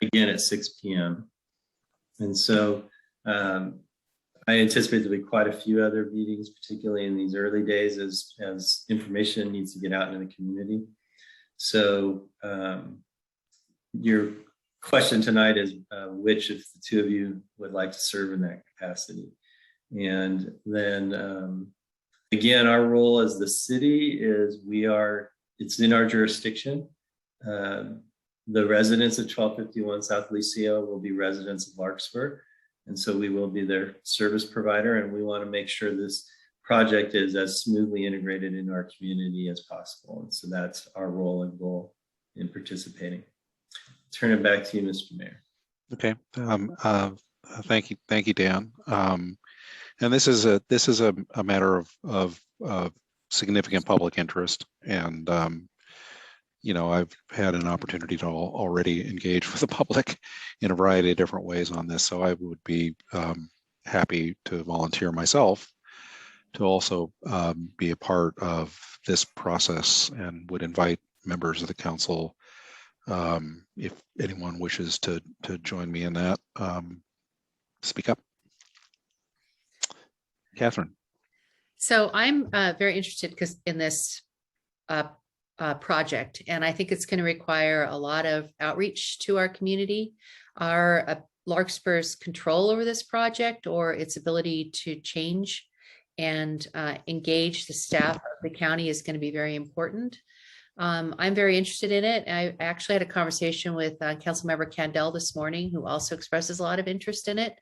again at 6 p.m. And so I anticipate there'll be quite a few other meetings, particularly in these early days as information needs to get out into the community. So your question tonight is which of the 2 of you would like to serve in that capacity? And then again, our role as the city is it's in our jurisdiction. The residents of 1251 South Alicio will be residents of Larkspur. And so we will be their service provider, and we want to make sure this project is as smoothly integrated into our community as possible. And so that's our role and goal in participating. Turn it back to you, Mr. Mayor. Okay. Thank you, Dan. And this is a matter of significant public interest, and you know, I've had an opportunity to already engage with the public in a variety of different ways on this, so I would be happy to volunteer myself to also be a part of this process, and would invite members of the council, if anyone wishes to join me in that, speak up. Catherine. So I'm very interested in this project, and I think it's going to require a lot of outreach to our community. Our Larkspur's control over this project, or its ability to change and engage the staff of the county, is going to be very important. I'm very interested in it. I actually had a conversation with Councilmember Candell this morning, who also expresses a lot of interest in it.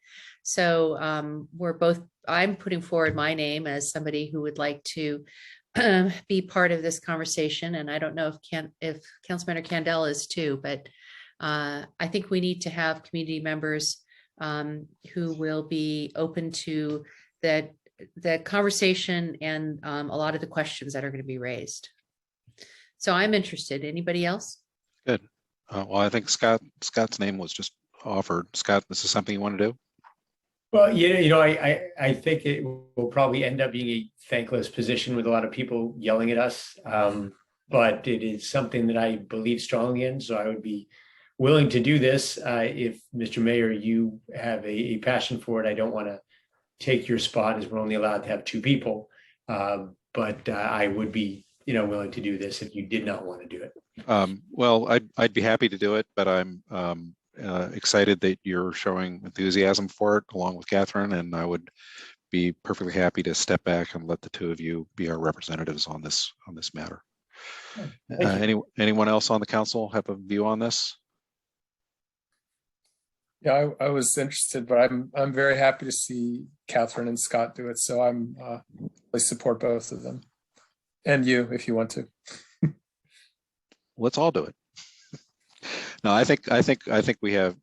So I'm putting forward my name as somebody who would like to be part of this conversation. And I don't know if Councilmember Candell is too, but I think we need to have community members who will be open to the conversation and a lot of the questions that are going to be raised. So I'm interested. Anybody else? Good. Well, I think Scott's name was just offered. Scott, this is something you want to do? Well, I think it will probably end up being a thankless position with a lot of people yelling at us. But it is something that I believe strongly in. So I would be willing to do this. If, Mr. Mayor, you have a passion for it, I don't want to take your spot, as we're only allowed to have 2 people. But I would be willing to do this if you did not want to do it. Well, I'd be happy to do it, but I'm excited that you're showing enthusiasm for it along with Catherine, and I would be perfectly happy to step back and let the 2 of you be our representatives on this matter. Anyone else on the council have a view on this? Yeah, I was interested, but I'm very happy to see Catherine and Scott do it. So I support both of them, and you if you want to. Let's all do it. No, I think we have.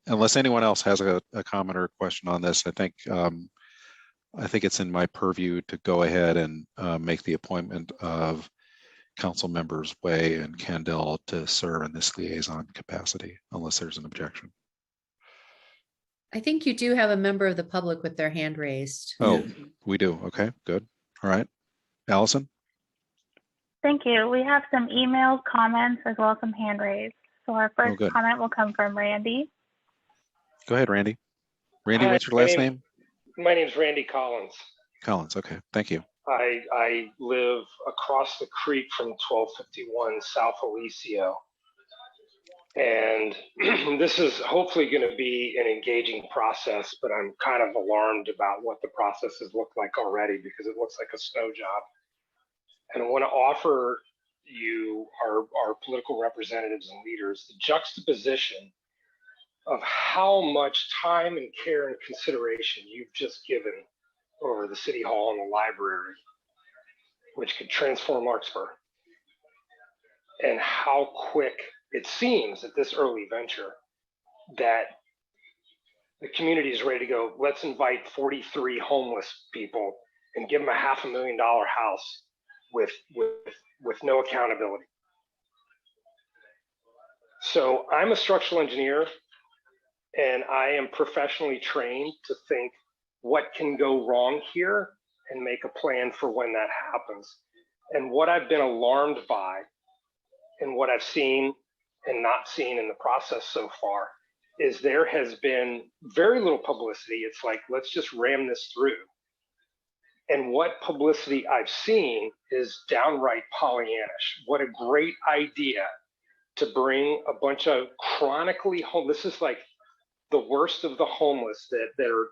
Unless anyone else has a comment or a question on this, I think it's in my purview to go ahead and make the appointment of council members Way and Candell to serve in this liaison capacity, unless there's an objection. I think you do have a member of the public with their hand raised. Oh, we do. Okay, good. All right. Allison? Thank you. We have some emailed comments as well as some hand raised. So our first good. comment will come from Randy. Go ahead, Randy. Randy, Hi, what's your last name? My name's Randy Collins. Collins. Okay, thank you. I live across the creek from 1251 South Alicio. And this is hopefully going to be an engaging process, but I'm kind of alarmed about what the processes look like already because it looks like a snow job. And I want to offer you, our political representatives and leaders, the juxtaposition of how much time and care and consideration you've just given over the city hall and the library, which could transform Larkspur, and how quick it seems at this early venture that the community is ready to go. Let's invite 43 homeless people and give them a $500,000 house with no accountability. So I'm a structural engineer, and I am professionally trained to think what can go wrong here and make a plan for when that happens. And what I've been alarmed by and what I've seen and not seen in the process so far is there has been very little publicity. It's like, let's just ram this through. And what publicity I've seen is downright Pollyannish. What a great idea to bring a bunch of chronically homeless. This is like the worst of the homeless that are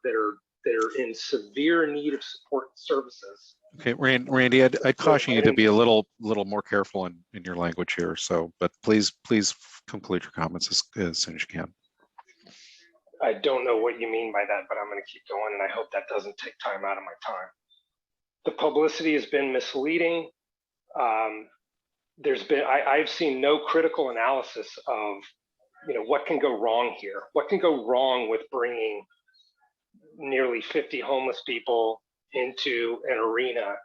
in severe need of support and services. Okay, Randy, I'd caution you to be a little more careful in your language here. So, but please conclude your comments as soon as you can. I don't know what you mean by that, but I'm going to keep going, and I hope that doesn't take time out of my time. The publicity has been misleading. I've seen no critical analysis of, what can go wrong here. What can go wrong with bringing nearly 50 homeless people into an arena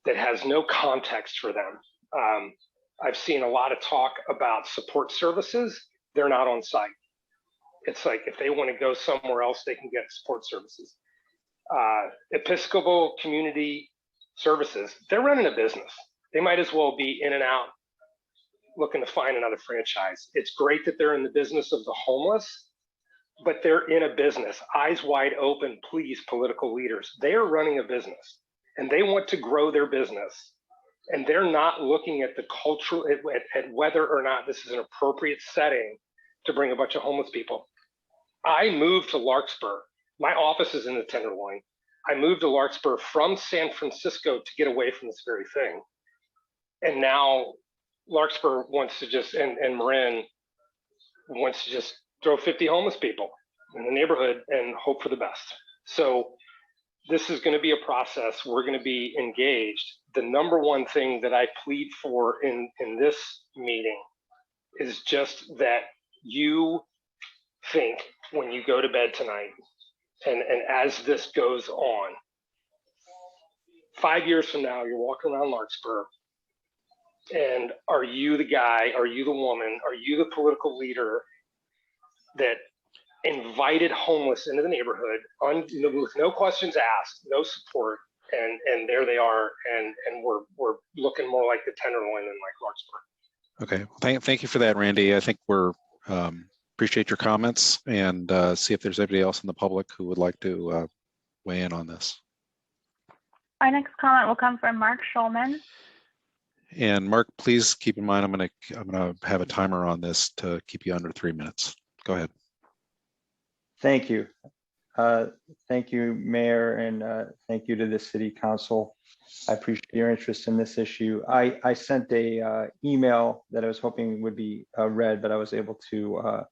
that has no context for them. I've seen a lot of talk about support services. They're not on site. It's like if they want to go somewhere else, they can get support services. Episcopal community services, they're running a business. They might as well be in and out looking to find another franchise. It's great that they're in the business of the homeless, but they're in a business. Eyes wide open, please, political leaders. They are running a business and they want to grow their business. And they're not looking at the cultural, at whether or not this is an appropriate setting to bring a bunch of homeless people. I moved to Larkspur. My office is in the Tenderloin. I moved to Larkspur from San Francisco to get away from this very thing. And now Larkspur wants to just, and Marin wants to just throw 50 homeless people in the neighborhood and hope for the best. So this is going to be a process. We're going to be engaged. The number one thing that I plead for in this meeting is just that you think when you go to bed tonight, and as this goes on, 5 years from now, you're walking around Larkspur, and are you the guy, are you the woman, are you the political leader that invited homeless into the neighborhood with no questions asked, no support, and there they are, and we're looking more like the Tenderloin than like Larkspur. Okay, thank you for that, Randy. I think we're appreciate your comments, and see if there's anybody else in the public who would like to weigh in on this. Our next comment will come from Mark Schulman. And Mark, please keep in mind, I'm gonna have a timer on this to keep you under 3 minutes. Go ahead. Thank you. Thank you, Mayor, and thank you to the City Council. I appreciate your interest in this issue. I sent a email that I was hoping would be read, but I was able to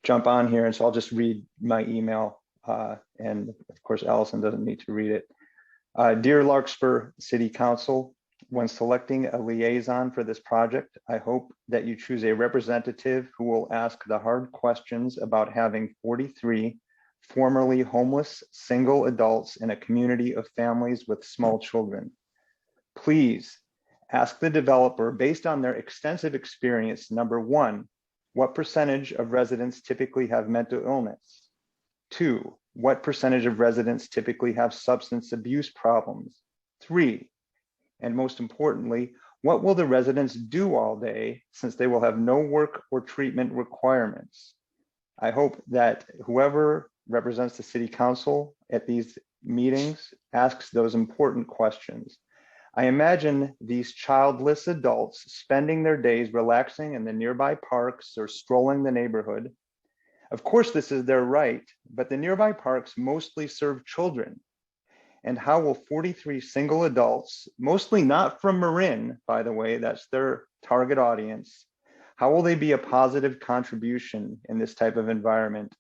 jump on here, and so I'll just read my email. And of course, Allison doesn't need to read it. Dear Larkspur City Council, when selecting a liaison for this project, I hope that you choose a representative who will ask the hard questions about having 43 formerly homeless single adults in a community of families with small children. Please ask the developer, based on their extensive experience, number one, what percentage of residents typically have mental illness? 2, what percentage of residents typically have substance abuse problems? 3, and most importantly, what will the residents do all day since they will have no work or treatment requirements? I hope that whoever represents the City Council at these meetings asks those important questions. I imagine these childless adults spending their days relaxing in the nearby parks or strolling the neighborhood. Of course, this is their right, but the nearby parks mostly serve children. And how will 43 single adults, mostly not from Marin, by the way, that's their target audience, how will they be a positive contribution in this type of environment?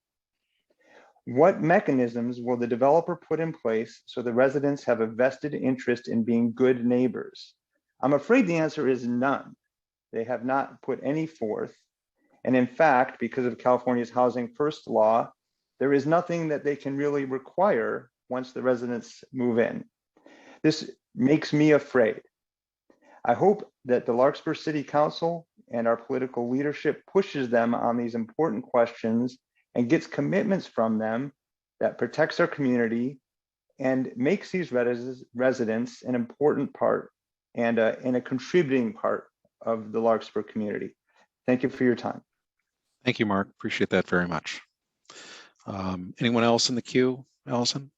What mechanisms will the developer put in place so the residents have a vested interest in being good neighbors? I'm afraid the answer is none. They have not put any forth. And in fact, because of California's Housing First law, there is nothing that they can really require once the residents move in. This makes me afraid. I hope that the Larkspur City Council and our political leadership pushes them on these important questions and gets commitments from them that protects our community and makes these residents an important part and a contributing part of the Larkspur community. Thank you for your time. Thank you, Mark. Appreciate that very much. Anyone else in the queue, Allison?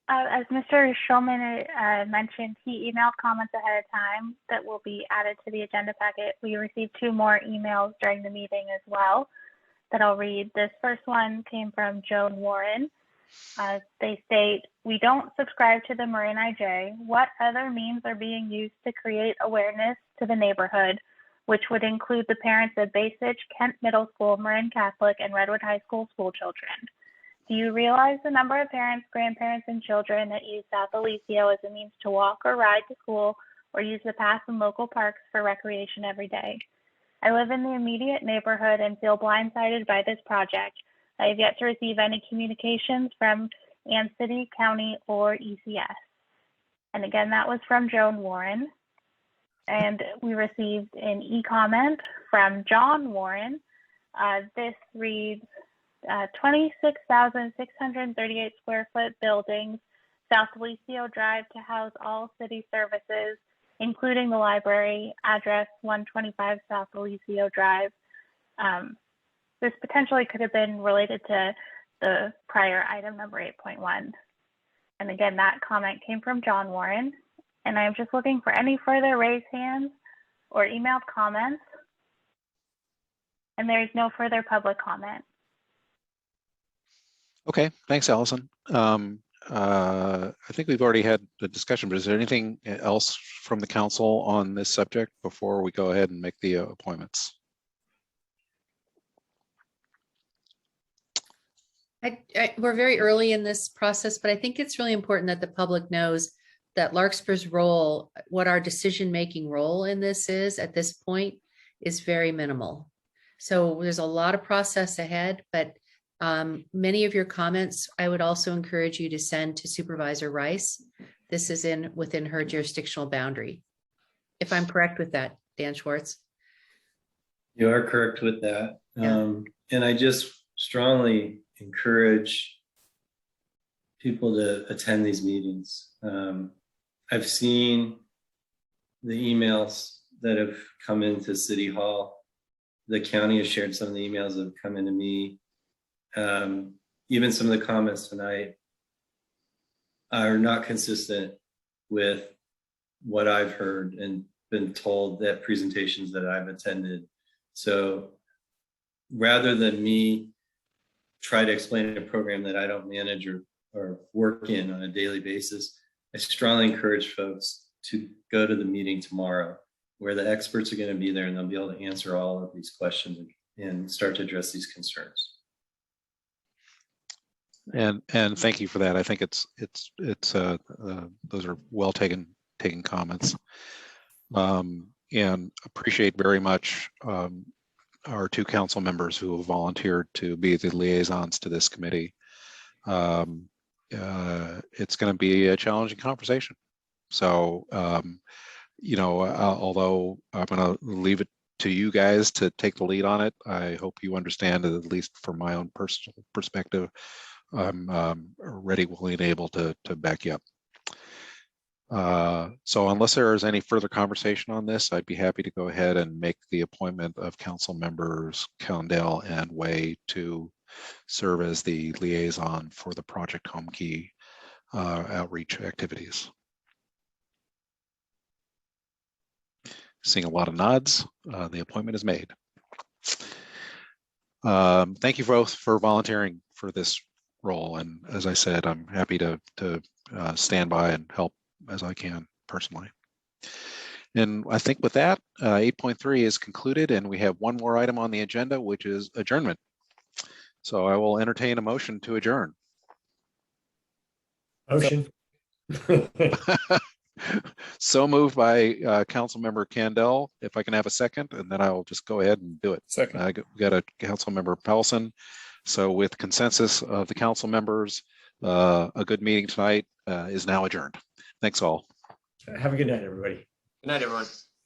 As Mr. Schulman mentioned, he emailed comments ahead of time that will be added to the agenda packet. We received 2 more emails during the meeting as well that I'll read. This first one came from Joan Warren. They state, we don't subscribe to the Marin IJ. What other means are being used to create awareness to the neighborhood, which would include the parents of Basage, Kent Middle School, Marin Catholic, and Redwood High School school children? Do you realize the number of parents, grandparents, and children that use South Alicio as a means to walk or ride to school or use the paths in local parks for recreation every day? I live in the immediate neighborhood and feel blindsided by this project. I have yet to receive any communications from Ann City, County, or ECS. And again, that was from Joan Warren. And we received an e-comment from John Warren. This reads, 26,638 square foot buildings, South Alicio Drive to house all city services, including the library, address 125 South Alicio Drive. This potentially could have been related to the prior item number 8.1. And again, that comment came from John Warren. And I'm just looking for any further raised hands or emailed comments. And there's no further public comment. Okay, thanks, Allison. I think we've already had a discussion, but is there anything else from the council on this subject before we go ahead and make the appointments? We're very early in this process, but I think it's really important that the public knows that Larkspur's role, what our decision-making role in this is at this point, is very minimal. So there's a lot of process ahead, but many of your comments, I would also encourage you to send to Supervisor Rice. This is within her jurisdictional boundary. If I'm correct with that, Dan Schwartz. You are correct with that. Yeah. And I just strongly encourage people to attend these meetings. I've seen the emails that have come into City Hall. The county has shared some of the emails that have come into me. Even some of the comments tonight are not consistent with what I've heard and been told at presentations that I've attended. So rather than me try to explain a program that I don't manage or work in on a daily basis, I strongly encourage folks to go to the meeting tomorrow, where the experts are going to be there and they'll be able to answer all of these questions and start to address these concerns. And thank you for that. I think those are well taken comments, and appreciate very much our two council members who have volunteered to be the liaisons to this committee. It's going to be a challenging conversation. So, although I'm going to leave it to you guys to take the lead on it, I hope you understand that, at least from my own personal perspective, I'm ready, willing, and able to back you up. So unless there is any further conversation on this, I'd be happy to go ahead and make the appointment of council members Condell and Way to serve as the liaison for the Project Homekey outreach activities. Seeing a lot of nods, the appointment is made. Thank you both for volunteering for this role, and as I said, I'm happy to stand by and help as I can personally. And I think with that, 8.3 is concluded, and we have one more item on the agenda, which is adjournment. So I will entertain a motion to adjourn. Motion. So moved by Councilmember Condell. If I can have a second, and then I'll just go ahead and do it. Second. We got a Councilmember Pelson. So with consensus of the council members, a good meeting tonight is now adjourned. Thanks all. Have a good night, everybody. Good night, everyone.